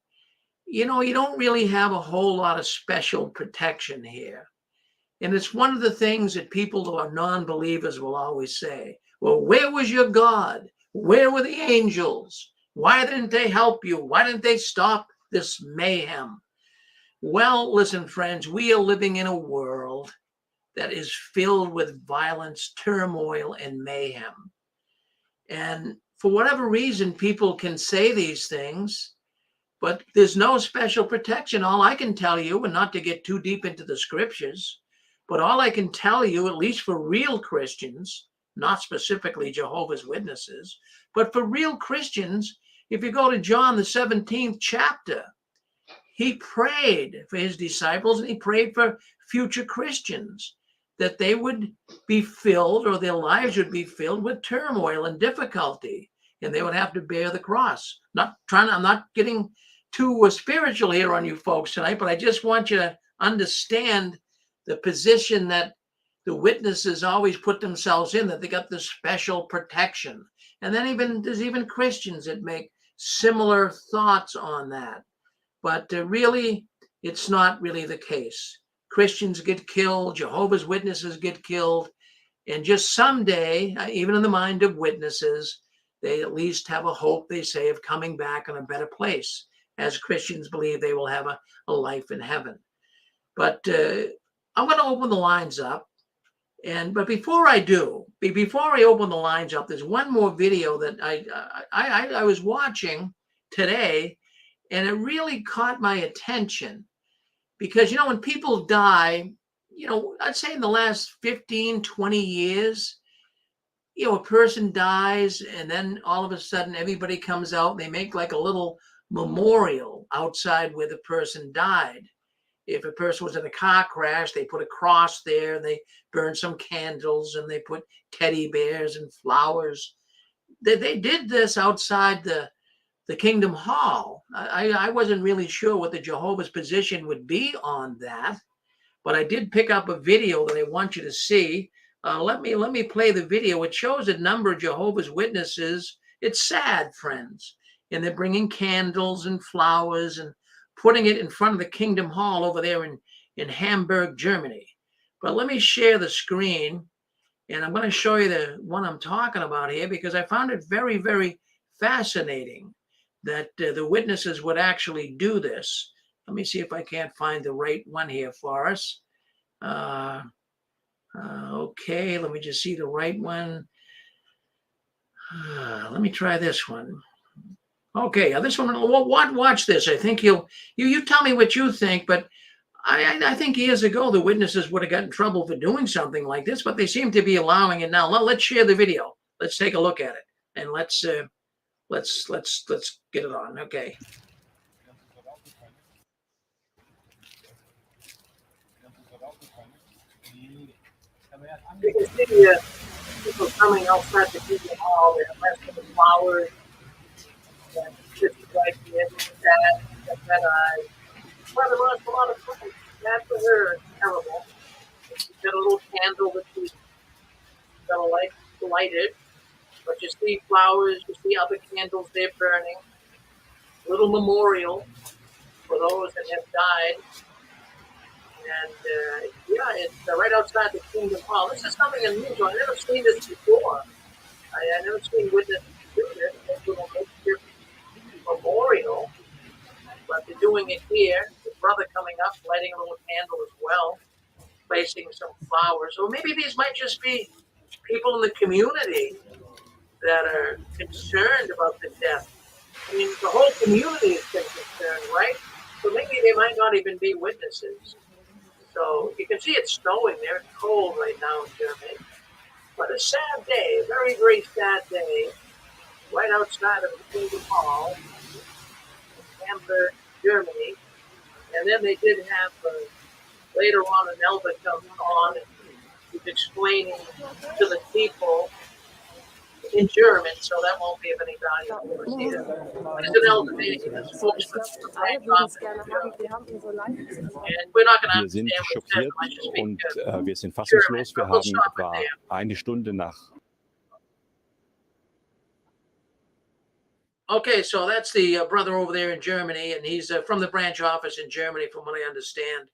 you know, you don't really have a whole lot of special protection here. And it's one of the things that people who are non-believers will always say, well, where was your God? Where were the angels? Why didn't they help you? Why didn't they stop this mayhem? Well, listen, friends, we are living in a world that is filled with violence, turmoil, and mayhem. And for whatever reason, people can say these things, but there's no special protection. All I can tell you, and not to get too deep into the scriptures, but all I can tell you, at least for real Christians, not specifically Jehovah's Witnesses, but for real Christians, if you go to John, the 17th chapter, he prayed for his disciples, and he prayed for future Christians, that they would be filled, or their lives would be filled with turmoil and difficulty, and they would have to bear the cross. I'm not getting too spiritual here on you folks tonight, but I just want you to understand the position that the witnesses always put themselves in, that they got this special protection. And then there's even Christians that make similar thoughts on that. But really, it's not really the case. Christians get killed, Jehovah's Witnesses get killed, and just someday, even in the mind of witnesses, they at least have a hope, they say, of coming back in a better place, as Christians believe they will have a life in heaven. But I'm going to open the lines up. But before I open the lines up, there's one more video that I was watching today, and it really caught my attention. Because, you know, when people die, you know, I'd say in the last 15, 20 years, you know, a person dies, and then all of a sudden everybody comes out and they make like a little memorial outside where the person died. If a person was in a car crash, they put a cross there, and they burn some candles, and they put teddy bears and flowers. They did this outside the Kingdom Hall. I wasn't really sure what the Jehovah's position would be on that, but I did pick up a video that I want you to see. Let me play the video. It shows a number of Jehovah's Witnesses. It's sad, friends, and they're bringing candles and flowers and putting it in front of the Kingdom Hall over there in Hamburg, Germany. But let me share the screen, and I'm going to show you the one I'm talking about here, because I found it very, very fascinating that the witnesses would actually do this. Let me see if I can't find the right one here for us. Okay, let me just see the right one. Let me try this one. Okay, this one. Watch this. I think you tell me what you think, but I think years ago the witnesses would have gotten in trouble for doing something like this, but they seem to be allowing it now. Let's share the video. Let's take a look at it, and let's get it on. Okay. You can see people coming outside the Kingdom Hall. They're arresting the flowers. And just like the end of that, well, there was a lot of fun. That for her, terrible. She's got a little candle that she's gonna light it. But you see flowers, you see other candles they're burning. Little memorial for those that have died. And it's right outside the Kingdom Hall. This is something unusual. I've never seen this before. I've never seen witnesses do this. They do a makeshift memorial, but they're doing it here. The brother coming up, lighting a little candle as well, placing some flowers. So maybe these might just be people in the community that are concerned about the death. I mean, the whole community has been concerned, right? So maybe they might not even be witnesses. So you can see it's snowing there. It's cold right now in Germany. But a sad day, a very, very sad day, right outside of the Kingdom Hall in Hamburg, Germany. And then they did have, later on, an elder come on and was explaining to the people in German, so that won't be of any value for us here. But it's an elder meeting, it's spokesman for the branch office. And we're not going to Wir sind understand what it says, schockiert I just speak und wir sind German, fassungslos. Wir but we'll haben stop it etwa there. eine Stunde nach Okay, so that's the brother over there in Germany, and he's from the branch office in Germany, from what I understand.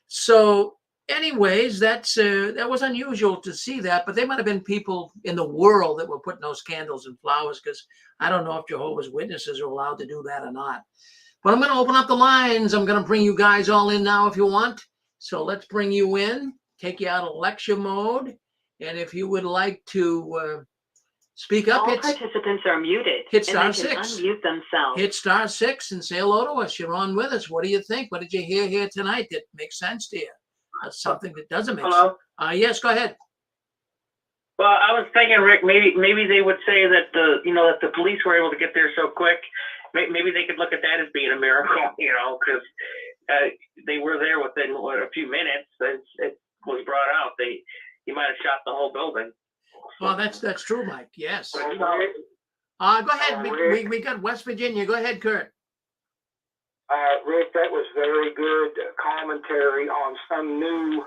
So, anyways, that was unusual to see that, but there might have been people in the world that were putting those candles and flowers, because I don't know if Jehovah's Witnesses are allowed to do that or not. But I'm going to open up the lines. I'm going to bring you guys all in now if you want. So let's bring you in, take you out of lecture mode, and if you would like to speak up, All participants are muted, hit and they star can 6. unmute themselves. Hit star 6 and say hello to us. You're on with us. What do you think? What did you hear here tonight that makes sense to you? Something that doesn't make Hello? sense. Yes, go ahead. Well, I was thinking, Rick, maybe they would say that the police were able to get there so quick. Maybe they could look at that as being a miracle, because they were there within a few minutes. It was brought out. You might have shot the whole building. Well, that's true, Mike. Yes. Go ahead. We got West Virginia. Go ahead, Kurt. Rick, that was very good commentary on some new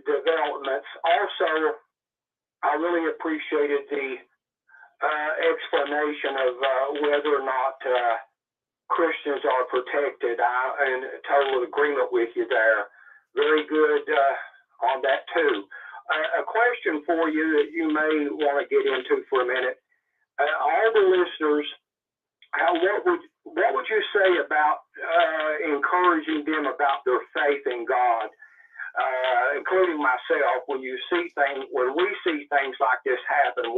developments. Also, I really appreciated the explanation of whether or not Christians are protected. I'm in total agreement with you there. Very good on that too. A question for you that you may want to get into for a minute. All the listeners, what would you say about encouraging them about their faith in God, including myself? When we see things like this happen,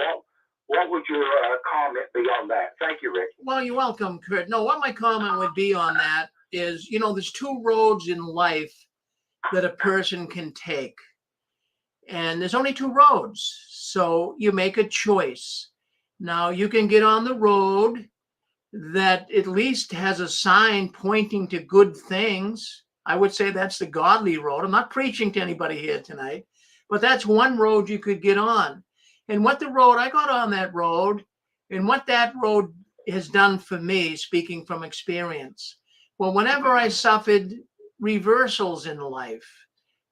what would your comment be on that? Thank you, Rick. Well, you're welcome, Kurt. No, what my comment would be on that is, there's two roads in life that a person can take. And there's only two roads. So you make a choice. Now, you can get on the road that at least has a sign pointing to good things. I would say that's the godly road. I'm not preaching to anybody here tonight, but that's one road you could get on. And what the road, I got on that road, and what that road has done for me, speaking from experience. Well, whenever I suffered reversals in life,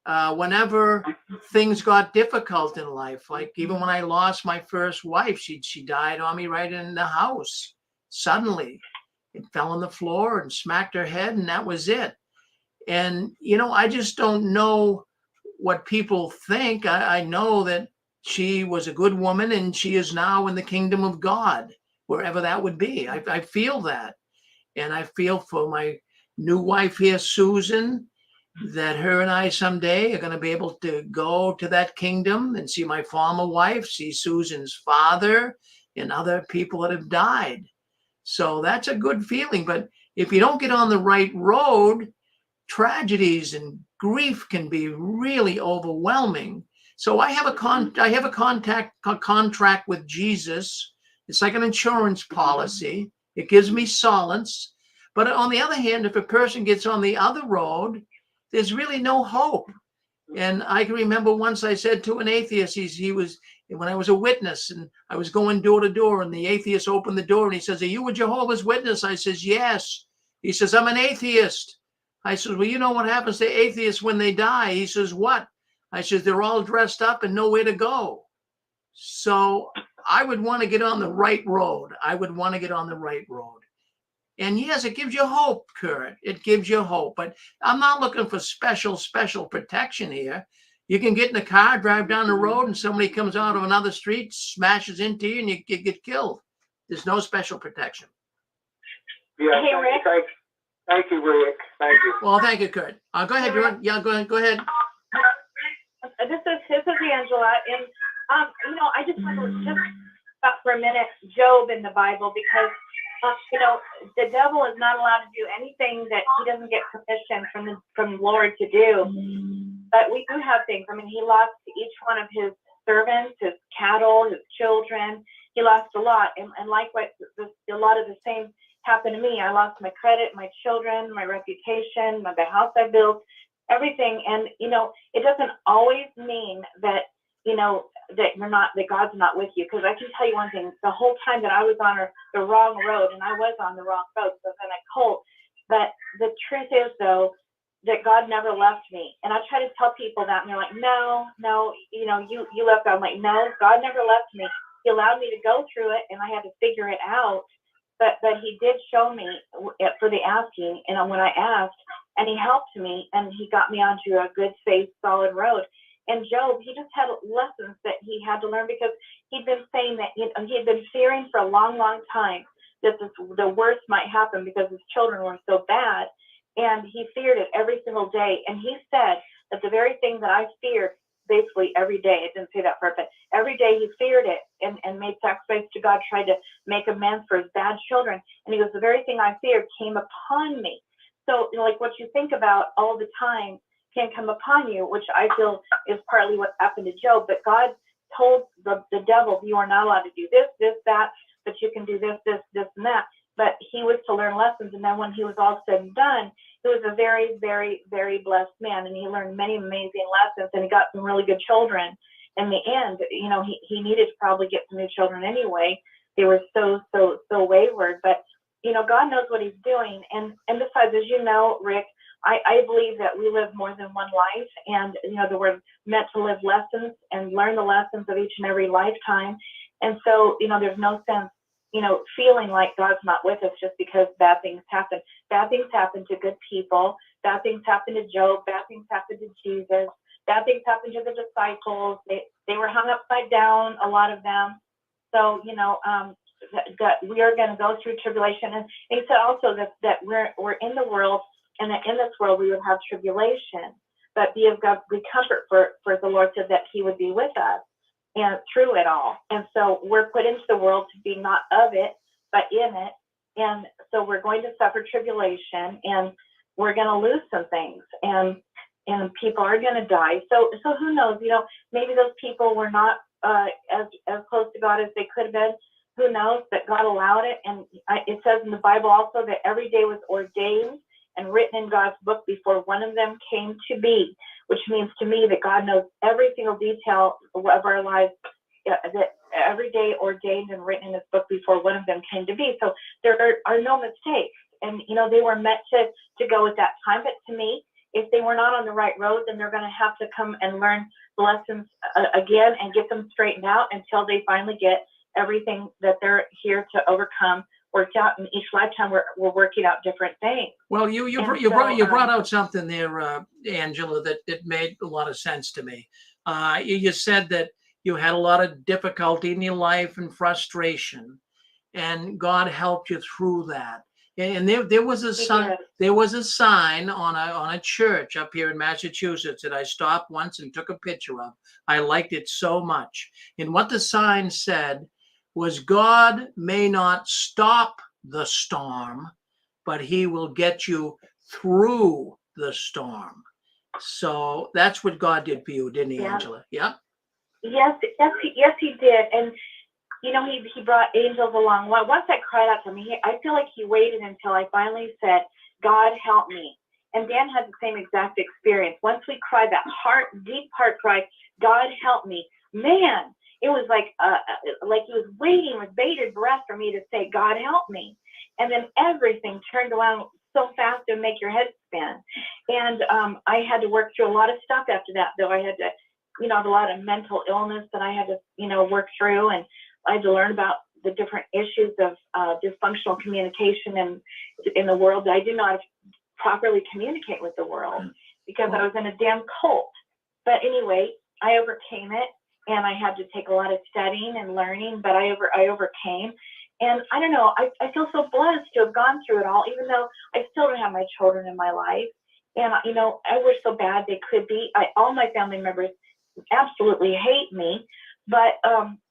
whenever things got difficult in life, like even when I lost my first wife, she died on me right in the house. Suddenly, it fell on the floor and smacked her head, and that was it. And, you know, I just don't know what people think. I know that she was a good woman and she is now in the kingdom of God, wherever that would be. I feel that. And I feel for my new wife here, Susan, that her and I someday are going to be able to go to that kingdom and see my former wife, see Susan's father and other people that have died. So that's a good feeling. But if you don't get on the right road, tragedies and grief can be really overwhelming. So I have a contract with Jesus. It's like an insurance policy. It gives me solace. But on the other hand, if a person gets on the other road, there's really no hope. And I can remember once I said to an atheist, he was, when I was a witness and I was going door to door, and the atheist opened the door and he says, "Are you a Jehovah's Witness?" I says, "Yes." He says, "I'm an atheist." I says, "Well, you know what happens to atheists when they die?" He says, "What?" I says, "They're all dressed up and nowhere to go." So I would want to get on the right road. I would want to get on the right road. And yes, it gives you hope, Kurt. It gives you hope. But I'm not looking for special protection here. You can get in a car, drive down the road, and somebody comes out of another street, smashes into you, and you get killed. There's no special protection. Yeah, Hey, Rick. Thank you, Rick. Thank you. Well, thank you, Kurt. Go ahead, Jordan. Yeah, go ahead. This is Angela, and you know, I just want to just stop for a minute, Job in the Bible, because you know, the devil is not allowed to do anything that he doesn't get permission from the Lord to do. But we do have things. I mean, he lost each one of his servants, his cattle, his children. He lost a lot, and likewise, a lot of the same happened to me. I lost my credit, my children, my reputation, the house I built, everything. And you know, it doesn't always mean that, you know, that God's not with you. Because I can tell you one thing: the whole time that I was on the wrong road, and I was on the wrong road, so I was in a cult. But the truth is, though, that God never left me. And I try to tell people that, and they're like, no, you know, you left God. I'm like, no, God never left me. He allowed me to go through it, and I had to figure it out. But he did show me for the asking, and when I asked, and he helped me, and he got me onto a good, safe, solid road. And Job, he just had lessons that he had to learn, because he'd been saying that, you know, he had been fearing for a long, long time that the worst might happen because his children were so bad. And he feared it every single day. And he said that the very thing that I feared basically every day, it didn't say that part, but every day he feared it and made sacrifice to God, tried to make amends for his bad children. And he goes, the very thing I feared came upon me. So, you know, like what you think about all the time can come upon you, which I feel is partly what happened to Job. But God told the devil, you are not allowed to do this, that, but you can do this, and that. But he was to learn lessons. And then when he was all said and done, he was a very, very, very blessed man. And he learned many amazing lessons, and he got some really good children. In the end, you know, he needed to probably get some new children anyway. They were so wayward. But, you know, God knows what he's doing. And besides, as you know, Rick, I believe that we live more than one life, and, you know, that we're meant to live lessons and learn the lessons of each and every lifetime. And so, you know, there's no sense, you know, feeling like God's not with us just because bad things happen. Bad things happen to good people. Bad things happen to Job. Bad things happen to Jesus. Bad things happen to the disciples. They were hung upside down, a lot of them. So, you know, that we are going to go through tribulation. And he said also that we're in the world, and that in this world we would have tribulation, but be of God, be comfort, for the Lord said that he would be with us and through it all. And so we're put into the world to be not of it, but in it. And so we're going to suffer tribulation, and we're going to lose some things, and people are going to die. So who knows, you know, maybe those people were not as close to God as they could have been. Who knows? But God allowed it. And it says in the Bible also that every day was ordained and written in God's book before one of them came to be, which means to me that God knows every single detail of our lives, that every day ordained and written in this book before one of them came to be. So there are no mistakes. And, you know, they were meant to go at that time. But to me, if they were not on the right road, then they're going to have to come and learn the lessons again and get them straightened out until they finally get everything that they're here to overcome worked out. In each lifetime, we're working out different things. Well, you brought out something there, Angela, that made a lot of sense to me. You said that you had a lot of difficulty in your life and frustration, and God helped you through that. And there was a sign. There was a sign on a church up here in Massachusetts that I stopped once and took a picture of. I liked it so much. And what the sign said was, God may not stop the storm, but he will get you through the storm. So that's what God did for you, didn't he, Angela? Yeah. Yes, he did. And you know, he brought angels along. Well, once I cried out to him, I feel like he waited until I finally said, God help me. And Dan had the same exact experience. Once we cried that deep heart cry, God help me, man, it was like he was waiting with bated breath for me to say, God help me. And then everything turned around so fast to make your head spin. And I had to work through a lot of stuff after that, though. I had to, you know, have a lot of mental illness that I had to, you know, work through. And I had to learn about the different issues of dysfunctional communication in the world. I did not properly communicate with the world because I was in a damn cult. But anyway, I overcame it, and I had to take a lot of studying and learning, but I overcame. And I don't know, I feel so blessed to have gone through it all, even though I still don't have my children in my life. And, you know, I wish so bad they could be. All my family members absolutely hate me, but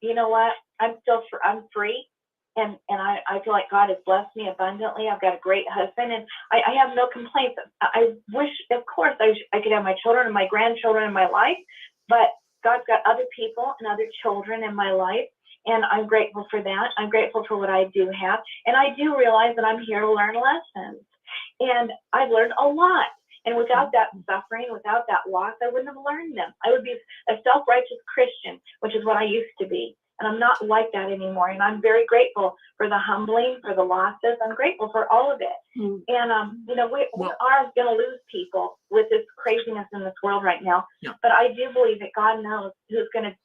you know what? I'm free, and I feel like God has blessed me abundantly. I've got a great husband, and I have no complaints. I wish, of course, I could have my children and my grandchildren in my life, but God's got other people and other children in my life, and I'm grateful for that. I'm grateful for what I do have, and I do realize that I'm here to learn lessons, and I've learned a lot. And without that suffering, without that loss, I wouldn't have learned them. I would be a self-righteous Christian, which is what I used to be. And I'm not like that anymore. And I'm very grateful for the humbling, for the losses. I'm grateful for all of it. And, you know, we are going to lose people with this craziness in this world right now. But I do believe that God knows who's going to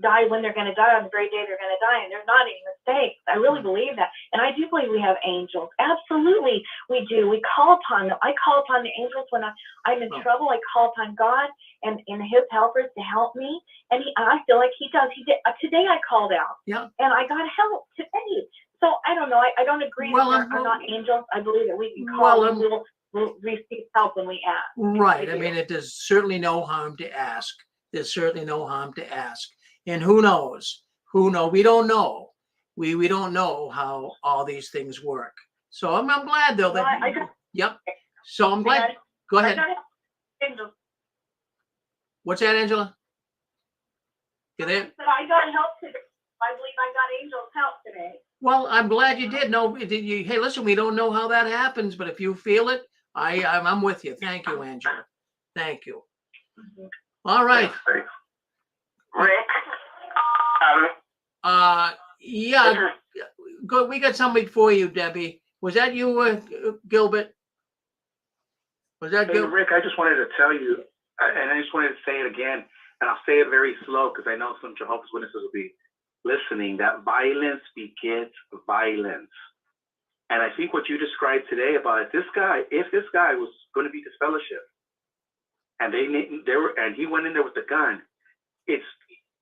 die when they're going to die on the very day they're going to die. And there's not any mistakes. I really believe that. And I do believe we have angels. Absolutely, we do. We call upon them. I call upon the angels when I'm in trouble. I call upon God and his helpers to help me. And I feel like he does. He did. Today I called out. And I got help today. So I don't know. I don't agree that we're not angels. I believe that we can call and we'll receive help when we ask. Right. I mean, there's certainly no harm to ask. There's certainly no harm to ask. And who knows? We don't know. We don't know how all these things work. So I'm glad though that. Yep. So I'm glad. Go ahead. What's that, Angela? You there? But I got help today. I believe I got angels' help today. Well, I'm glad you did. No, hey, listen, we don't know how that happens, but if you feel it, I'm with you. Thank you, Angela. Thank you. All right. Rick. Yeah. Good. We got somebody for you, Debbie. Was that you, Gilbert? Was that Gilbert? Rick, I just wanted to tell you, and I just wanted to say it again, and I'll say it very slow because I know some Jehovah's Witnesses will be listening, that violence begets violence. And I think what you described today about if this guy was going to be disfellowshipped, and he went in there with a gun, it's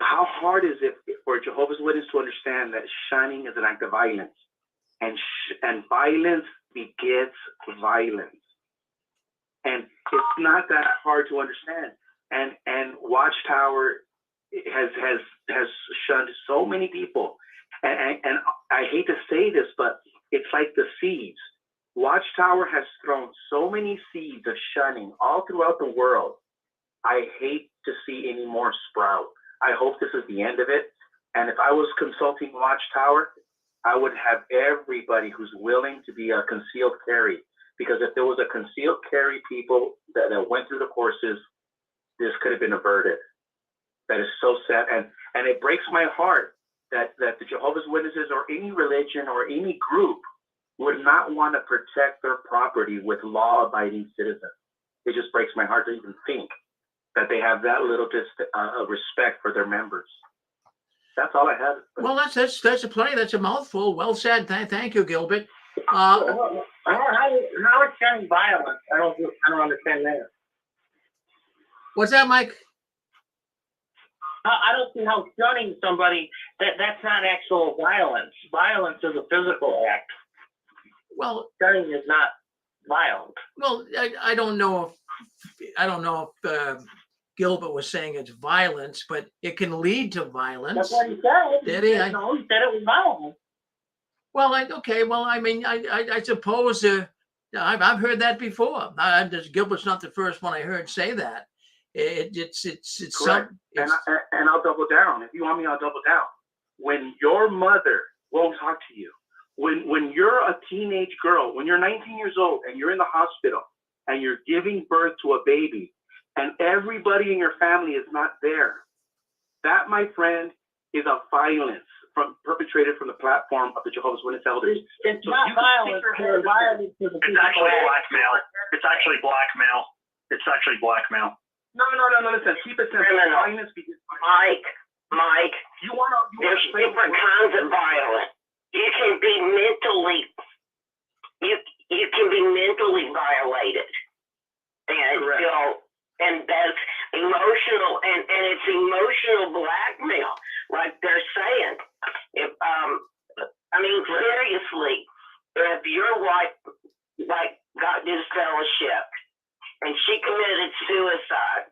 how hard is it for a Jehovah's Witness to understand that shunning is an act of violence, and violence begets violence, and it's not that hard to understand. And Watchtower has shunned so many people, and I hate to say this, but it's like the seeds. Watchtower has thrown so many seeds of shunning all throughout the world. I hate to see any more sprout. I hope this is the end of it. And if I was consulting Watchtower, I would have everybody who's willing to be a concealed carry. Because if there was a concealed carry people that went through the courses, this could have been averted. That is so sad. And it breaks my heart that the Jehovah's Witnesses or any religion or any group would not want to protect their property with law-abiding citizens. It just breaks my heart to even think that they have that little respect for their members. That's all I have. Well, that's a plenty. That's a mouthful. Well said. Thank you, Gilbert. How it's shunning violence? I don't understand that. What's that, Mike? I don't see how shunning somebody that's not actual violence. Violence is a physical act. Well, shunning is not violent. Well, I don't know if Gilbert was saying it's violence, but it can lead to violence. That's what he said. Did he? No, he said it was violent. Well, I mean, I suppose I've heard that before. Gilbert's not the first one I heard say that. It's correct. And I'll double down. If you want me, I'll double down. When your mother won't talk to you, when you're a teenage girl, when you're 19 years old and you're in the hospital and you're giving birth to a baby and everybody in your family is not there, that, my friend, is a violence perpetrated from the platform of the Jehovah's Witness elders. It's not violence. It's actually blackmail. It's actually blackmail. It's actually blackmail. No, listen, keep it simple. Violence because Mike, there's different kinds of violence. You can be mentally violated. And that's emotional, and it's emotional blackmail, like they're saying. Seriously, if your wife got disfellowship and she committed suicide,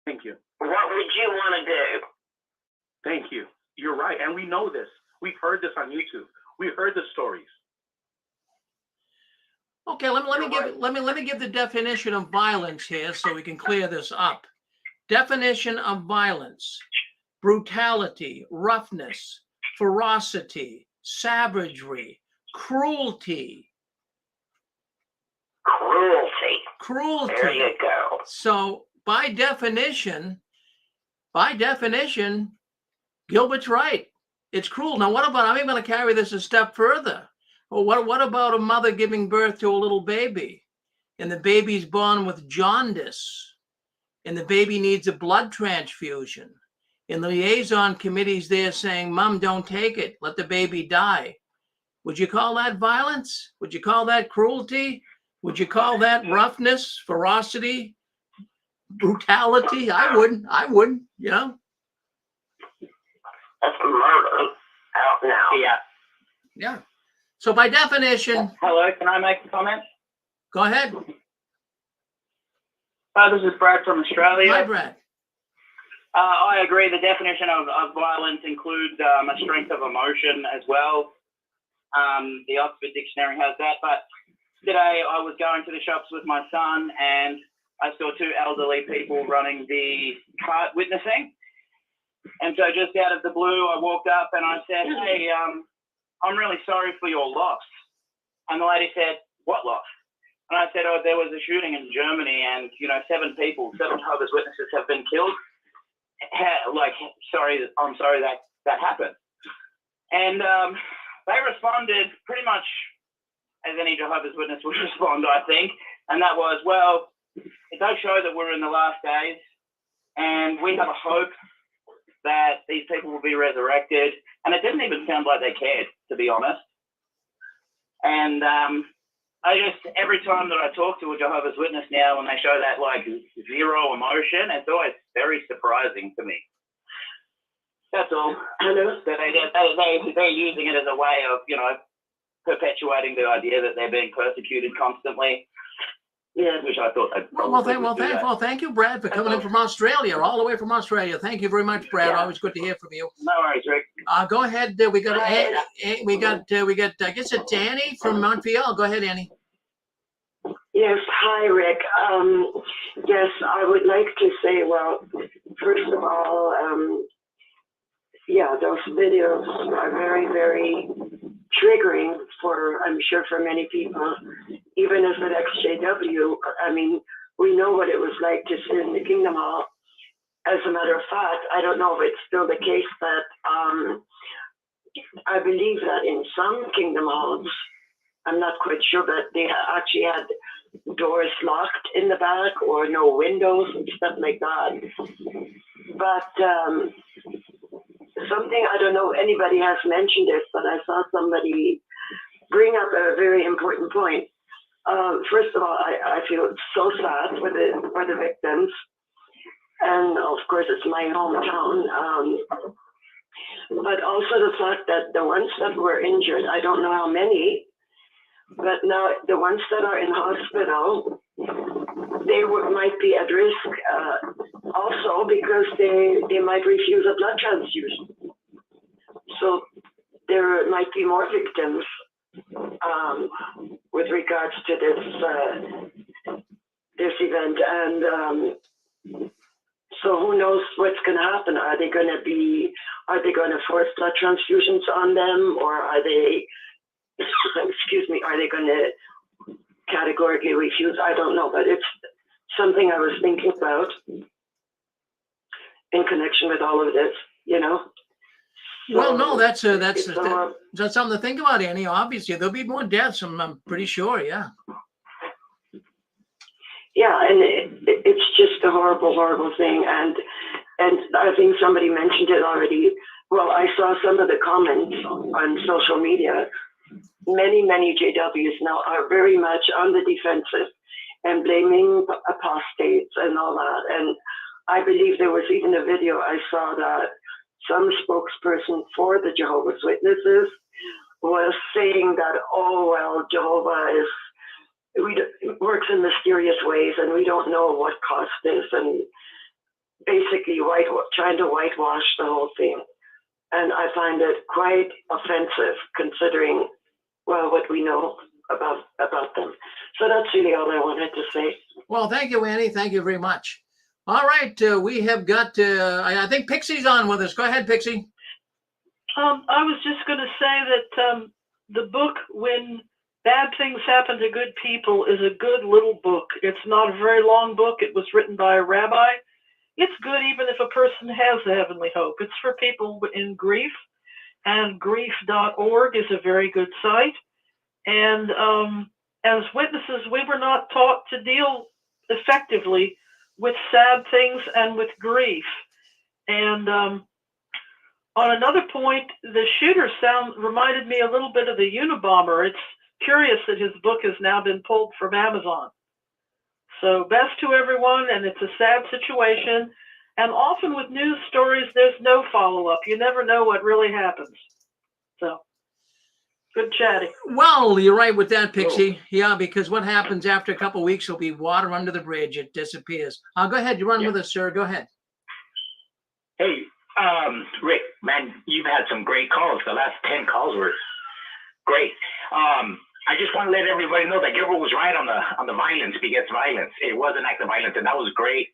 thank you. What would you want to do? Thank you. You're right, and we know this. We've heard this on YouTube. We've heard the stories. Okay, let me give the definition of violence here so we can clear this up. Definition of violence: brutality, roughness, ferocity, savagery, cruelty. Cruelty. There you go. So by definition, Gilbert's right. It's cruel. Now, what about, I'm even going to carry this a step further. Well, what about a mother giving birth to a little baby and the baby's born with jaundice and the baby needs a blood transfusion and the liaison committee's there saying, Mom, don't take it. Let the baby die. Would you call that violence? Would you call that cruelty? Would you call that roughness, ferocity, brutality? I wouldn't, you know? That's murder out now. Yeah. So by definition. Hello, can I make a comment? Go ahead. This is Brad from Australia. Hi, Brad. I agree. The definition of violence includes a strength of emotion as well. The Oxford Dictionary has that. But today I was going to the shops with my son and I saw two elderly people running the cart witnessing. And so just out of the blue, I walked up and I said, hey, I'm really sorry for your loss. And the lady said, what loss? And I said, oh, there was a shooting in Germany and, 7 Jehovah's Witnesses have been killed. I'm sorry that happened. And they responded pretty much as any Jehovah's Witness would respond, I think. And that was, well, it does show that we're in the last days and we have a hope that these people will be resurrected. And it didn't even sound like they cared, to be honest. And every time that I talk to a Jehovah's Witness now, when they show that zero emotion, it's always very surprising to me. That's all. They're using it as a way of, perpetuating the idea that they're being persecuted constantly. Yeah, which I thought. Thank you, Brad, for coming in from Australia, all the way from Australia. Thank you very much, Brad. Yeah. Always good to hear from you. No worries, Rick. Go ahead. We got. I guess it's Annie from Montreal. Go ahead, Annie. Yes, hi, Rick. Yes, I would like to say, well, first of all, those videos are very, very triggering I'm sure for many people, even as an ex-JW. I mean, we know what it was like to sit in the Kingdom Hall. As a matter of fact, I don't know if it's still the case that I believe that in some kingdom halls, I'm not quite sure, but they actually had doors locked in the back or no windows and stuff like that. But something, I don't know if anybody has mentioned this, but I saw somebody bring up a very important point. First of all, I feel so sad for the victims. And of course, it's my hometown. But also the fact that the ones that were injured, I don't know how many, but now the ones that are in hospital, they might be at risk also because they might refuse a blood transfusion. So there might be more victims with regards to this event. And so who knows what's going to happen? Are they going to force blood transfusions on them, or are they, excuse me, are they going to categorically refuse? I don't know, but it's something I was thinking about in connection with all of this, you know. Well, no, that's something to think about, Annie. Obviously, there'll be more deaths. I'm pretty sure. Yeah. Yeah, and it's just a horrible, horrible thing. And I think somebody mentioned it already. Well, I saw some of the comments on social media. Many JWs now are very much on the defensive and blaming apostates and all that. And I believe there was even a video I saw that some spokesperson for the Jehovah's Witnesses was saying that, oh, well, Jehovah works in mysterious ways and we don't know what caused this, and basically trying to whitewash the whole thing. And I find it quite offensive considering, well, what we know about them. So that's really all I wanted to say. Well, thank you, Annie. Thank you very much. All right, we have got, I think Pixie's on with us. Go ahead, Pixie. I was just going to say that the book, When Bad Things Happen to Good People, is a good little book. It's not a very long book. It was written by a rabbi. It's good even if a person has a heavenly hope. It's for people in grief, and grief.org is a very good site. And as witnesses, we were not taught to deal effectively with sad things and with grief. And on another point, the shooter reminded me a little bit of the Unabomber. It's curious that his book has now been pulled from Amazon. So best to everyone, and it's a sad situation. And often with news stories, there's no follow-up. You never know what really happens. So good chatting. Well, you're right with that, Pixie. Yeah, because what happens after a couple of weeks will be water under the bridge. It disappears. Go ahead. You run with us, sir. Go ahead. Hey, Rick, man, you've had some great calls. The last 10 calls were great. I just want to let everybody know that Gilbert was right on the violence begets violence. It was an act of violence, and that was great,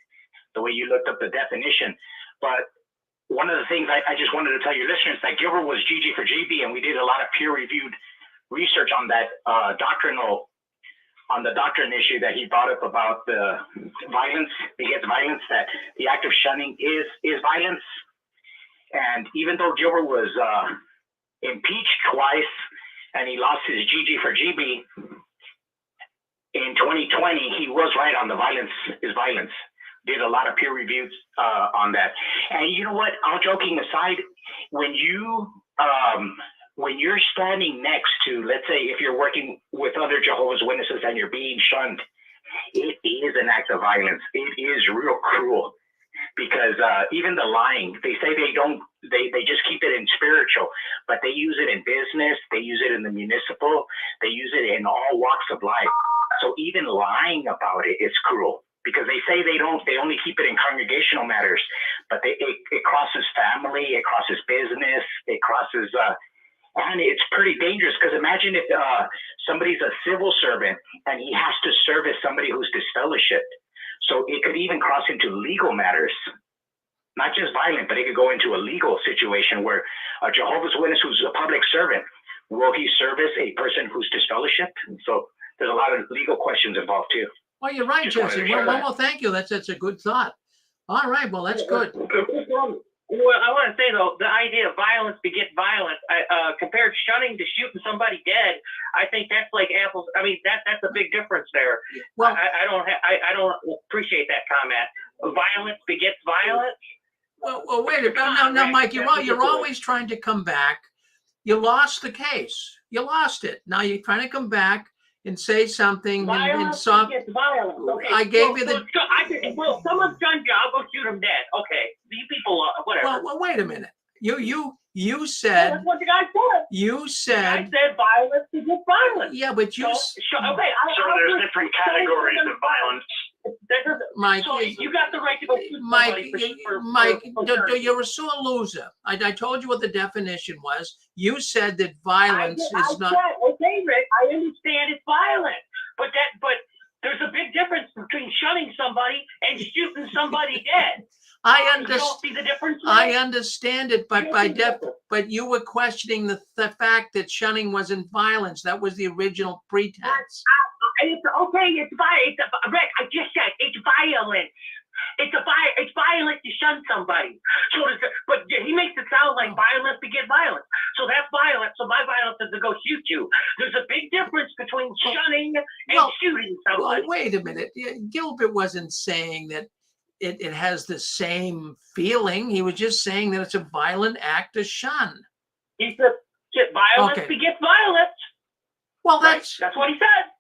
the way you looked up the definition. But one of the things I just wanted to tell your listeners that Gilbert was GG for GB, and we did a lot of peer-reviewed research on that on the doctrine issue that he brought up about the violence begets violence, that the act of shunning is violence. And even though Gilbert was impeached twice and he lost his GG for GB in 2020, he was right on the violence is violence. Did a lot of peer reviews on that. And you know what? All joking aside, when you're standing next to, let's say, if you're working with other Jehovah's Witnesses and you're being shunned, it is an act of violence. It is real cruel, because even the lying, they say they just keep it in spiritual, but they use it in business, they use it in the municipal, they use it in all walks of life. So even lying about it is cruel, because they say they only keep it in congregational matters, but it crosses family, it crosses business, it crosses, and it's pretty dangerous, because imagine if somebody's a civil servant and he has to service somebody who's disfellowshipped. So it could even cross into legal matters, not just violent, but it could go into a legal situation where a Jehovah's Witness who's a public servant, will he service a person who's disfellowshipped? So there's a lot of legal questions involved too. Well, you're right, Jesse. Well, thank you. That's a good thought. All right. Well, that's good. Well, I want to say though, the idea of violence begets violence. Compared shunning to shooting somebody dead, I think that's like apples. I mean, that's a big difference there. Well, I don't appreciate that comment. Violence begets violence. Well, wait a minute. Now, Mike, you're always trying to come back. You lost the case. You lost it. Now you're trying to come back and say something. Violence begets violence. Okay. I gave you the. Well, someone's done you. I'll go shoot him dead. Okay. These people, whatever. Well, wait a minute. You said. That's what the guy said. You said. I said violence begets violence. Yeah, but you. Okay. So there's different categories of violence. Mike, so you got the right to go shoot Mike, you're a sore loser. I told you what the definition was. You said that violence is not. Okay, Rick, I understand it's violent, but there's a big difference between shunning somebody and shooting somebody dead. I understand. You don't see the difference. I understand it, but but you were questioning the fact that shunning wasn't violence. That was the original pretense. It's okay. It's violent. Rick, I just said it's violent. It's violent to shun somebody. So, but he makes it sound like violence begets violence. So that's violent. So my violence is to go shoot you. There's a big difference between shunning and shooting somebody. Well, wait a minute. Gilbert wasn't saying that it has the same feeling. He was just saying that it's a violent act to shun. He said violence begets violence. Well, that's what he said.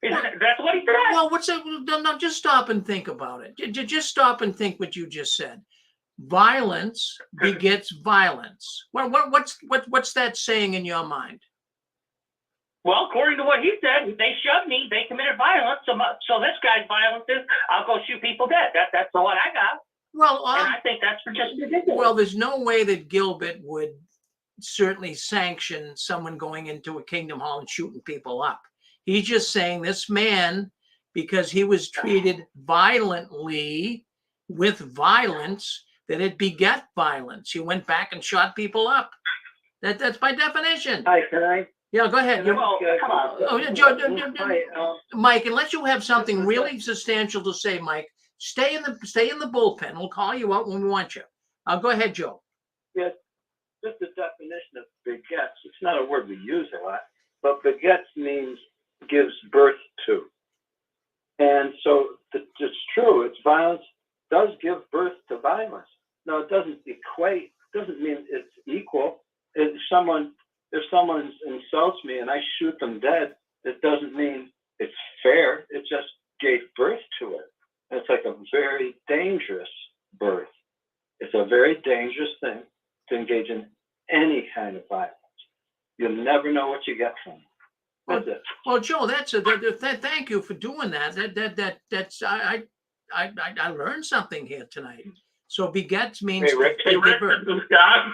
That's what he said. Well, no, just stop and think about it. Just stop and think what you just said. Violence begets violence. What's that saying in your mind? Well, according to what he said, they shoved me. They committed violence. So this guy's violence is, I'll go shoot people dead. That's what I got. Well, and I think that's just ridiculous. Well, there's no way that Gilbert would certainly sanction someone going into a Kingdom Hall and shooting people up. He's just saying this man, because he was treated violently with violence, that it beget violence. He went back and shot people up. That's by definition. Hi, can I? Yeah, go ahead. Come on. Joe, Mike, unless you have something really substantial to say, Mike, stay in the bullpen. We'll call you out when we want you. Go ahead, Joe. Yes, just the definition of begets. It's not a word we use a lot, but begets means gives birth to. And so it's true. It's violence does give birth to violence. No, it doesn't equate. Doesn't mean it's equal. If someone insults me and I shoot them dead, it doesn't mean it's fair. It just gave birth to it. And it's like a very dangerous birth. It's a very dangerous thing to engage in any kind of violence. You'll never know what you get from it. Well, Joe, thank you for doing that. I learned something here tonight. So begets means. Hey, Rick, this is Scott.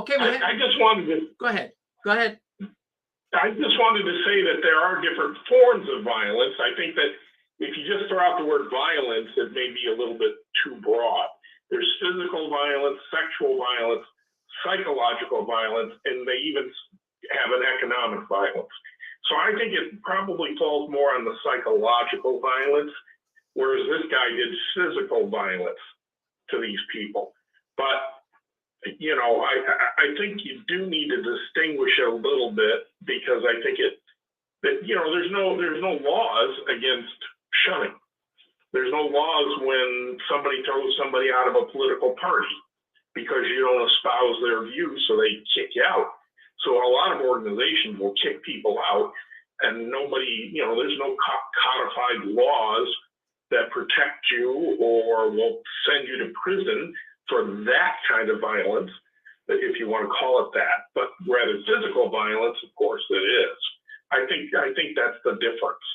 Okay. I just wanted to. Go ahead. I just wanted to say that there are different forms of violence. I think that if you just throw out the word violence, it may be a little bit too broad. There's physical violence, sexual violence, psychological violence, and they even have an economic violence. So I think it probably falls more on the psychological violence, whereas this guy did physical violence to these people. But, you know, I think you do need to distinguish it a little bit, because I think there's no laws against shunning. There's no laws when somebody throws somebody out of a political party because you don't espouse their views, so they kick you out. So a lot of organizations will kick people out, and nobody, there's no codified laws that protect you or will send you to prison for that kind of violence, if you want to call it that. But rather physical violence, of course, it is. I think that's the difference.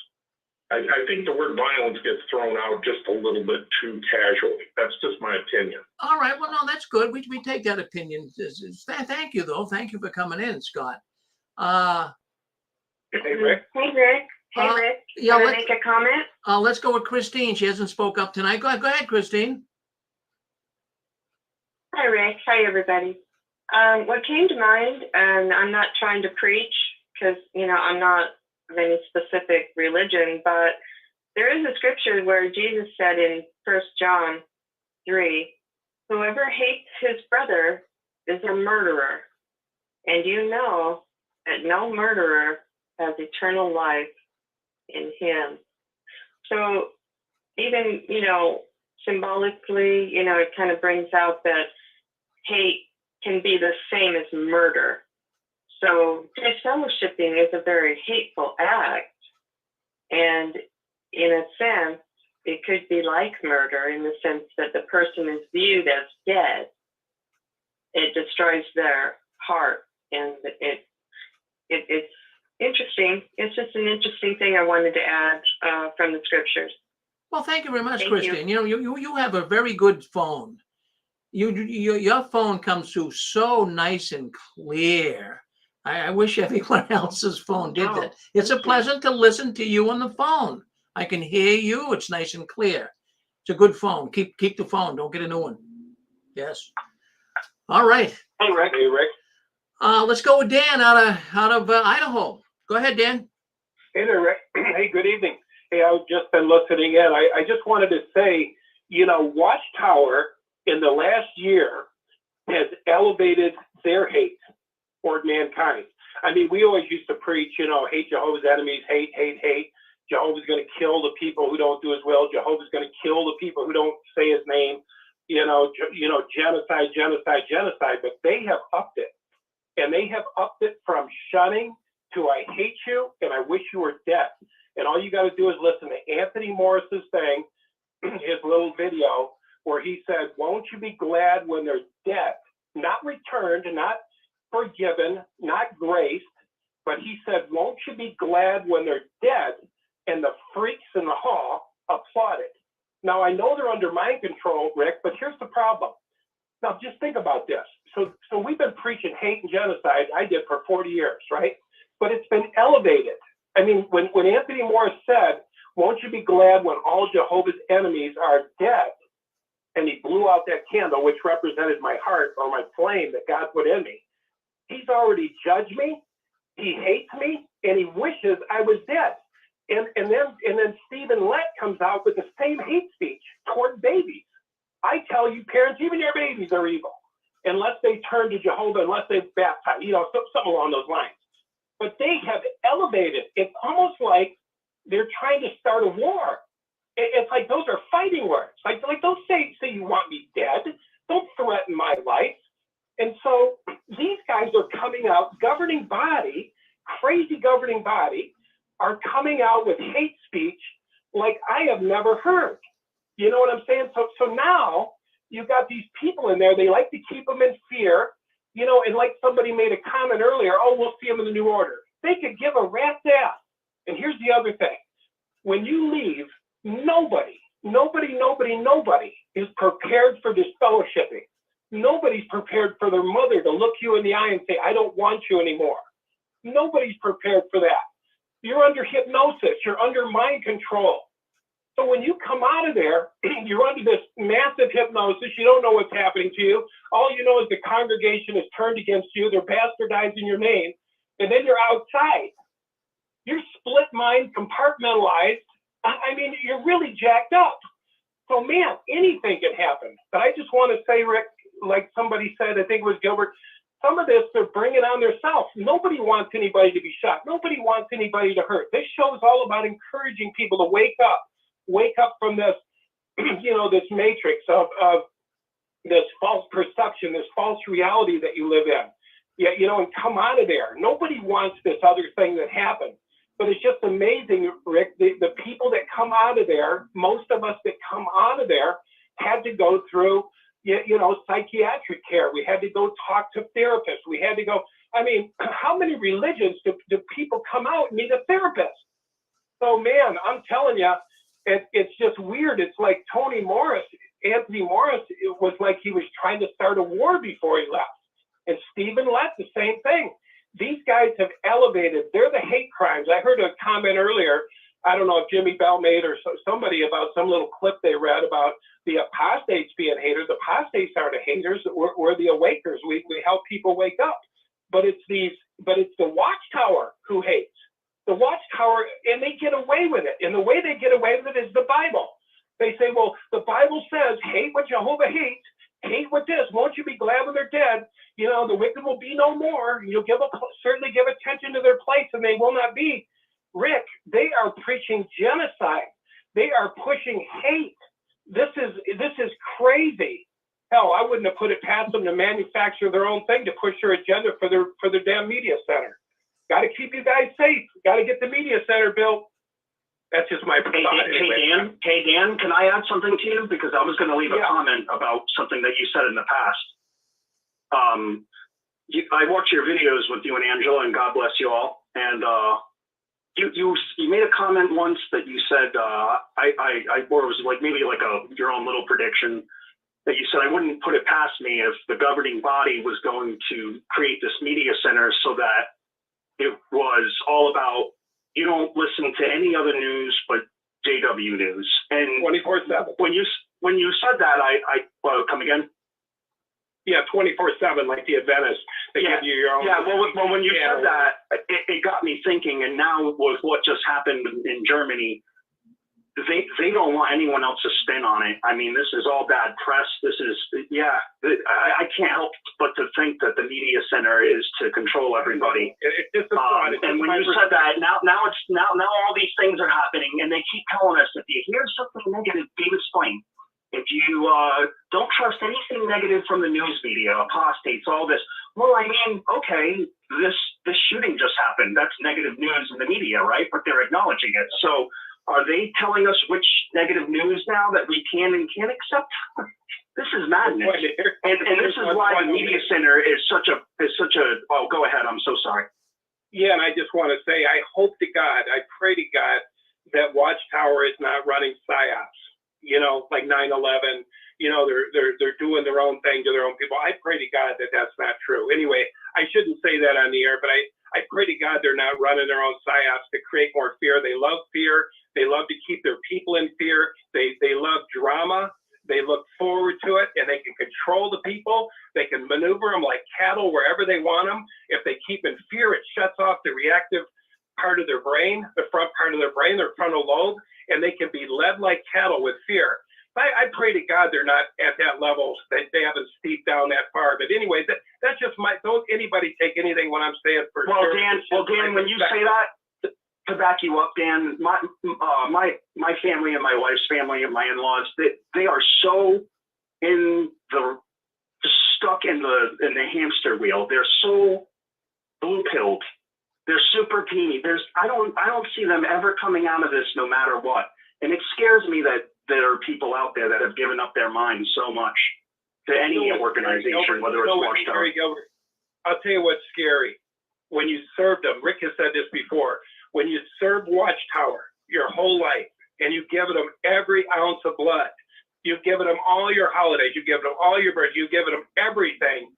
I think the word violence gets thrown out just a little bit too casually. That's just my opinion. All right. Well, no, that's good. We take that opinion. Thank you, though. Thank you for coming in, Scott. Hey, Rick. Hey, Rick. Yeah, Can I make a comment? Let's go with Christine. She hasn't spoke up tonight. Go ahead, Christine. Hi, Rick. Hi, everybody. What came to mind, and I'm not trying to preach because, I'm not of any specific religion, but there is a scripture where Jesus said in 1 John 3, Whoever hates his brother is a murderer. And you know that no murderer has eternal life in him. So even, symbolically, it kind of brings out that hate can be the same as murder. So disfellowshipping is a very hateful act. And in a sense, it could be like murder in the sense that the person is viewed as dead. It destroys their heart. And it's interesting. It's just an interesting thing I wanted to add from the scriptures. Well, thank you very much, Thank Kristen. You have a very good phone. Your phone comes through so nice and clear. I wish everyone else's phone did that. It's a pleasant to listen to you on the phone. I can hear you. It's nice and clear. It's a good phone. Keep the phone. Don't get a new one. Yes. All right. Hey, Rick. Let's go with Dan out of Idaho. Go ahead, Dan. Hey there, Rick. Hey, good evening. Hey, I've just been listening in. I just wanted to say, Watchtower in the last year has elevated their hate toward mankind. I mean, we always used to preach, hate Jehovah's enemies, hate. Jehovah's going to kill the people who don't do his will. Jehovah's going to kill the people who don't say his name. Genocide. But they have upped it. And they have upped it from shunning to I hate you and I wish you were dead. And all you got to do is listen to Anthony Morris's thing, his little video, where he said, won't you be glad when they're dead? Not returned, not forgiven, not graced, but he said, won't you be glad when they're dead? And the freaks in the hall applauded. Now, I know they're under mind control, Rick, but here's the problem. Now, just think about this. So we've been preaching hate and genocide, I did for 40 years, right? But it's been elevated. I mean, when Anthony Morris said, won't you be glad when all Jehovah's enemies are dead? And he blew out that candle, which represented my heart or my flame that God put in me. He's already judged me. He hates me, and he wishes I was dead. And then Stephen Lett comes out with the same hate speech toward babies. I tell you, parents, even your babies are evil, unless they turn to Jehovah, unless they baptize, something along those lines. But they have elevated. It's almost like they're trying to start a war. It's like those are fighting words. Like don't say you want me dead. Don't threaten my life. And so these guys are coming out, governing body, crazy governing body, are coming out with hate speech like I have never heard. You know what I'm saying? So now you've got these people in there. They like to keep them in fear, and like somebody made a comment earlier, we'll see them in the new order. They could give a rat's ass. And here's the other thing. When you leave, nobody is prepared for this fellowshipping. Nobody's prepared for their mother to look you in the eye and say, I don't want you anymore. Nobody's prepared for that. You're under hypnosis. You're under mind control. So when you come out of there, you're under this massive hypnosis. You don't know what's happening to you. All you know is the congregation is turned against you. They're bastardizing your name. And then you're outside. You're split mind, compartmentalized. I mean, you're really jacked up. So, man, anything can happen. But I just want to say, Rick, like somebody said, I think it was Gilbert, some of this they're bringing on themselves. Nobody wants anybody to be shot. Nobody wants anybody to hurt. This show is all about encouraging people to wake up from this, this matrix of this false perception, this false reality that you live in. Yeah, and come out of there. Nobody wants this other thing that happened. But it's just amazing, Rick, the people that come out of there, most of us that come out of there had to go through, psychiatric care. We had to go talk to therapists. We had to go, how many religions do people come out and need a therapist? So, man, I'm telling you, it's just weird. It's like Anthony Morris, it was like he was trying to start a war before he left. And Stephen Lett, the same thing. These guys have elevated. They're the hate crimes. I heard a comment earlier. I don't know if Jimmy Bell made or somebody about some little clip they read about the apostates being haters. The apostates aren't the haters. We're the awakers. We help people wake up. But it's the Watchtower who hates. The Watchtower, and they get away with it. And the way they get away with it is the Bible. They say, well, the Bible says hate what Jehovah hates, hate glad when they're dead. You know, the wicked will be no more. You'll certainly give attention to their place, and they will not be. Rick, they are preaching genocide. They are pushing hate. This is crazy. Hell, I wouldn't have put it past them to manufacture their own thing to push their agenda for their damn media center. Got to keep you guys safe. Got to get the media center built. That's just my thought. Anyway. Hey Dan, can I add something to you? Because I was going to leave a comment about something that you said in the past. I watch your videos with you and Angela, and God bless you all. And you made a comment once that you said or it was like maybe like your own little prediction that you said, I wouldn't put it past me if the governing body was going to create this media center so that it was all about, you don't listen to any other news but JW News. And 24/7. When you said that, come again? Yeah, 24/7, like the Adventists. They give you your own. Yeah, well, when you said that, it got me thinking. And now with what just happened in Germany, they don't want anyone else's spin on it. I mean, this is all bad press. This is, I can't help but to think that the media center is to control everybody. And when you said that, now all these things are happening, and they keep telling us, if you hear something negative, be explained. If you don't trust anything negative from the news media, apostates, all this. Well, I mean, okay, this shooting just happened. That's negative news in the media, right? But they're acknowledging it. So are they telling us which negative news now that we can and can't accept? This is madness. And this is why the media center is such a, oh, go ahead. I'm so sorry. Yeah, and I just want to say, I hope to God, I pray to God that Watchtower is not running psyops. You know, like 9/11, you know, they're doing their own thing to their own people. I pray to God that that's not true. Anyway, I shouldn't say that on the air, but I pray to God they're not running their own psyops to create more fear. They love fear. They love to keep their people in fear. They love drama. They look forward to it, and they can control the people. They can maneuver them like cattle wherever they want them. If they keep in fear, it shuts off the reactive part of their brain, the front part of their brain, their frontal lobe, and they can be led like cattle with fear. I pray to God they're not at that level. They haven't steeped down that far. But anyway, that's just don't anybody take anything when I'm saying for sure. Dan, when you say that, to back you up, Dan, my family and my wife's family and my in-laws, they are so stuck in the hamster wheel. They're so blue-pilled. They're super teeny. I don't see them ever coming out of this no matter what. And it scares me that there are people out there that have given up their minds so much to any organization, whether it's Watchtower. I'll tell you what's scary. When you served them, Rick has said this before, when you serve Watchtower your whole life and you've given them every ounce of blood, you've given them all your holidays, you've given them all your birth, you've given them everything.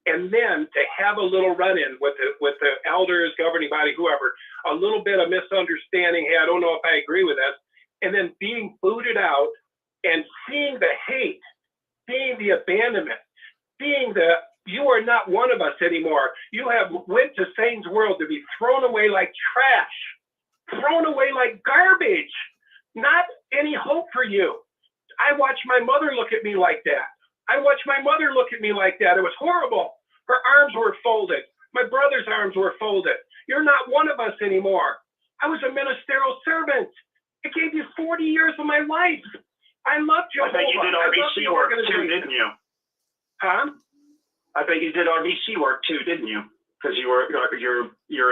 And then to have a little run-in with the elders, governing body, whoever, a little bit of misunderstanding, hey, I don't know if I agree with this, and then being booted out and seeing the hate, seeing the abandonment, seeing you are not one of us anymore. You have went to Satan's world to be thrown away like trash, thrown away like garbage, not any hope for you. I watched my mother look at me like that. I watched my mother look at me like that. It was horrible. Her arms were folded. My brother's arms were folded. You're not one of us anymore. I was a ministerial servant. It gave you 40 years of my life. I love Jehovah. I bet you did RBC work too, didn't you? Huh? I bet you did RBC work too, didn't you? Because you're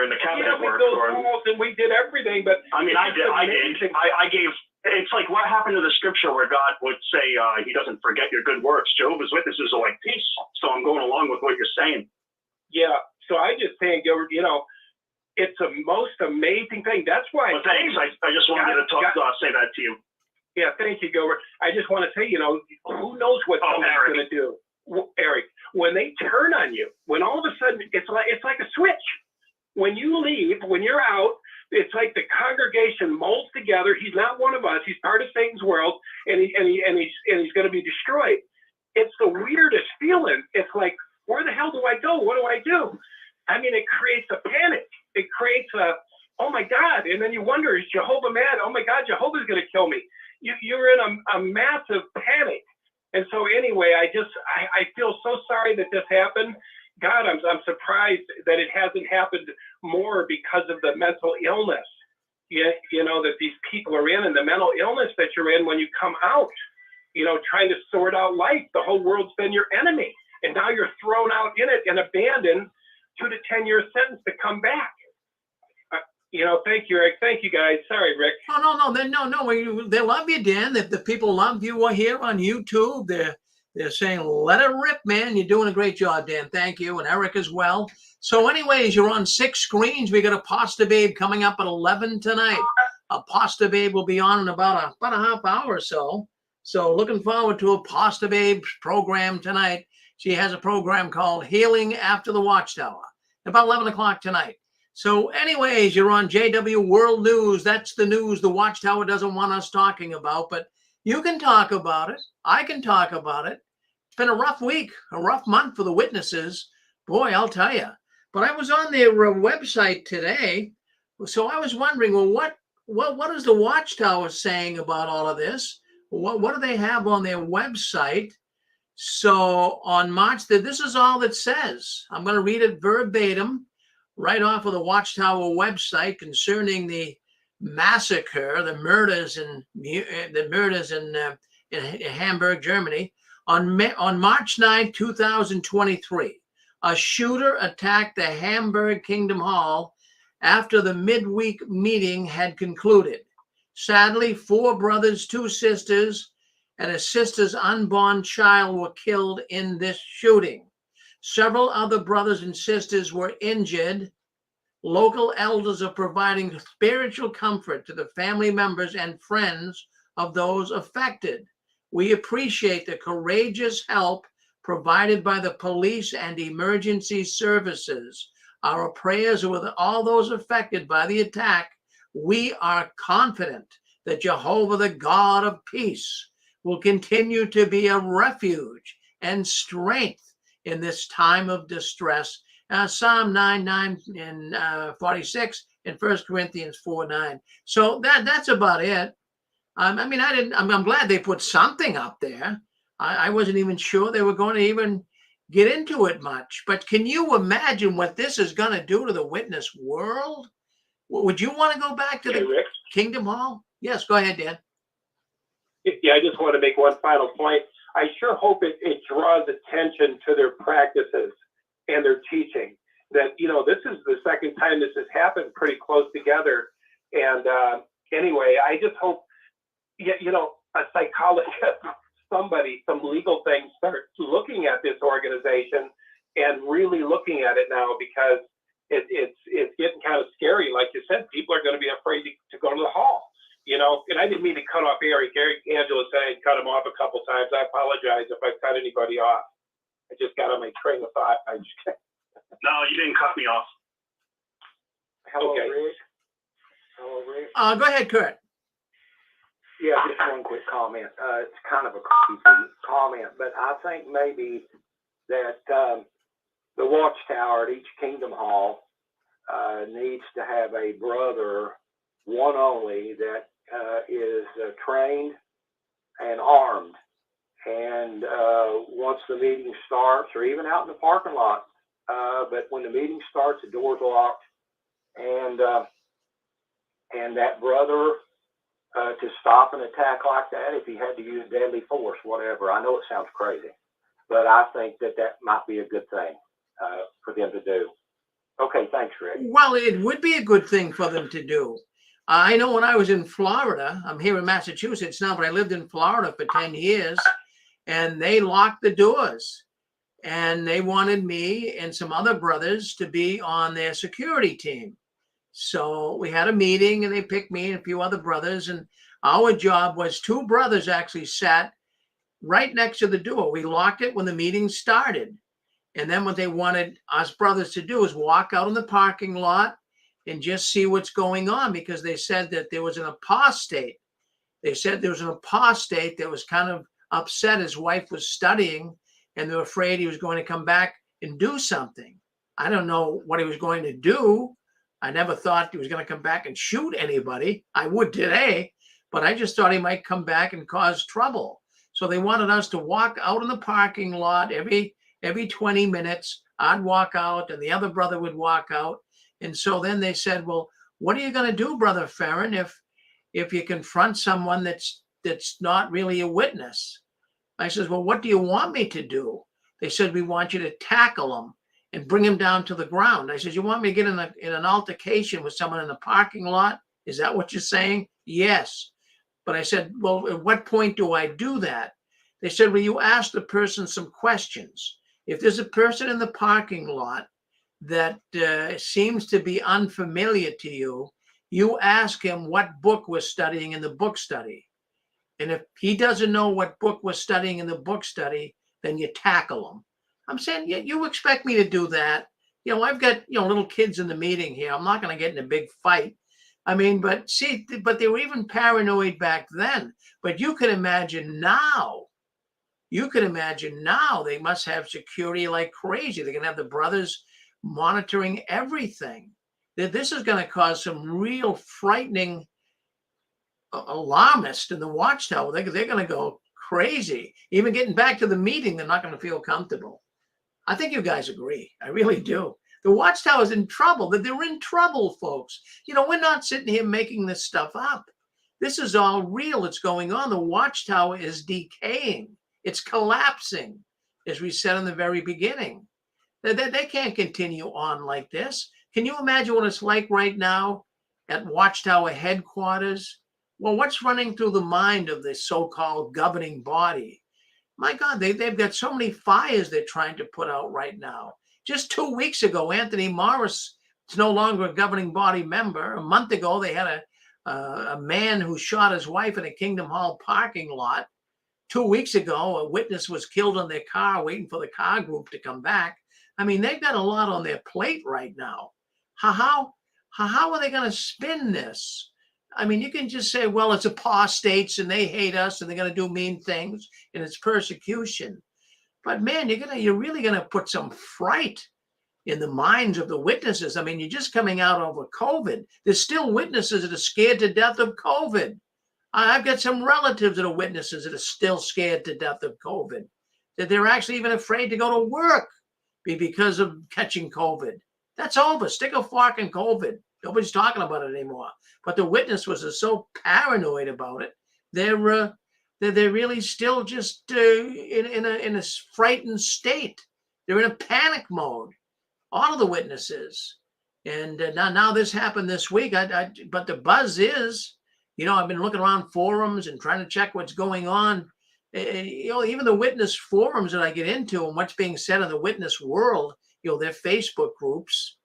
in the cabinet work. And we did everything, but I mean, I did. I gave. It's like what happened to the scripture where God would say he doesn't forget your good works. Jehovah's Witnesses are like peace. So I'm going along with what you're saying. Yeah. So I just think, you know, it's the most amazing thing. That's why. Well, thanks. I just wanted to say that to you. Yeah. Thank you, Gilbert. I just want to say, you know, who knows what somebody's going to do, Eric, when they turn on you, when all of a sudden it's like a switch. When you leave, when you're out, it's like the congregation molds together. He's not one of us. He's part of Satan's world, and he's going to be destroyed. It's the weirdest feeling. It's like, where the hell do I go? What do I do? I mean, it creates a panic. It creates oh my God. And then you wonder, is Jehovah mad? Oh my God, Jehovah's going to kill me. You're in a massive panic. And so anyway, anyway, I feel so sorry that this happened. God, I'm surprised that it hasn't happened more because of the mental illness, you know, that these people are in, and the mental illness that you're in when you come out, you know, trying to sort out life. The whole world's been your enemy, and now you're thrown out in it and abandoned 2 to 10 year sentence to come back. You know, thank you, Rick. Thank you, guys. Sorry, Rick. No. They love you, Dan. The people love you here on YouTube. They're saying, let it rip, man. You're doing a great job, Dan. Thank you. And Eric as well. So anyways, you're on 6 screens. We got a Pasta Babe coming up at 11 tonight. A Pasta Babe will be on in about a half hour or so. So looking forward to a Pasta Babe program tonight. She has a program called Healing After the Watchtower, about 11 o'clock tonight. So anyways, you're on JW World News. That's the news the Watchtower doesn't want us talking about, but you can talk about it. I can talk about it. It's been a rough week, a rough month for the witnesses. Boy, I'll tell you. But I was on their website today, so I was wondering, well, what is the Watchtower saying about all of this? What do they have on their website? So on March, this is all it says. I'm going to read it verbatim right off of the Watchtower website concerning the massacre, the murders in Hamburg, Germany. On March 9, 2023, a shooter attacked the Hamburg Kingdom Hall after the midweek meeting had concluded. Sadly, 4 brothers, 2 sisters, and a sister's unborn child were killed in this shooting. Several other brothers and sisters were injured. Local elders are providing spiritual comfort to the family members and friends of those affected. We appreciate the courageous help provided by the police and emergency services. Our prayers are with all those affected by the attack. We are confident that Jehovah, the God of peace, will continue to be a refuge and strength in this time of distress. Psalm 9:9 and 46 and 1 Corinthians 4:9. So that's about it. I mean, I'm glad they put something up there. I wasn't even sure they were going to even get into it much. But can you imagine what this is going to do to the witness world? Would you want to go back to the Kingdom Hall? Yes, go ahead, Dan. Yeah, I just want to make one final point. I sure hope it draws attention to their practices and their teaching. That, you know, this is the second time this has happened pretty close together. And anyway, I just hope, you know, a psychologist, somebody, some legal things start looking at this organization and really looking at it now, because it's getting kind of scary. Like you said, people are going to be afraid to go to the hall. You know, and I didn't mean to cut off Eric. Angela said I cut him off a couple times. I apologize if I cut anybody off. I just got on my train of thought. No, you didn't cut me off. Hello, Okay. Rick. Hello, Rick. Go ahead, Kurt. Yeah, just one quick comment. It's kind of a crazy comment, but I think maybe that the Watchtower at each Kingdom Hall needs to have a brother, one only, that is trained and armed. And once the meeting starts, or even out in the parking lot, but when the meeting starts, the door's locked, and that brother to stop an attack like that, if he had to use deadly force, whatever. I know it sounds crazy, but I think that might be a good thing for them to do. Okay, thanks, Rick. Well, it would be a good thing for them to do. I know when I was in Florida, I'm here in Massachusetts now, but I lived in Florida for 10 years, and they locked the doors. And they wanted me and some other brothers to be on their security team. So we had a meeting, and they picked me and a few other brothers. And our job was 2 brothers actually sat right next to the door. We locked it when the meeting started. And then what they wanted us brothers to do is walk out in the parking lot and just see what's going on, because they said that there was an apostate. They said there was an apostate that was kind of upset. His wife was studying, and they were afraid he was going to come back and do something. I don't know what he was going to do. I never thought he was going to come back and shoot anybody. I would today, but I just thought he might come back and cause trouble. So they wanted us to walk out in the parking lot every 20 minutes. I'd walk out and the other brother would walk out. And so then they said, well, what are you going to do, Brother Farron, if you confront someone that's not really a witness? I says, well, what do you want me to do? They said, we want you to tackle them and bring him down to the ground. I said, you want me to get in an altercation with someone in the parking lot? Is that what you're saying? Yes. But I said, well, at what point do I do that? They said, well, you ask the person some questions. If there's a person in the parking lot that seems to be unfamiliar to you, you ask him what book we're studying in the book study. And if he doesn't know what book we're studying in the book study, then you tackle him. I'm saying, you expect me to do that? I've got, little kids in the meeting here. I'm not going to get in a big fight. I mean, but they were even paranoid back then. But you can imagine now. They must have security like crazy. They're going to have the brothers monitoring everything. This is going to cause some real frightening alarmists in the Watchtower. They're going to go crazy. Even getting back to the meeting, they're not going to feel comfortable. I think you guys agree. I really do. The Watchtower's in trouble. They're in trouble, folks. We're not sitting here making this stuff up. This is all real. It's going on. The Watchtower is decaying. It's collapsing, as we said in the very beginning. They can't continue on like this. Can you imagine what it's like right now at Watchtower headquarters? Well, what's running through the mind of this so-called governing body? My God, they've got so many fires they're trying to put out right now. Just 2 weeks ago, Anthony Morris is no longer a governing body member. A month ago, they had a man who shot his wife in a Kingdom Hall parking lot. 2 weeks ago, a witness was killed in their car waiting for the car group to come back. I mean, they've got a lot on their plate right now. How are they going to spin this? I mean, you can just say, well, it's apostates and they hate us and they're going to do mean things and it's persecution. But man, you're really going to put some fright in the minds of the witnesses. I mean, you're just coming out over COVID. There's still witnesses that are scared to death of COVID. I've got some relatives that are witnesses that are still scared to death of COVID, that they're actually even afraid to go to work because of catching COVID. That's over. Stick a fork in COVID. Nobody's talking about it anymore. But the witness was so paranoid about it. They're really still just in a frightened state. They're in a panic mode. All of the witnesses. And now this happened this week. But the buzz is, I've been looking around forums and trying to check what's going on. Even the witness forums that I get into and what's being said in the witness world, their Facebook groups,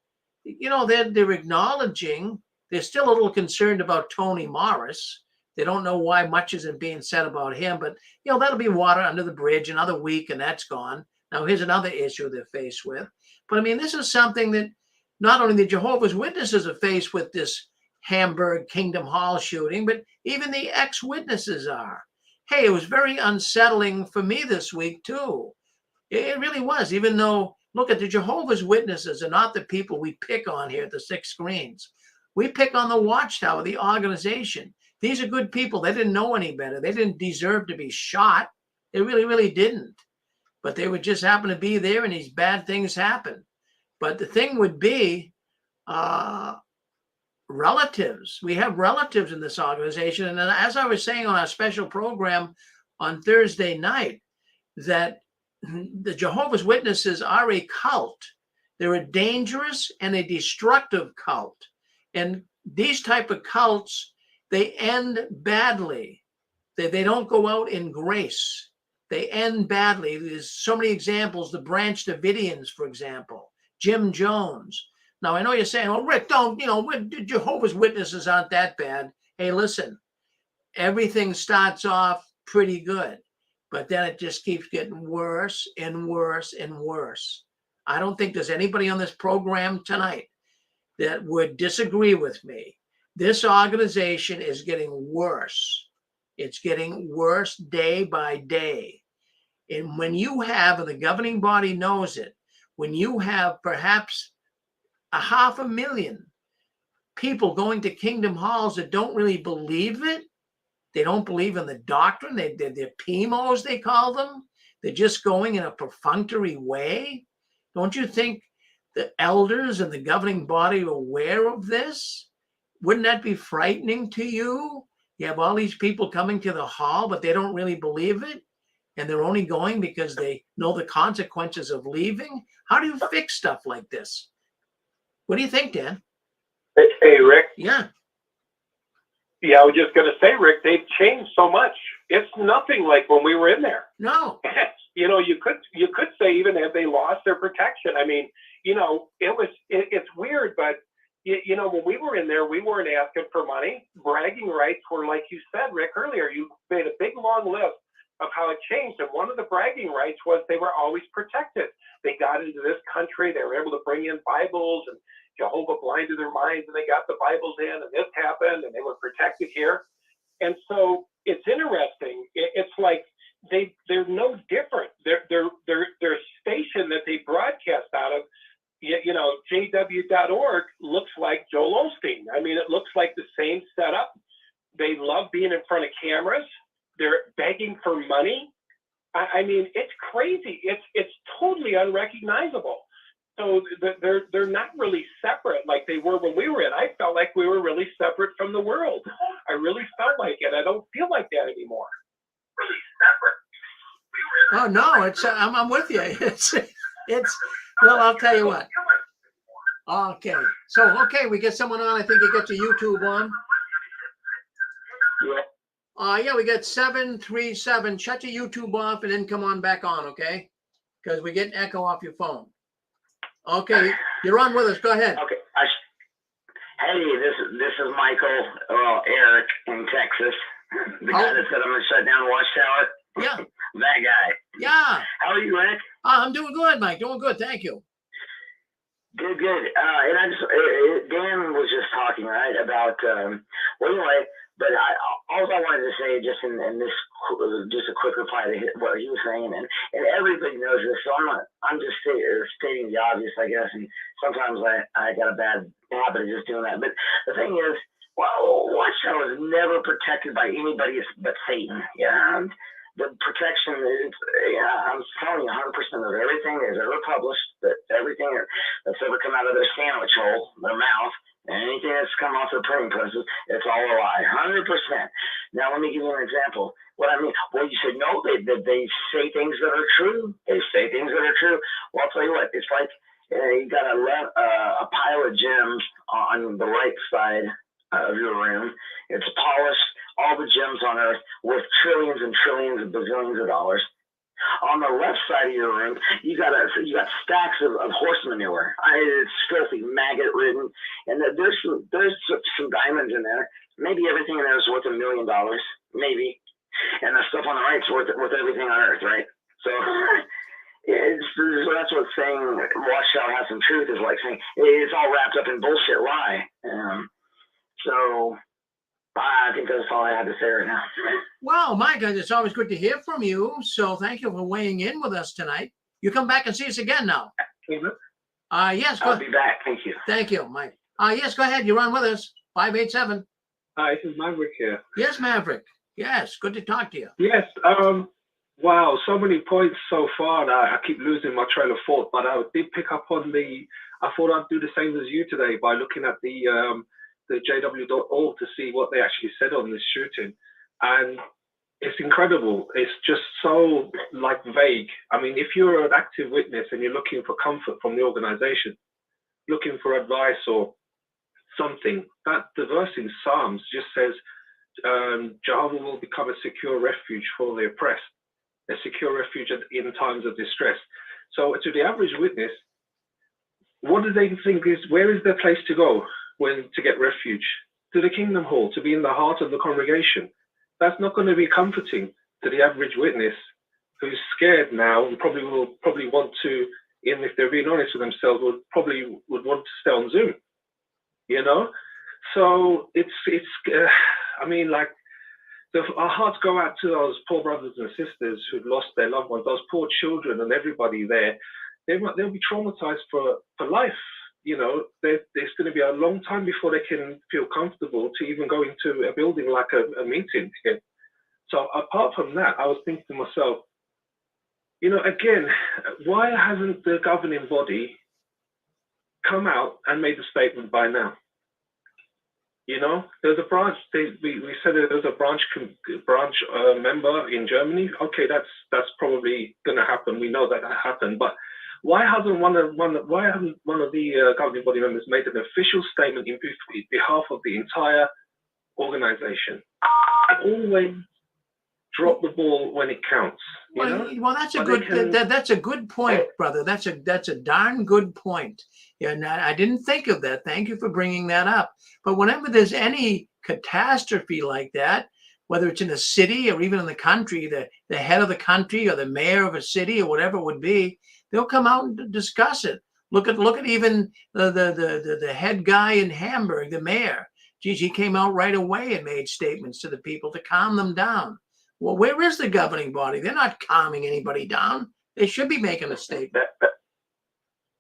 they're acknowledging. They're still a little concerned about Tony Morris. They don't know why much isn't being said about him, but that'll be water under the bridge another week and that's gone. Now here's another issue they're faced with. But I mean, this is something that not only the Jehovah's Witnesses are faced with, this Hamburg Kingdom Hall shooting, but even the ex-witnesses are. Hey, it was very unsettling for me this week too. It really was, even though, look, at the Jehovah's Witnesses are not the people we pick on here at the Six Screens. We pick on the Watchtower, the organization. These are good people. They didn't know any better. They didn't deserve to be shot. They really, really didn't. But they would just happen to be there and these bad things happen. But the thing would be relatives. We have relatives in this organization. And as I was saying on our special program on Thursday night, that the Jehovah's Witnesses are a cult. They're a dangerous and a destructive cult. And these type of cults, they end badly. They don't go out in grace. They end badly. There's so many examples. The Branch Davidians, for example, Jim Jones. Now, I know you're saying, oh, Rick, don't, Jehovah's Witnesses aren't that bad. Hey, listen, everything starts off pretty good, but then it just keeps getting worse and worse and worse. I don't think there's anybody on this program tonight that would disagree with me. This organization is getting worse. It's getting worse day by day. And when you have, and the governing body knows it, when you have perhaps 500,000 people going to Kingdom Halls that don't really believe it, They don't believe in the doctrine. They're PMOs, they call them. They're just going in a perfunctory way. Don't you think the elders and the governing body are aware of this? Wouldn't that be frightening to you? You have all these people coming to the hall, but they don't really believe it. And they're only going because they know the consequences of leaving. How do you fix stuff like this? What do you think, Dan? Hey, Rick. Yeah. Yeah, I was just going to say, Rick, they've changed so much. It's nothing like when we were in there. No. You know, you could say even have they lost their protection. I mean, you know, it's weird, but you know, when we were in there, we weren't asking for money. Bragging rights were, like you said, Rick, earlier, you made a big long list of how it changed. And one of the bragging rights was they were always protected. They got into this country, they were able to bring in Bibles, and Jehovah blinded their minds and they got the Bibles in, and this happened, and they were protected here. And so it's interesting. It's like they're no different. Their station that they broadcast out of, you know, JW.org looks like Joel Osteen. I mean, it looks like the same setup. They love being in front of cameras. They're begging for money. I mean, it's crazy. It's totally unrecognizable. So they're not really separate like they were when we were in. I felt like we were really separate from the world. I really felt like it. I don't feel like that anymore. Really separate. Oh no, it's I'm with you. It's well, I'll tell you what. Okay, so we get someone on. I think you got your YouTube on. Yeah, we got 737. Shut your YouTube off and then come on back on, okay? Because we get an echo off your phone. Okay, you're on with us. Go ahead. Okay. Hey, this is Michael, Eric in Texas. The guy that said I'm gonna shut down Watchtower. Yeah. That guy. Yeah. How are you, Rick? I'm doing good, Mike. Doing good. Thank you. Good. And I just Dan was just talking right about well, anyway. But all I wanted to say, just in this, just a quick reply to what he was saying, and everybody knows this, so I'm just stating the obvious, I guess. And sometimes I got a bad habit of just doing that. But the thing is, well, Watchtower is never protected by anybody but Satan. Yeah, the protection is, I'm telling you, 100% of everything that's ever published, that everything that's ever come out of their sandwich hole, their mouth. Anything that's come off their printing presses, it's all a lie, 100%. Now, let me give you an example. What I mean, well, you said, no, they say things that are true. They say things that are true. Well, I'll tell you what, it's like you got a pile of gems on the right side of your room. It's polished, all the gems on earth, worth trillions and trillions and bazillions of dollars. On the left side of your room, you got stacks of horse manure. It's filthy, maggot ridden, and there's some diamonds in there. Maybe everything in there is worth $1 million, maybe, and the stuff on the right is worth everything on earth, right? So that's what saying Watchtower has some truth is like saying it's all wrapped up in bullshit lie. So I think that's all I had to say right now. Well, Mike, it's always good to hear from you. So thank you for weighing in with us tonight. You come back and see us again now. Yes. I'll be back. Thank you. Thank you, Mike. Yes, go ahead. You're on with us. 587. Hi, this is Maverick here. Yes, Maverick. Yes, good to talk to you. Yes. Wow, so many points so far that I keep losing my trail of thought. But I did pick up on I thought I'd do the same as you today by looking at the JW.org to see what they actually said on this shooting. And it's incredible. It's just so vague. I mean, if you're an active witness and you're looking for comfort from the organization, looking for advice or something, that the verse in Psalms just says, Jehovah will become a secure refuge for the oppressed, a secure refuge in times of distress. So to the average witness, what do they think where is their place to go to get refuge? To the Kingdom Hall, to be in the heart of the congregation. That's not going to be comforting to the average witness who's scared now and probably want to, even if they're being honest with themselves, would want to stay on Zoom, you know? So our hearts go out to those poor brothers and sisters who've lost their loved ones, those poor children and everybody there. They'll be traumatized for life. you know, there's going to be a long time before they can feel comfortable to even go into a building like a meeting again. So apart from that, I was thinking to myself, you know, again, why hasn't the governing body come out and made a statement by now? You know, there's a branch. We said that there's a branch member in Germany. Okay, that's probably going to happen. We know that happened. But why hasn't one of the governing body members made an official statement in behalf of the entire organization? They always drop the ball when it counts. You know? Well, that's a good that's a good point, brother. That's a darn good point. Yeah, and I didn't think of that. Thank you for bringing that up. But whenever there's any catastrophe like that, whether it's in a city or even in the country, the head of the country or the mayor of a city or whatever it would be, they'll come out and discuss it. Look at even the head guy in Hamburg, the mayor. Geez, he came out right away and made statements to the people to calm them down. Well, where is the governing body? They're not calming anybody down. They should be making a statement.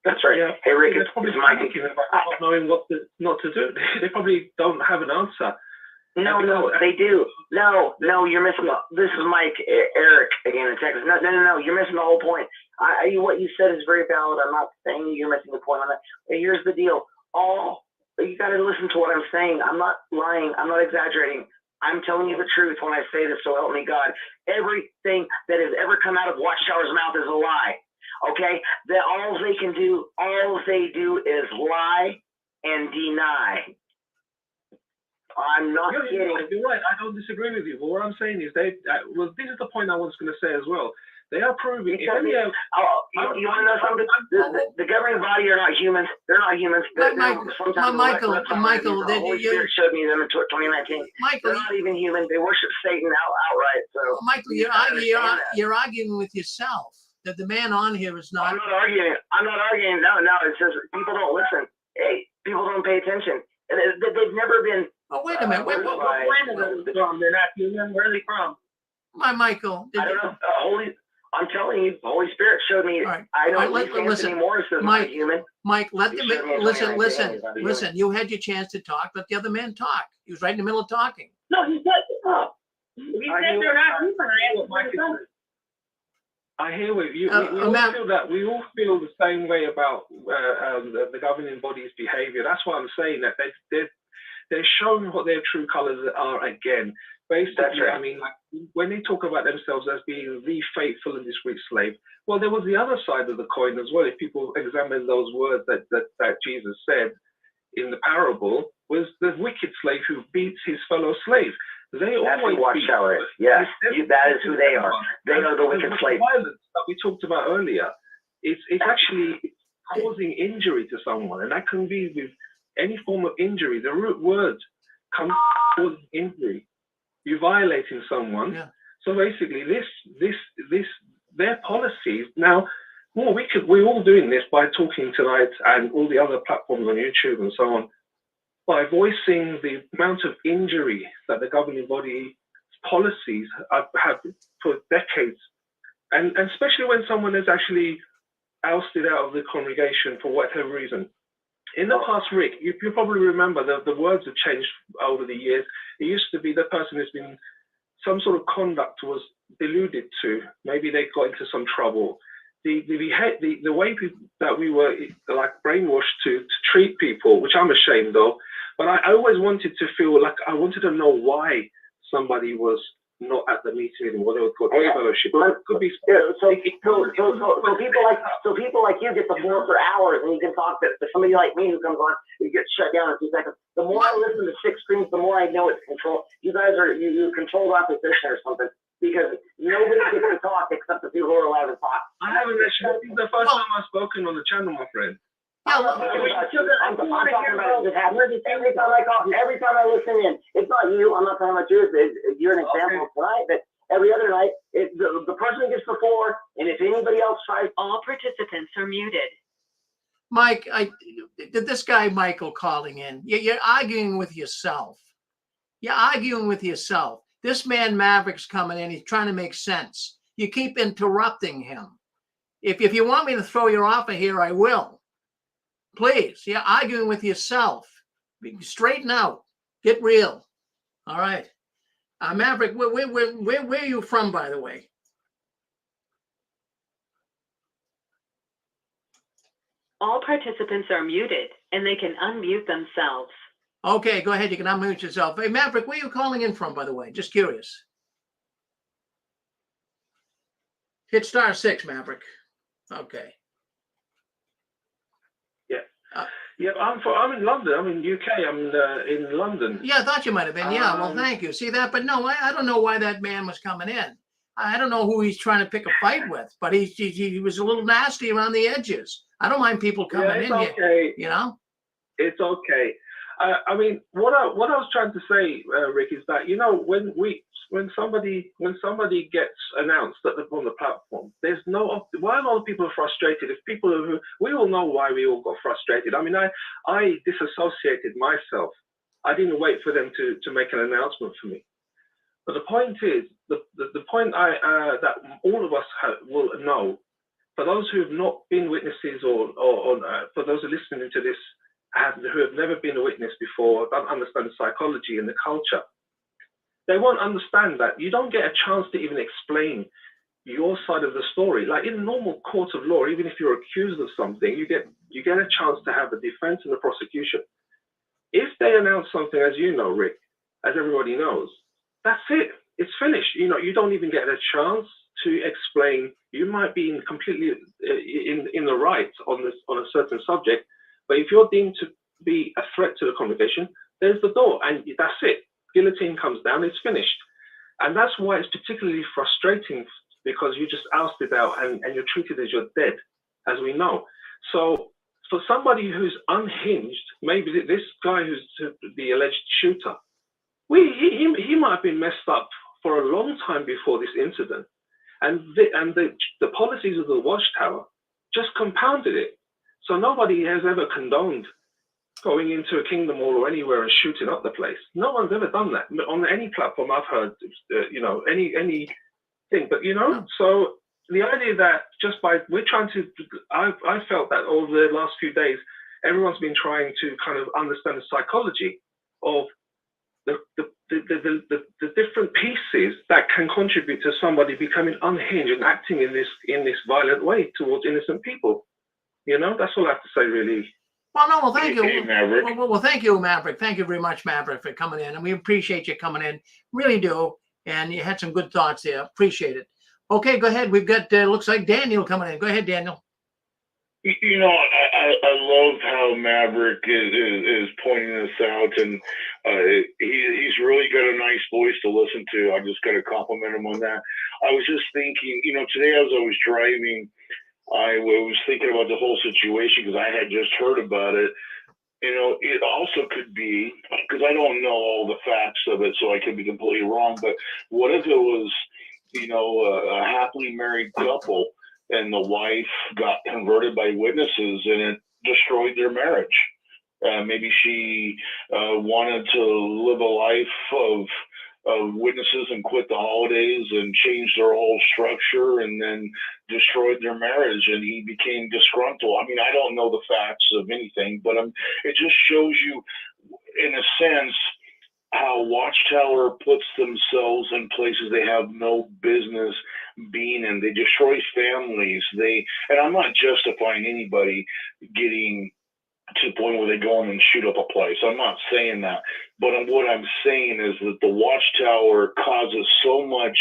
That's right. Yeah. Hey, Rick, they're probably it's Mike. thinking about not knowing what not to do. They probably don't have an answer. No, they do. No, you're missing. This is Mike, Eric again in Texas. No, you're missing the whole point. What you said is very valid. I'm not saying you're missing the point on that. Here's the deal. You got to listen to what I'm saying. I'm not lying. I'm not exaggerating. I'm telling you the truth when I say this, so help me God. Everything that has ever come out of Watchtower's mouth is a lie. Okay? That all they do is lie and deny. I'm not kidding. You're right. I don't disagree with you. But what I'm saying is this is the point I was going to say as well. They are proving. You want to know something? The governing body are not humans. They're not humans. Michael, the Holy Spirit showed me them in 2019. Michael, they're not even human. They worship Satan outright. So, Michael, you're arguing with yourself that the man on here is not. I'm not arguing. No. It's just people don't listen. Hey, people don't pay attention. They've never been. Oh, wait a minute. What planet are they from? They're not human. Where are they from? Michael. I don't know. I'm telling you, the Holy Spirit showed me. Right. I don't think Anthony Morris is not human. Mike, listen. You had your chance to talk. Let the other man talk. He was right in the middle of talking. No, he said up. He said they're not human. I hear with you. We all feel the same way about the governing body's behavior. That's why I'm saying that they're showing what their true colors are again. Basically, right. I mean, like, when they talk about themselves as being the faithful and discreet slave, well, there was the other side of the coin as well. If people examine those words that Jesus said in the parable, was the wicked slave who beats his fellow slave. That's who Watchtower is. Yes, that is who they are. They are the wicked slave. Violence that we talked about earlier, it's actually causing injury to someone, and that can be with any form of injury. The root word comes from injury. You're violating someone. Yeah. So basically, their policies now. Well, we're all doing this by talking tonight and all the other platforms on YouTube and so on, by voicing the amount of injury that the governing body policies have for decades, and especially when someone is actually ousted out of the congregation for whatever reason. In the past, Rick, you probably remember the words have changed over the years. It used to be the person who's been, some sort of conduct was deluded to. Maybe they got into some trouble. The way that we were like brainwashed to treat people, which I'm ashamed of, but I always wanted to feel like I wanted to know why somebody was not at the meeting anymore. They were called fellowship. Could be. So people like you get the floor for hours, and you can talk to somebody like me who comes on, you get shut down in 2 seconds. The more I listen to Six Screens, the more I know it's control. You guys are you controlled opposition or something, because nobody gets to talk except the people who are allowed to talk. I haven't actually. This is the first time I've spoken on the channel, my friend. I'm talking about it. Every time I listen in, it's not you. I'm not talking about you. You're an example tonight, but every other night, the person gets the floor, and if anybody else tries, all participants are muted. Mike, this guy Michael calling in, you're arguing with yourself. You're arguing with yourself. This man Maverick's coming in. He's trying to make sense. You keep interrupting him. If you want me to throw you off of here, I will. Please, yeah, arguing with yourself. Straighten out. Get real. All right. Maverick, where are you from, by the way? All participants are muted and they can unmute themselves. Okay, go ahead. You can unmute yourself. Hey, Maverick, where are you calling in from, by the way? Just curious. Hit *6, Maverick. Okay. Yeah. Yeah, I'm in London. I'm in UK. I'm in London. Yeah, I thought you might have been. Yeah, well, thank you. See that? But no, I don't know why that man was coming in. I don't know who he's trying to pick a fight with, but he was a little nasty around the edges. I don't mind people coming in here. You know? It's okay. I mean, what I was trying to say, Rick, is that when somebody gets announced on the platform, there's no why a lot of people are frustrated. If people who we all know why we all got frustrated. I mean, I disassociated myself. I didn't wait for them to make an announcement for me. But the point is, the point that all of us will know, for those who have not been witnesses or for those who are listening to this, who have never been a witness before, don't understand the psychology and the culture, they won't understand that you don't get a chance to even explain your side of the story. Like in a normal court of law, even if you're accused of something, you get a chance to have a defense and a prosecution. If they announce something, as you know, Rick, as everybody knows, that's it. It's finished. You don't even get a chance to explain. You might be completely in the right on a certain subject, but if you're deemed to be a threat to the conversation, there's the door, and that's it. Guillotine comes down, it's finished. And that's why it's particularly frustrating, because you just ousted out and you're treated as you're dead, as we know. So for somebody who's unhinged, maybe this guy who's the alleged shooter, he might have been messed up for a long time before this incident. And the policies of the Watchtower just compounded it. So nobody has ever condoned going into a Kingdom Hall or anywhere and shooting up the place. No one's ever done that on any platform I've heard. Any thing. But so the idea that we're trying to, I felt that over the last few days, everyone's been trying to kind of understand the psychology of the different pieces that can contribute to somebody becoming unhinged and acting in this violent way towards innocent people. That's all I have to say, really. Well, no, well, thank you. Hey, Maverick. Well, thank you, Maverick. Thank you very much, Maverick, for coming in. And we appreciate you coming in. Really do. And you had some good thoughts there. Appreciate it. Okay, go ahead. We've got, looks like Daniel coming in. Go ahead, Daniel. I love how Maverick is pointing this out, and he's really got a nice voice to listen to. I just got to compliment him on that. I was just thinking, today as I was driving, I was thinking about the whole situation because I had just heard about it. It also could be, because I don't know all the facts of it, so I could be completely wrong, but what if it was, a happily married couple and the wife got converted by witnesses and it destroyed their marriage? Maybe she wanted to live a life of witnesses and quit the holidays and change their whole structure and then destroyed their marriage and he became disgruntled. I mean, I don't know the facts of anything, but it just shows you, in a sense, how Watchtower puts themselves in places they have no business being in. They destroy families. And I'm not justifying anybody getting to the point where they go in and shoot up a place. I'm not saying that. But what I'm saying is that the Watchtower causes so much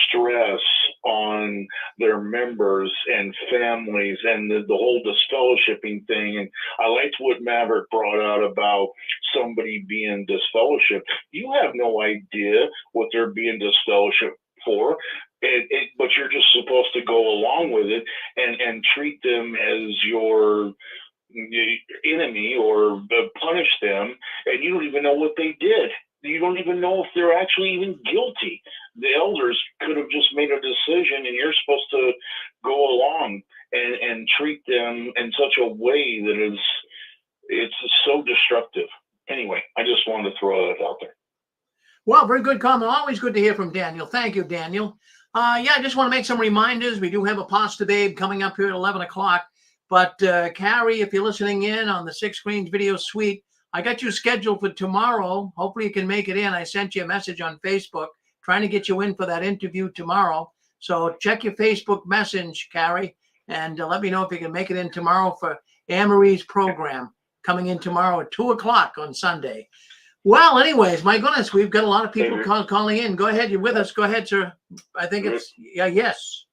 stress on their members and families and the whole disfellowshipping thing. And I liked what Maverick brought out about somebody being disfellowshipped. You have no idea what they're being disfellowshipped for. But you're just supposed to go along with it and treat them as your enemy or punish them, and you don't even know what they did. You don't even know if they're actually even guilty. The elders could have just made a decision, and you're supposed to go along and treat them in such a way that it's so destructive. Anyway, I just wanted to throw that out there. Well, very good comment. Always good to hear from Daniel. Thank you, Daniel. I just want to make some reminders. We do have Apostle Babe coming up here at 11 o'clock. But Carrie, if you're listening in on the Six Screens Video Suite, I got you scheduled for tomorrow. Hopefully you can make it in. I sent you a message on Facebook trying to get you in for that interview tomorrow. So check your Facebook message, Carrie, and let me know if you can make it in tomorrow for Anne-Marie's program coming in tomorrow at 2:00 on Sunday. Well, anyways, my goodness, we've got a lot of people calling in. Go ahead. You're with us. Go ahead, sir. I think it's, yes.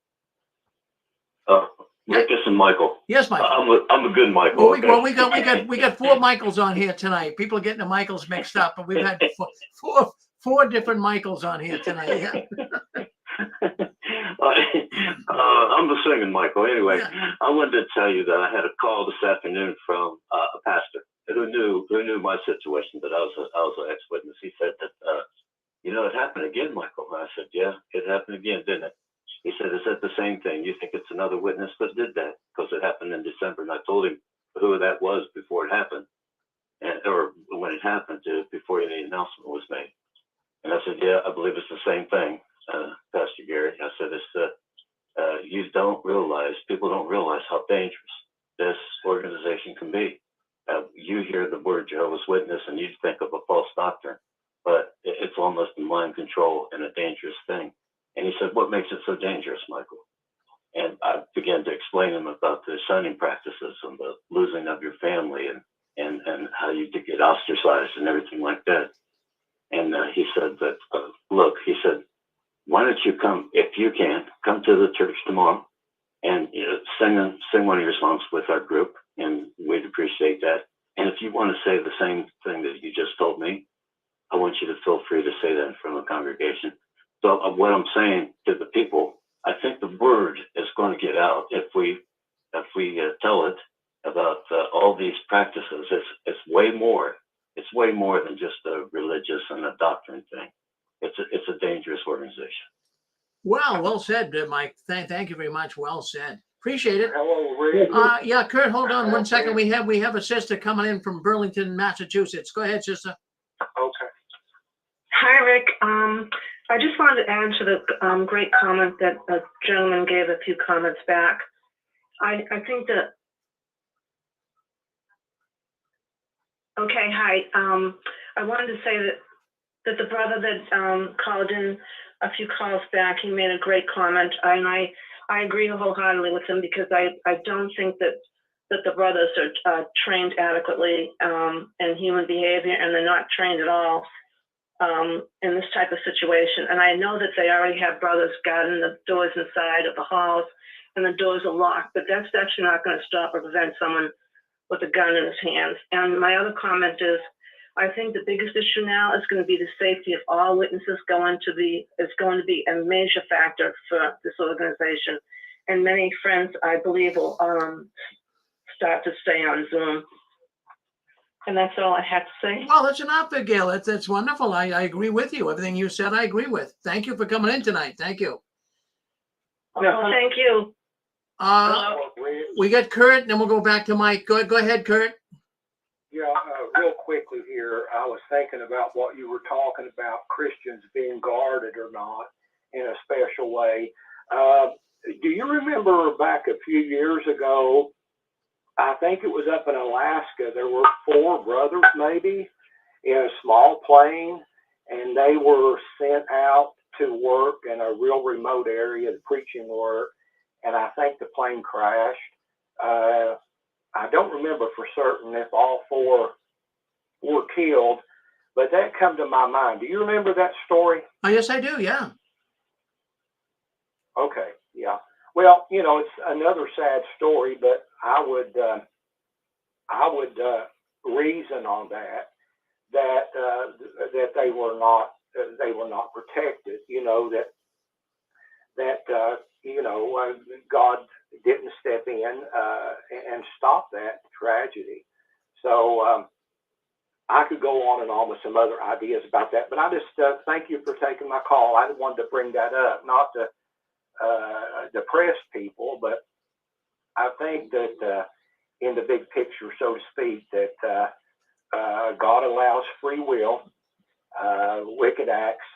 Rick, this is Michael. Yes, Michael. I'm a good Michael. Well, we got 4 Michaels on here tonight. People are getting the Michaels mixed up, but we've had four different Michaels on here tonight. Yeah. I'm the singing Michael. Anyway, I wanted to tell you that I had a call this afternoon from a pastor who knew my situation, that I was an ex-witness. He said that it happened again, Michael. And I said, yeah, it happened again, didn't it? He said, is that the same thing? You think it's another witness that did that? Because it happened in December. And I told him who that was before it happened, or when it happened, before any announcement was made. And I said, yeah, I believe it's the same thing, Pastor Gary. I said, people don't realize how dangerous this organization can be. You hear the word Jehovah's Witness and you think of a false doctrine, but it's almost a mind control and a dangerous thing. And he said, what makes it so dangerous, Michael? And I began to explain him about the shunning practices and the losing of your family and how you could get ostracized and everything like that. And he said that, look, he said, why don't you come, if you can, come to the church tomorrow and sing one of your songs with our group, and we'd appreciate that. And if you want to say the same thing that you just told me, I want you to feel free to say that in front of the congregation. So what I'm saying to the people, I think the word is going to get out if we tell it about all these practices. It's way more. It's way more than just a religious and a doctrine thing. It's a dangerous organization. Well said, Mike. Thank you very much. Well said. Appreciate it. Hello, Rick. Yeah, Kurt, hold on one second. We have a sister coming in from Burlington, Massachusetts. Go ahead, sister. Okay. Hi, Rick. I just wanted to add to the great comment that a gentleman gave a few comments back. I think that. Okay, hi. I wanted to say that the brother that called in a few calls back, he made a great comment, and I agree wholeheartedly with him, because I don't think that the brothers are trained adequately in human behavior, and they're not trained at all in this type of situation. And I know that they already have brothers guarding the doors inside of the halls, and the doors are locked, but that's actually not going to stop or prevent someone with a gun in his hands. And my other comment is, I think the biggest issue now is going to be the safety of all witnesses. Is going to be a major factor for this organization. And many friends, I believe, will start to stay on Zoom. And that's all I have to say. Well, that's enough, Gail. That's wonderful. I agree with you. Everything you said, I agree with. Thank you for coming in tonight. Thank you. Well, thank you. We got Kurt, and then we'll go back to Mike. Go ahead, Kurt. Yeah, real quickly here, I was thinking about what you were talking about, Christians being guarded or not in a special way. Do you remember back a few years ago, I think it was up in Alaska, there were 4 brothers maybe in a small plane, and they were sent out to work in a real remote area, the preaching work, and I think the plane crashed. I don't remember for certain if all 4 were killed, but that come to my mind. Do you remember that story? Oh, yes, I do. Yeah. Okay. Yeah. Well, it's another sad story, but I would reason on that they were not protected. God didn't step in and stop that tragedy. So I could go on and on with some other ideas about that, but I just thank you for taking my call. I wanted to bring that up, not to depress people, but I think that in the big picture, so to speak, that God allows free will, wicked acts,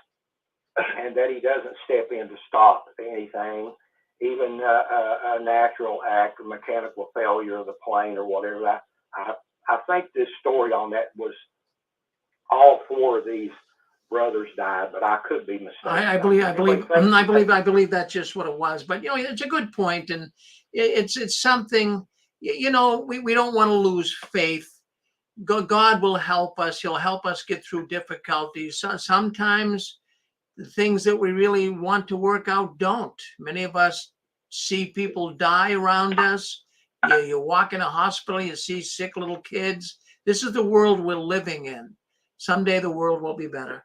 and that he doesn't step in to stop anything even a natural act, a mechanical failure of the plane or whatever. I think this story on that was all four of these brothers died, but I could be mistaken. I believe that's just what it was. But it's a good point, and it's something. We don't want to lose faith. God will help us. He'll help us get through difficulties. Sometimes the things that we really want to work out don't. Many of us see people die around us. You walk in a hospital, you see sick little kids. This is the world we're living in. Someday the world will be better.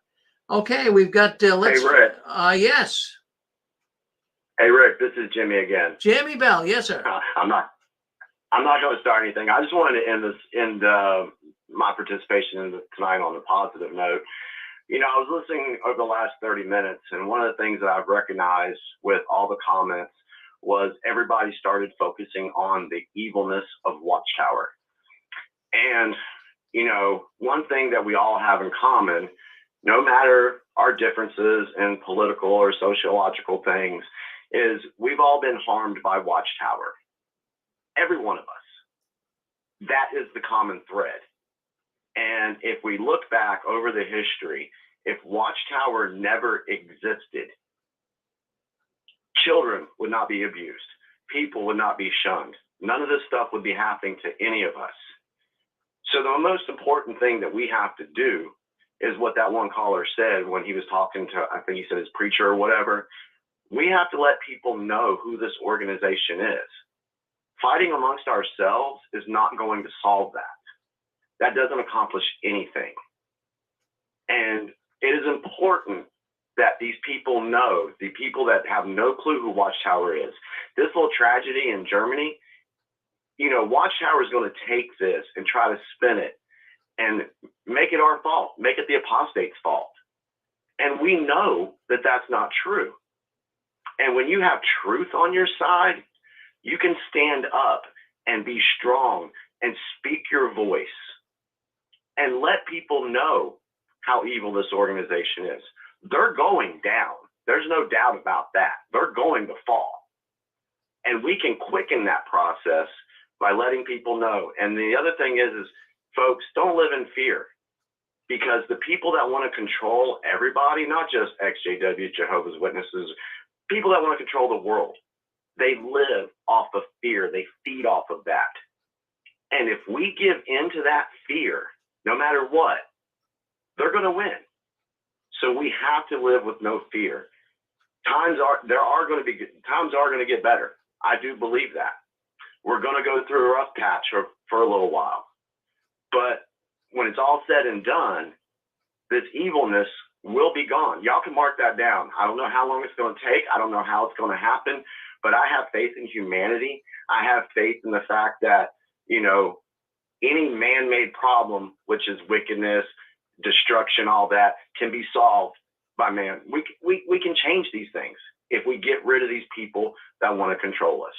Okay, we've got. Hey, Rick. Yes. Hey, Rick. This is Jimmy again. Jimmy Bell. Yes, sir. I'm not going to start anything. I just wanted to end my participation tonight on a positive note. I was listening over the last 30 minutes, and one of the things that I've recognized with all the comments was everybody started focusing on the evilness of Watchtower. And, one thing that we all have in common, no matter our differences in political or sociological things, is we've all been harmed by Watchtower. Every one of us. That is the common thread. And if we look back over the history, if Watchtower never existed, children would not be abused. People would not be shunned. None of this stuff would be happening to any of us. So the most important thing that we have to do is what that one caller said when he was talking to, I think he said his preacher or whatever. We have to let people know who this organization is. Fighting amongst ourselves is not going to solve that. That doesn't accomplish anything. And it is important that these people know, the people that have no clue who Watchtower is. This little tragedy in Germany, Watchtower is going to take this and try to spin it and make it our fault, make it the apostate's fault. And we know that that's not true. And when you have truth on your side, you can stand up and be strong and speak your voice and let people know how evil this organization is. They're going down. There's no doubt about that. They're going to fall. And we can quicken that process by letting people know. And the other thing is folks, don't live in fear, because the people that want to control everybody, not just XJW, Jehovah's Witnesses, people that want to control the world, they live off of fear. They feed off of that. And if we give into that fear, no matter what, they're going to win. So we have to live with no fear. Times are going to get better. I do believe that. We're going to go through a rough patch for a little while. But when it's all said and done, this evilness will be gone. Y'all can mark that down. I don't know how long it's going to take. I don't know how it's going to happen, but I have faith in humanity. I have faith in the fact that, any man-made problem, which is wickedness, destruction, all that, can be solved by man. We can change these things if we get rid of these people that want to control us.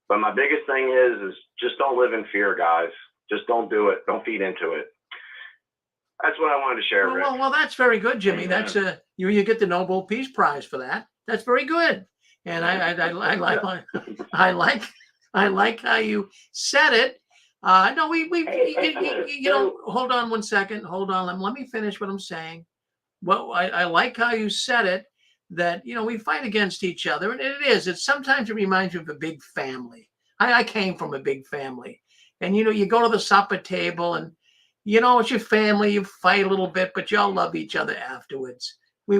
But my biggest thing is just don't live in fear, guys. Just don't do it. Don't feed into it. That's what I wanted to share, Rick. Well, that's very good, Jimmy. That's you get the Nobel Peace Prize for that. That's very good. And I like how you said it. No, hold on one second. Hold on. Let me finish what I'm saying. Well, I like how you said it, that, we fight against each other. And sometimes it reminds me of a big family. I came from a big family. And, you go to the supper table and, it's your family, you fight a little bit, but y'all love each other afterwards. We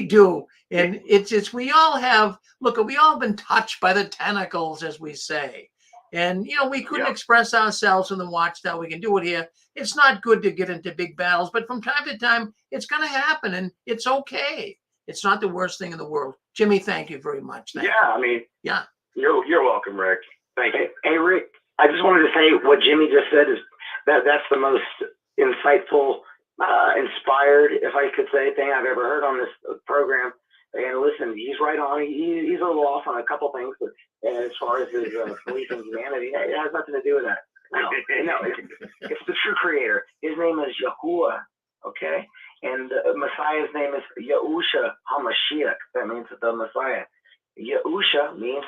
do. And we all been touched by the tentacles, as we say. And, we couldn't express ourselves in the Watchtower. We can do it here. It's not good to get into big battles, but from time to time, it's going to happen, and it's okay. It's not the worst thing in the world. Jimmy, thank you very much. You're welcome, Rick. Thank you. Hey, Rick, I just wanted to say what Jimmy just said is that's the most insightful, inspired, if I could say, thing I've ever heard on this program. And listen, he's right on. He's a little off on a couple things, but as far as his belief in humanity, it has nothing to do with that. No, it's the true creator. His name is Yahuwah, okay? And Messiah's name is Yahusha HaMashiach. That means the Messiah. Yahusha means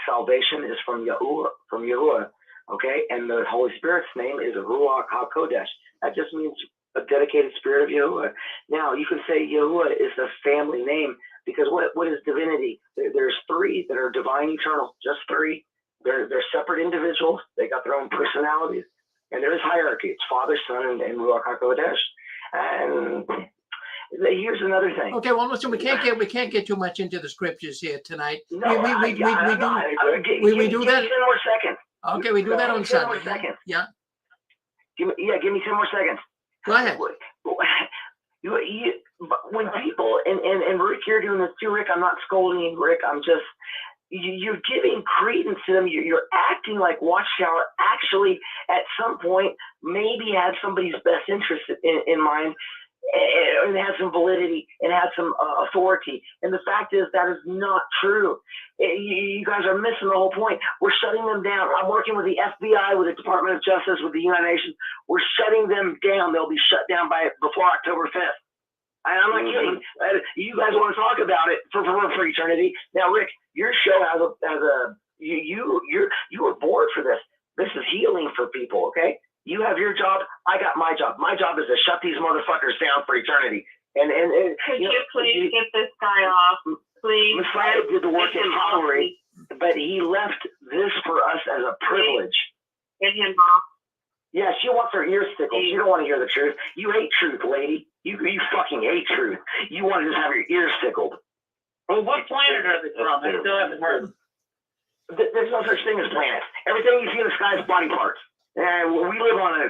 salvation is from Yahuwah, okay? And the Holy Spirit's name is Ruach HaKodesh. That just means a dedicated spirit of Yahuwah. Now, you can say Yahuwah is a family name because what is divinity? There's three that are divine eternal, just three. They're separate individuals. They got their own personalities. And there is hierarchy. It's Father, Son, and Ruach HaKodesh. And here's another thing. Okay, well, listen, we can't get too much into the scriptures here tonight. No, we do that. 10 more seconds. Okay, we do that on 10 more Sunday. seconds. Yeah. Give me 10 more seconds. Go ahead. When people and Rick, you're doing this too, Rick. I'm not scolding you, Rick. I'm just you're giving credence to them. You're acting like Watchtower actually at some point maybe had somebody's best interest in mind. And had some validity and had some authority. And the fact is that is not true. You guys are missing the whole point. We're shutting them down. I'm working with the FBI, with the Department of Justice, with the United Nations. We're shutting them down. They'll be shut down before October 5th. And I'm not kidding. You guys want to talk about it for eternity. Now, Rick, your show you were bored for this. This is healing for people, okay? You have your job. I got my job. My job is to shut these motherfuckers down for eternity. And could you please get this guy off, please? Messiah did the work in Calvary, but he left this for us as a privilege. Get him off. Yeah, she wants her ears tickled. She don't want to hear the truth. You hate truth, lady. You fucking hate truth. You want to just have your ears tickled. Well, what planet are they from? I still haven't heard. There's no such thing as planets. Everything you see in the sky is body parts. And we live on a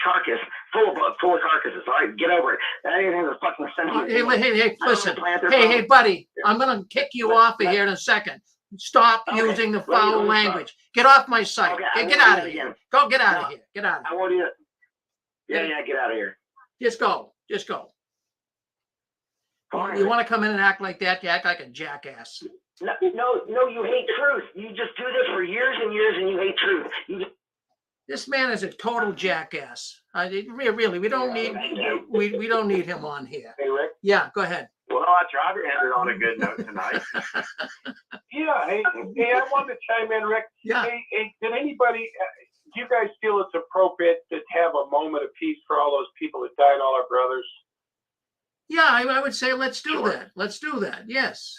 carcass full of carcasses. All right, get over it. Anything that's fucking sentient. Hey, listen. Hey, buddy, I'm going to kick you off of here in a second. Stop using the foul language. Get off my site. Okay, get out of here. Go get out of here. Get out of here. I want you to. Yeah, get out of here. Just go. Just go. You want to come in and act like that? You act like a jackass. No, you hate truth. You just do this for years and years and you hate truth. This man is a total jackass. Really, we don't need we don't need him on here. Hey, Rick. Yeah, go ahead. Well, I tried to end it on a good note tonight. Yeah, hey, I wanted to chime in, Rick. Yeah. Hey, did anybody? Do you guys feel it's appropriate to have a moment of peace for all those people that died, all our brothers? Yeah, I would say let's do that. Let's do that. Yes.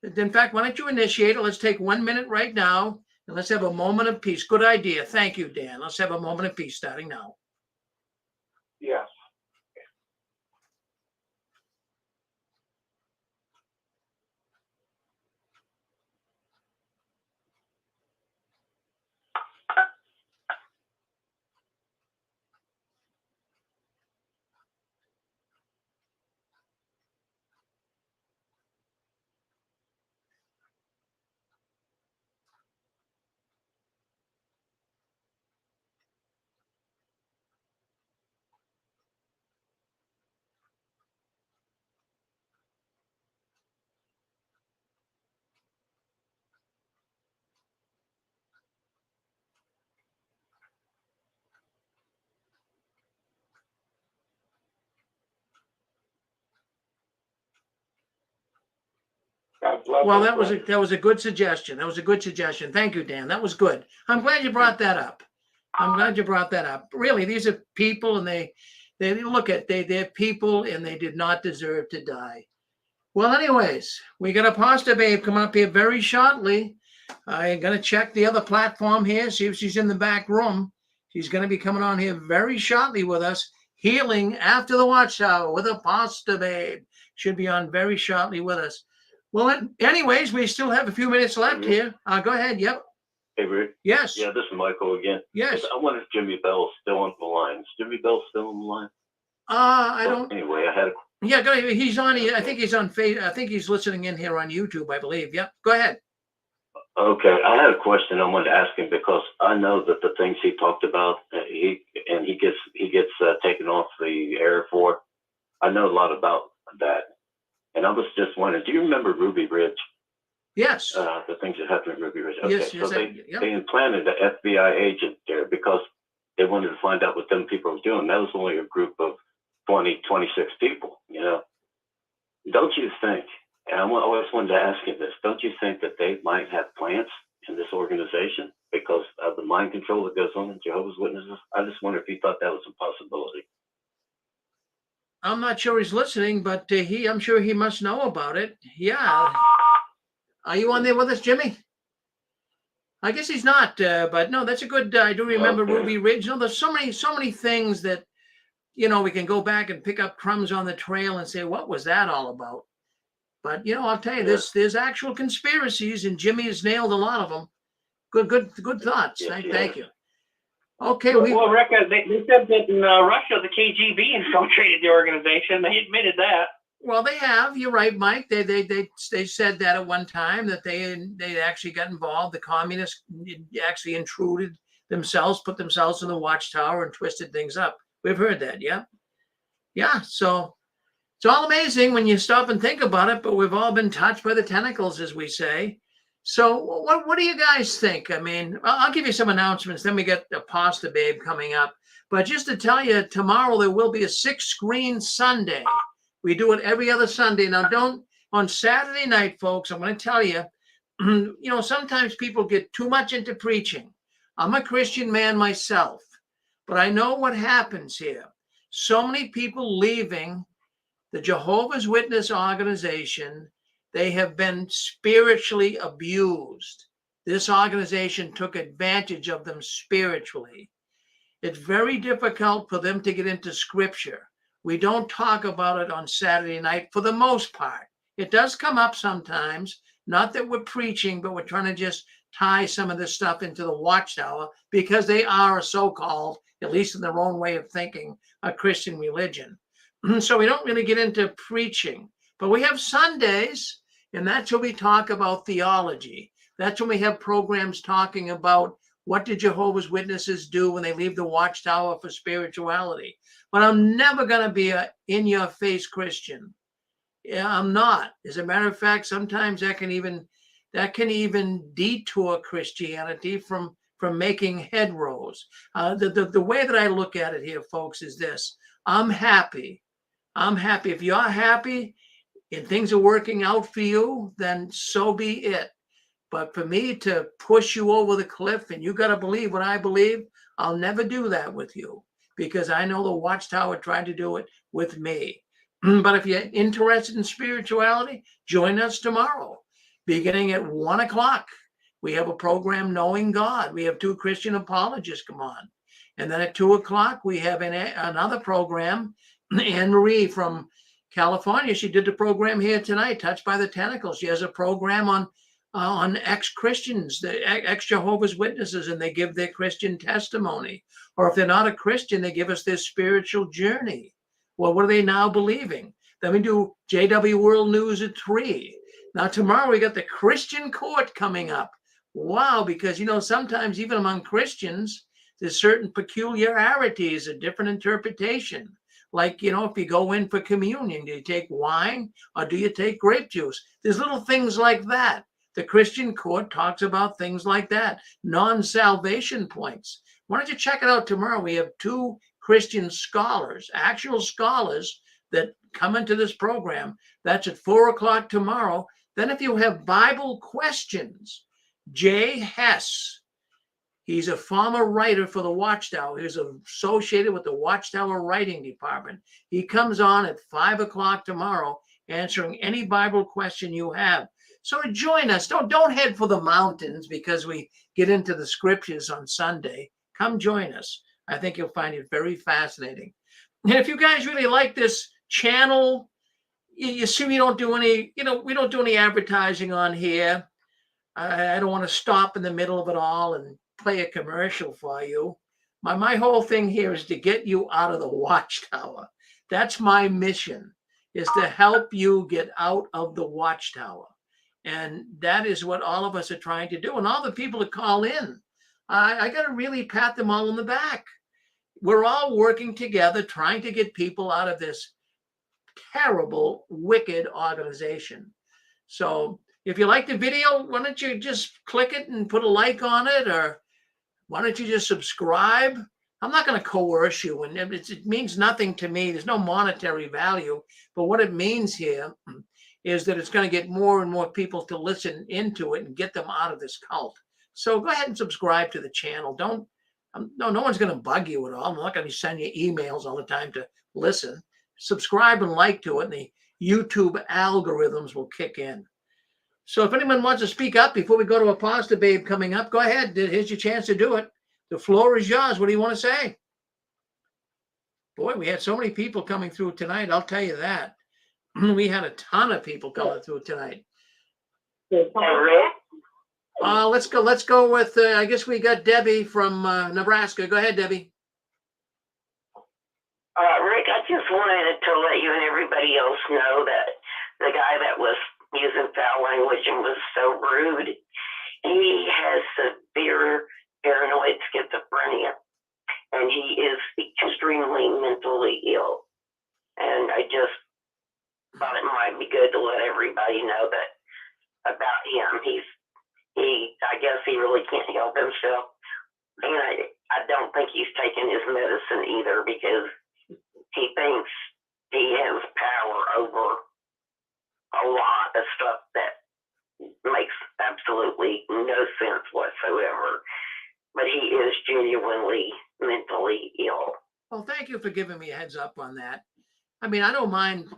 In fact, why don't you initiate it? Let's take 1 minute right now. And let's have a moment of peace. Good idea. Thank you, Dan. Let's have a moment of peace starting now. Yes. Well, that was a good suggestion. That was a good suggestion. Thank you, Dan. That was good. I'm glad you brought that up. Really, these are people, and they're people, and they did not deserve to die. Well, anyways, we got a Pasta Babe coming up here very shortly. I'm gonna check the other platform here, see if she's in the back room. She's gonna be coming on here very shortly with us. Healing after the Watchtower with a Pasta Babe. Should be on very shortly with us. Well, anyways, we still have a few minutes left here. Go ahead. Yep. Hey, Rick. Yes. Yeah, this is Michael again. Yes. I wonder if Jimmy Bell's still on the line. Is Jimmy Bell still on the line? I don't. Anyway, I had a. Yeah, go ahead. He's on. I think he's on. I think he's listening in here on YouTube, I believe. Yep. Go ahead. Okay, I had a question I wanted to ask him because I know that the things he talked about, he gets taken off the air for. I know a lot about that. And I was just wondering, do you remember Ruby Ridge? Yes. The things that happened in Ruby Ridge. Okay, yes, so they implanted an FBI agent there because they wanted to find out what them people were doing. That was only a group of 20, 26 people, you know. Don't you think, And I always wanted to ask you this. Don't you think that they might have plants in this organization because of the mind control that goes on in Jehovah's Witnesses? I just wonder if you thought that was a possibility. I'm not sure he's listening, but I'm sure he must know about it. Yeah. Are you on there with us, Jimmy? I guess he's not, but no, that's a good, I do remember Ruby Ridge. You know, there's so many things that, you know, we can go back and pick up crumbs on the trail and say, what was that all about? But, you know, I'll tell you, there's actual conspiracies, and Jimmy has nailed a lot of them. Good thoughts. Thank you. Okay. Well, Rick, they said that in Russia, the KGB infiltrated the organization. They admitted that. Well, they have. You're right, Mike. They said that at one time that they actually got involved. The communists actually intruded themselves, put themselves in the Watchtower and twisted things up. We've heard that. Yeah. Yeah. So it's all amazing when you stop and think about it, but we've all been touched by the tentacles, as we say. So what do you guys think? I mean, I'll give you some announcements. Then we get the Pasta Babe coming up. But just to tell you, tomorrow there will be a 6-screen Sunday. We do it every other Sunday. Now, on Saturday night, folks, I'm going to tell you, you know, sometimes people get too much into preaching. I'm a Christian man myself, but I know what happens here. So many people leaving the Jehovah's Witness organization, they have been spiritually abused. This organization took advantage of them spiritually. It's very difficult for them to get into scripture. We don't talk about it on Saturday night for the most part. It does come up sometimes, not that we're preaching, but we're trying to just tie some of this stuff into the Watchtower because they are a so-called, at least in their own way of thinking, a Christian religion. So we don't really get into preaching, but we have Sundays, and that's when we talk about theology. That's when we have programs talking about what did Jehovah's Witnesses do when they leave the Watchtower for spirituality. But I'm never going to be an in-your-face Christian. Yeah, I'm not. As a matter of fact, sometimes that can even detour Christianity from making headrows. The way that I look at it here, folks, is this. I'm happy. If you're happy and things are working out for you, then so be it. But for me to push you over the cliff and you got to believe what I believe, I'll never do that with you because I know the Watchtower tried to do it with me. But if you're interested in spirituality, join us tomorrow, beginning at 1 o'clock. We have a program, Knowing God. We have 2 Christian apologists come on. And then at 2 o'clock, we have another program, Anne Marie from California. She did the program here tonight, Touched by the Tentacles. She has a program on ex-Christians, the ex-Jehovah's Witnesses, and they give their Christian testimony. Or if they're not a Christian, they give us their spiritual journey. Well, what are they now believing? Then we do JW World News at 3. Now, tomorrow we got the Christian Court coming up. Wow, because, you know, sometimes even among Christians, there's certain peculiarities, a different interpretation. Like, you know, if you go in for communion, do you take wine or do you take grape juice? There's little things like that. The Christian Court talks about things like that, non-salvation points. Why don't you check it out tomorrow? We have 2 Christian scholars, actual scholars that come into this program. That's at 4 o'clock tomorrow. Then if you have Bible questions, Jay Hess, he's a former writer for the Watchtower. He's associated with the Watchtower Writing Department. He comes on at 5 o'clock tomorrow answering any Bible question you have. So join us. Don't head for the mountains because we get into the scriptures on Sunday. Come join us. I think you'll find it very fascinating. And if you guys really like this channel, you see we don't do any, we don't do any advertising on here. I don't want to stop in the middle of it all and play a commercial for you. My whole thing here is to get you out of the Watchtower. That's my mission, is to help you get out of the Watchtower. And that is what all of us are trying to do. And all the people that call in, I got to really pat them all on the back. We're all working together, trying to get people out of this terrible, wicked organization. So if you like the video, why don't you just click it and put a like on it? Or why don't you just subscribe? I'm not going to coerce you. And it means nothing to me. There's no monetary value. But what it means here is that it's going to get more and more people to listen into it and get them out of this cult. So go ahead and subscribe to the channel. Don't, no one's going to bug you at all. I'm not going to be sending you emails all the time to listen. Subscribe and like to it, and the YouTube algorithms will kick in. So if anyone wants to speak up before we go to Apostle Babe coming up, go ahead. Here's your chance to do it. The floor is yours. What do you want to say? Boy, we had so many people coming through tonight. I'll tell you that. We had a ton of people coming through tonight. Let's go with, I guess we got Debbie from Nebraska. Go ahead, Debbie. Rick, I just wanted to let you and everybody else know that the guy that was using foul language and was so rude, he has severe paranoid schizophrenia, and he is extremely mentally ill. And I just thought it might be good to let everybody know that about him. I guess he really can't help himself. And I don't think he's taking his medicine either, because he thinks he has power over a lot of stuff that makes absolutely no sense whatsoever. But he is genuinely mentally ill. Well, thank you for giving me a heads up on that. I mean, I don't mind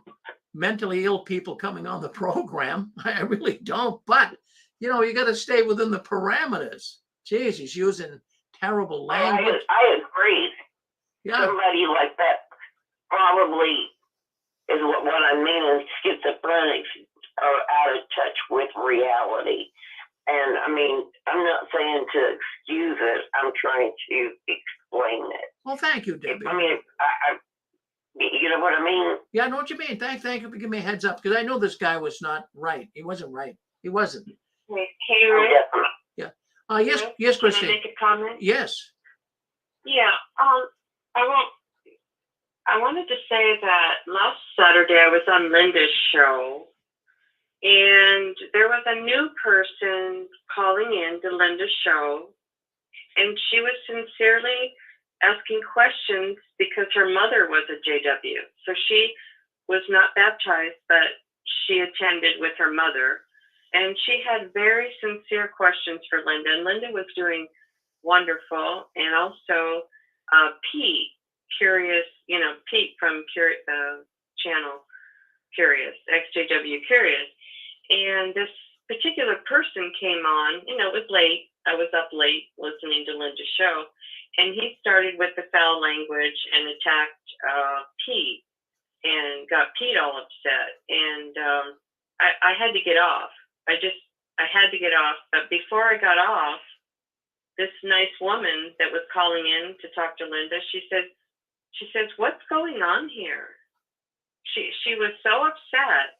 mentally ill people coming on the program. I really don't. But, you know, you got to stay within the parameters. Jeez, he's using terrible language. I agree. Yeah. Somebody like that probably is what I mean is schizophrenics are out of touch with reality. And I mean, I'm not saying to excuse it. I'm trying to explain it. Well, thank you, Debbie. I mean, you know what I mean? Yeah, I know what you mean. Thank you for giving me a heads up, because I know this guy was not right. He wasn't right. He wasn't. Hey, Rick. Yeah. Yes, Christine. Can I make a comment? Yes. Yeah. I wanted to say that last Saturday I was on Linda's show, and there was a new person calling in to Linda's show, and she was sincerely asking questions because her mother was a JW. So she was not baptized, but she attended with her mother, and she had very sincere questions for Linda, and Linda was doing wonderful. And also Pete, Curious, Pete from the channel Curious, XJW Curious. And this particular person came on, it was late. I was up late listening to Linda's show, and he started with the foul language and attacked Pete and got Pete all upset. And I had to get off. I had to get off. But before I got off, this nice woman that was calling in to talk to Linda, she says, "What's going on here?" She was so upset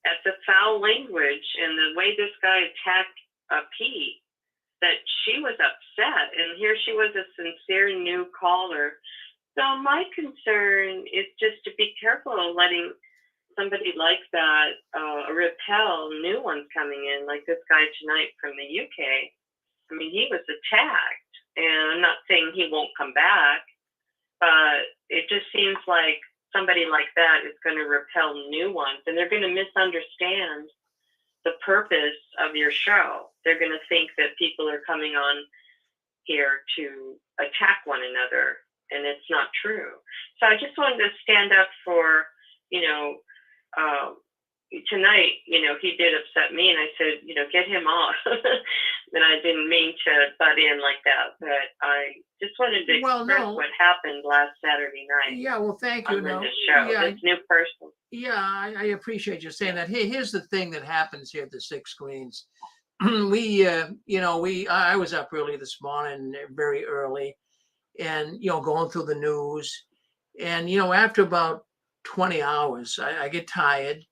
at the foul language and the way this guy attacked Pete that she was upset. And here she was, a sincere new caller. So my concern is just to be careful of letting somebody like that repel new ones coming in, like this guy tonight from the UK. I mean, he was attacked, and I'm not saying he won't come back, but it just seems like somebody like that is going to repel new ones, and they're going to misunderstand the purpose of your show. They're going to think that people are coming on here to attack one another, and it's not true. So I just wanted to stand up for, tonight, he did upset me, and I said, get him off. And I didn't mean to butt in like that, but I just wanted to express what happened last Saturday night. Yeah, well, thank you. On this show, this new person. Yeah, I appreciate you saying that. Here's the thing that happens here at the Six Screens. I was up early this morning, very early, and, going through the news. And, after about 20 hours, I get tired.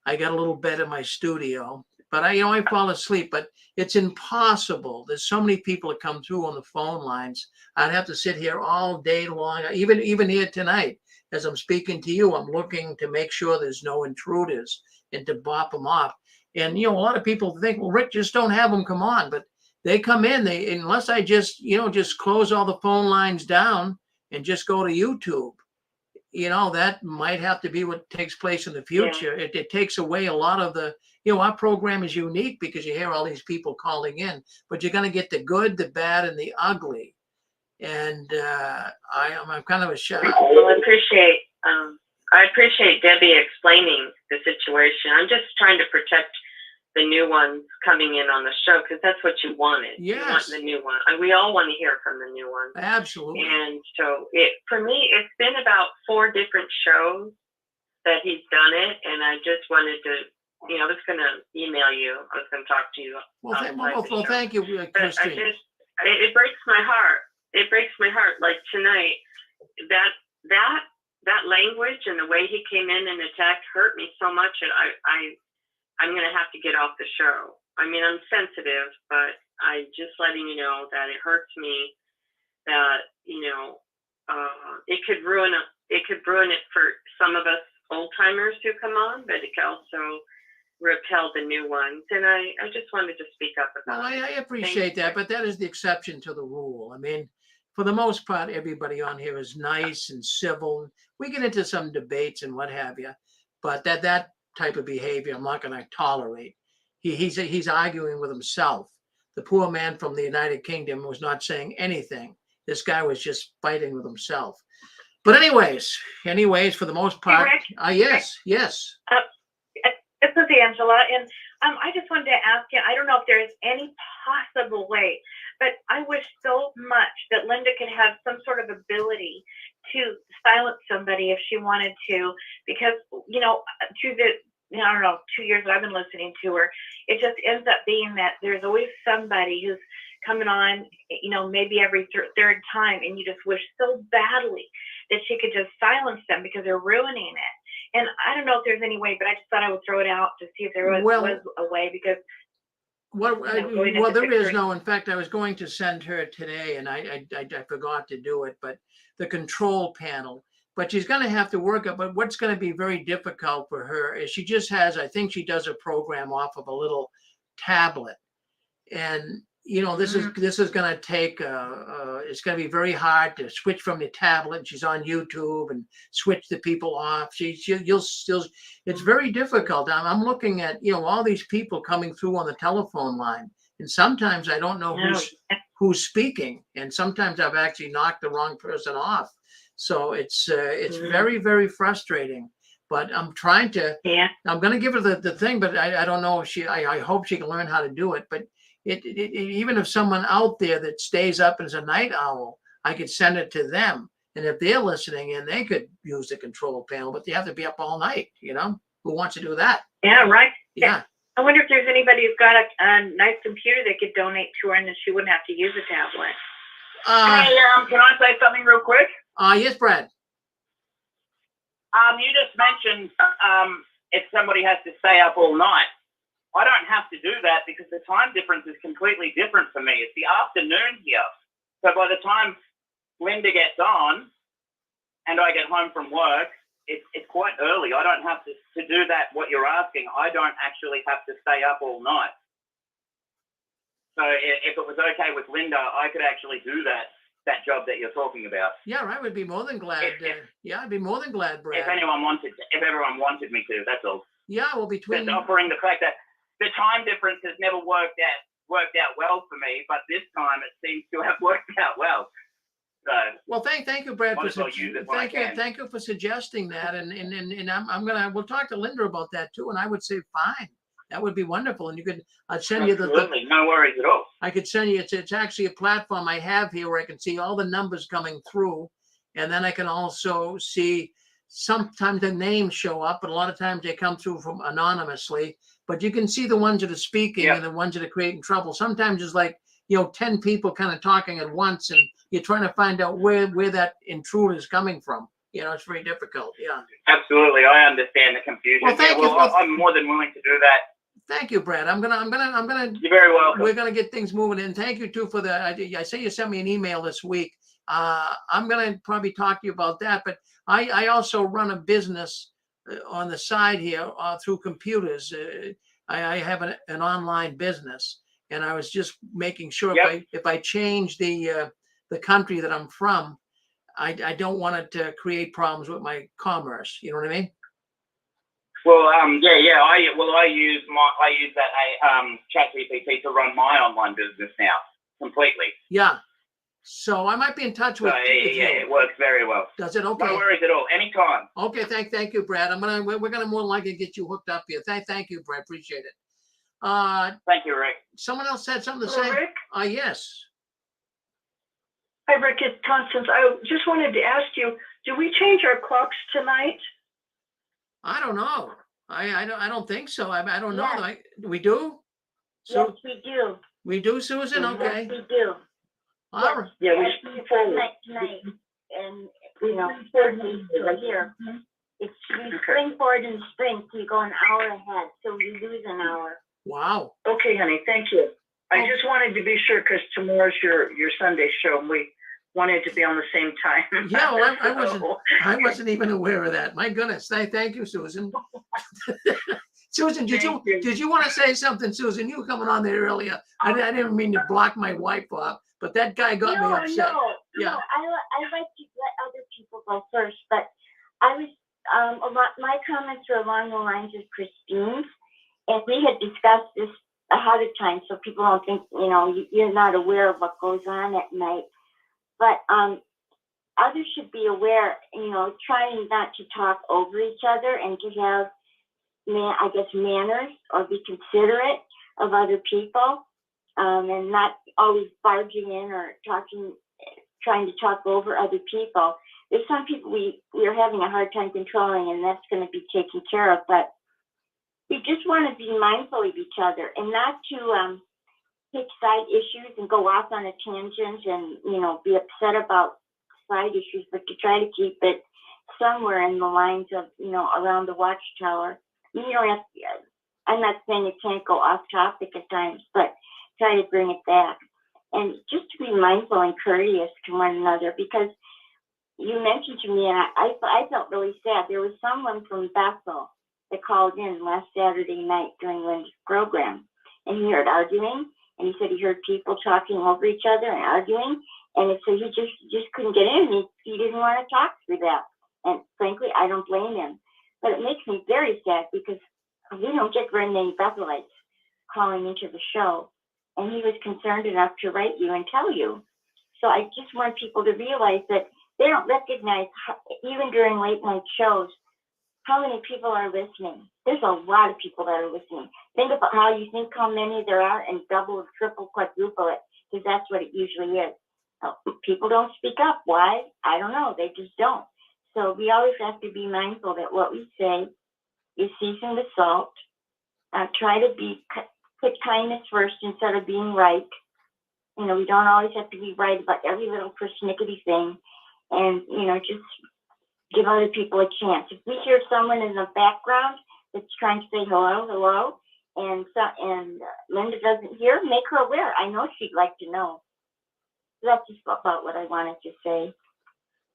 I got a little bed in my studio, but I fall asleep. But it's impossible. There's so many people that come through on the phone lines. I'd have to sit here all day long, even here tonight. As I'm speaking to you, I'm looking to make sure there's no intruders and to bop them off. And, a lot of people think, well, Rick, just don't have them come on. But they come in, unless I just close all the phone lines down and just go to YouTube. that might have to be what takes place in the future. It takes away a lot of the, our program is unique because you hear all these people calling in, but you're going to get the good, the bad, and the ugly. And I'm kind of a shock. Well, I appreciate Debbie explaining the situation. I'm just trying to protect the new ones coming in on the show because that's what you wanted. Yes. You want the new one. We all want to hear from the new ones. Absolutely. And so for me, it's been about 4 different shows that he's done it, and I just wanted to, I was going to email you. I was going to talk to you. Well, thank you, Christine. It breaks my heart. It breaks my heart. Like tonight, that language and the way he came in and attacked hurt me so much, and I'm going to have to get off the show. I mean, I'm sensitive, but I'm just letting you know that it hurts me that, it could ruin it for some of us old timers who come on, but it could also repel the new ones. And I just wanted to speak up about it. I appreciate that, but that is the exception to the rule. I mean, for the most part, everybody on here is nice and civil. We get into some debates and what have you, but that type of behavior I'm not going to tolerate. He's arguing with himself. The poor man from the United Kingdom was not saying anything. This guy was just fighting with himself. But anyways, for the most part, yes. This is Angela, and I just wanted to ask you, I don't know if there's any possible way, but I wish so much that Linda could have some sort of ability to silence somebody if she wanted to, because, through the, 2 years that I've been listening to her, it just ends up being that there's always somebody who's coming on, maybe every third time, and you just wish so badly that she could just silence them because they're ruining it. And I don't know if there's any way, but I just thought I would throw it out to see if there was a way, because there is no. In fact, I was going to send her today, and I forgot to do it. But the control panel. But she's going to have to work up. But what's going to be very difficult for her is she just has. I think she does a program off of a little tablet, and this is going to take. It's going to be very hard to switch from the tablet. She's on YouTube and switch the people off. You'll still. It's very difficult. I'm looking at all these people coming through on the telephone line, and sometimes I don't know who's speaking, and sometimes I've actually knocked the wrong person off. So it's very, very frustrating. But I'm trying to. Yeah. I'm going to give her the thing, but I don't know if she. I hope she can learn how to do it, but. Even if someone out there that stays up as a night owl, I could send it to them. And if they're listening in, they could use the control panel, but they have to be up all night, Who wants to do that? Yeah, right. Yeah. I wonder if there's anybody who's got a nice computer that could donate to her and then she wouldn't have to use a tablet. Hey, can I say something real quick? Yes, Brad. You just mentioned if somebody has to stay up all night. I don't have to do that because the time difference is completely different for me. It's the afternoon here. So by the time Linda gets on and I get home from work, it's quite early. I don't have to do that, what you're asking. I don't actually have to stay up all night. So if it was okay with Linda, I could actually do that job that you're talking about. Yeah, I would be more than glad. I'd be more than glad, Brad. If everyone wanted me to, that's all. Yeah, well, between just offering the fact that the time difference has never worked out well for me, but this time it seems to have worked out well. So, well, thank you, Brad. Thank you for suggesting that, and we'll talk to Linda about that too. And I would say fine, that would be wonderful. And I'd send you no worries at all. I could send you. It's actually a platform I have here where I can see all the numbers coming through, and then I can also see. Sometimes the names show up, but a lot of times they come through from anonymously. But you can see the ones that are speaking and the ones that are creating trouble. Sometimes it's like 10 people kind of talking at once, and you're trying to find out where that intruder is coming from. It's very difficult. Yeah. Absolutely, I understand the confusion. Well, thank you. I'm more than willing to do that. Thank you, Brad. I'm gonna. You're very welcome. We're gonna get things moving, and thank you too for I say you sent me an email this week. I'm gonna probably talk to you about that, but I also run a business on the side here through computers. I have an online business, and I was just making sure if I change the country that I'm from, I don't want it to create problems with my commerce. You know what I mean? Well, yeah. I use that ChatGPT to run my online business now completely. Yeah. So I might be in touch with. So, yeah, it works very well. Does it? Okay. No worries at all. Anytime. Okay. Thank you, Brad. We're gonna more likely get you hooked up here. Thank you, Brad. Appreciate it. Thank you, Rick. Someone else had something to Hello, say. Rick? Yes. Hi, Rick, it's Constance. I just wanted to ask you, do we change our clocks tonight? I don't know. I don't think so. I don't know. Yes. We do. Yes, we do. We do, Susan. Okay. Yes, we do. All right. Yeah, we At tonight, and you know, 30 to here. It's we spring forward in the spring, so you go an hour ahead, so we lose an hour. Wow. Okay, honey, thank you. I just wanted to be sure because tomorrow's your Sunday show, and we wanted to be on the same time. Yeah, well, I wasn't even aware of that. My goodness. Thank you, Susan. Susan, did you want to say something, Susan? You were coming on there earlier. I didn't mean to block my wife off, but that guy got me upset. Yeah. No, I like to let other people go first, but I was my comments were along the lines of Christine's, and we had discussed this ahead of time, so people don't think you're not aware of what goes on at night. But others should be aware, trying not to talk over each other and to have, manners or be considerate of other people, and not always barging in or trying to talk over other people. There's some people we're having a hard time controlling, and that's going to be taken care of. But we just want to be mindful of each other and not to take side issues and go off on a tangent and, be upset about side issues, but to try to keep it somewhere in the lines of, around the Watchtower. You don't have to, I'm not saying you can't go off topic at times, but try to bring it back. And just to be mindful and courteous to one another, because you mentioned to me, and I felt really sad. There was someone from Bethel that called in last Saturday night during Linda's program, and he heard arguing, and he said he heard people talking over each other and arguing, and so he just couldn't get in. He didn't want to talk through that, and frankly, I don't blame him. But it makes me very sad because we don't get very many Bethelites calling into the show, and he was concerned enough to write you and tell you. So I just want people to realize that they don't recognize, even during late night shows, how many people are listening. There's a lot of people that are listening. Think about how many there are and double, triple, quadruple it, because that's what it usually is. People don't speak up. Why? I don't know. They just don't. So we always have to be mindful that what we say is seasoned with salt. Try to put kindness first instead of being right. We don't always have to be right about every little persnickety thing. And, just give other people a chance. If we hear someone in the background that's trying to say hello, and Linda doesn't hear, make her aware. I know she'd like to know. That's just about what I wanted to say.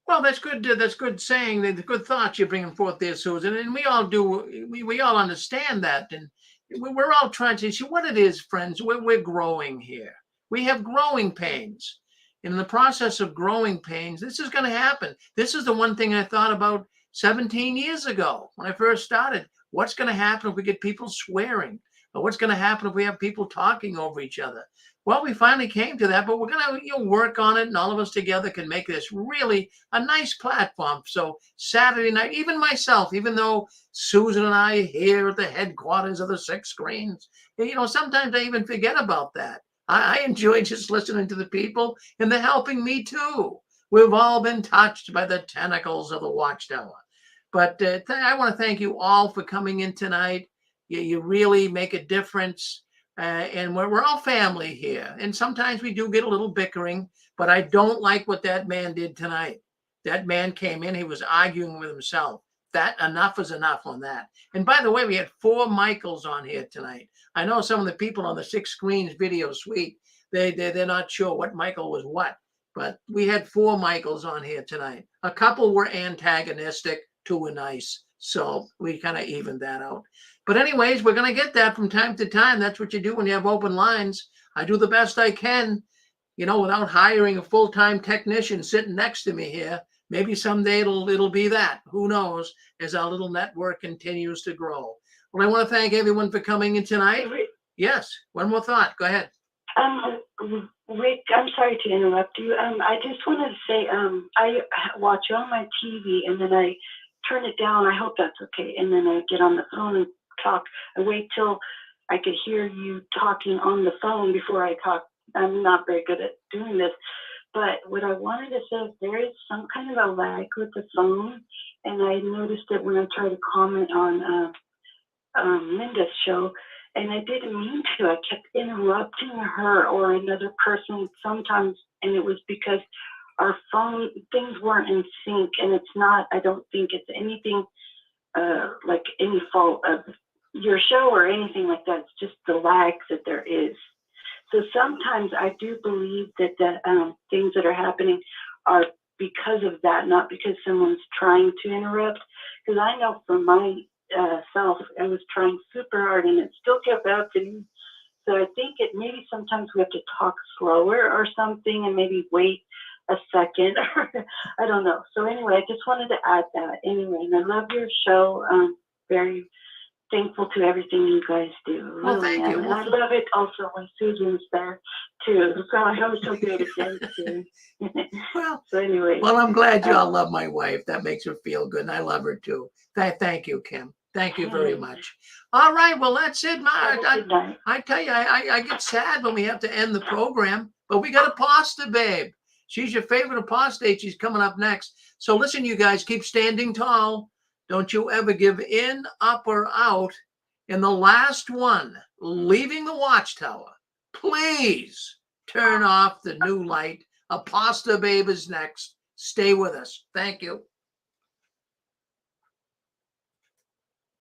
Well, that's good. That's good saying. The good thoughts you're bringing forth there, Susan. And we all do. We all understand that. And we're all trying to see what it is, friends. We're growing here. We have growing pains. And in the process of growing pains, this is going to happen. This is the one thing I thought about 17 years ago when I first started. What's going to happen if we get people swearing? Or what's going to happen if we have people talking over each other? Well, we finally came to that, but we're going to work on it, and all of us together can make this really a nice platform. So Saturday night, even myself, even though Susan and I are here at the headquarters of the 6 Screens, sometimes I even forget about that. I enjoy just listening to the people, and they're helping me too. We've all been touched by the tentacles of the Watchtower. But I want to thank you all for coming in tonight. You really make a difference. And we're all family here. And sometimes we do get a little bickering, but I don't like what that man did tonight. That man came in, he was arguing with himself. That enough is enough on that. And by the way, we had 4 Michaels on here tonight. I know some of the people on the 6 Screens video suite, they're not sure what Michael was what, but we had 4 Michaels on here tonight. A couple were antagonistic, 2 were nice. So we kind of evened that out. But anyways, we're going to get that from time to time. That's what you do when you have open lines. I do the best I can. you know, without hiring a full-time technician sitting next to me here, maybe someday it'll be that. Who knows, as our little network continues to grow. Well, I want to thank everyone for coming in tonight. Yes, one more thought. Go ahead. Rick, I'm sorry to interrupt you. I just wanted to say, I watch you on my TV and then I turn it down. I hope that's okay. And then I get on the phone and talk. I wait till I could hear you talking on the phone before I talk. I'm not very good at doing this. But what I wanted to say is there is some kind of a lag with the phone. And I noticed it when I tried to comment on Linda's show. And I didn't mean to. I kept interrupting her or another person sometimes. And it was because our phone, things weren't in sync. And it's not, I don't think it's anything like any fault of your show or anything like that. It's just the lag that there is. So sometimes I do believe that the things that are happening are because of that, not because someone's trying to interrupt. Because I know for my self, I was trying super hard and it still kept happening. So I think it maybe sometimes we have to talk slower or something and maybe wait a second. I don't know. So anyway, I just wanted to add that anyway. And I love your show. Very thankful to everything you guys do. Well, really thank you. am. And I love it also when Susan's there too. So I hope she'll do it again too. Well, so anyway. Well, I'm glad you all love my wife. That makes her feel good, and I love her too. Thank you, Kim. Thank you very much. All right, well, that's it, I tell you, I get sad when we have to end the program, but we got a pasta babe. She's your favorite apostate. She's coming up next. So listen, you guys, keep standing tall. Don't you ever give in, up, or out. And the last one, leaving the Watchtower, please turn off the new light. A pasta babe is next. Stay with us. Thank you.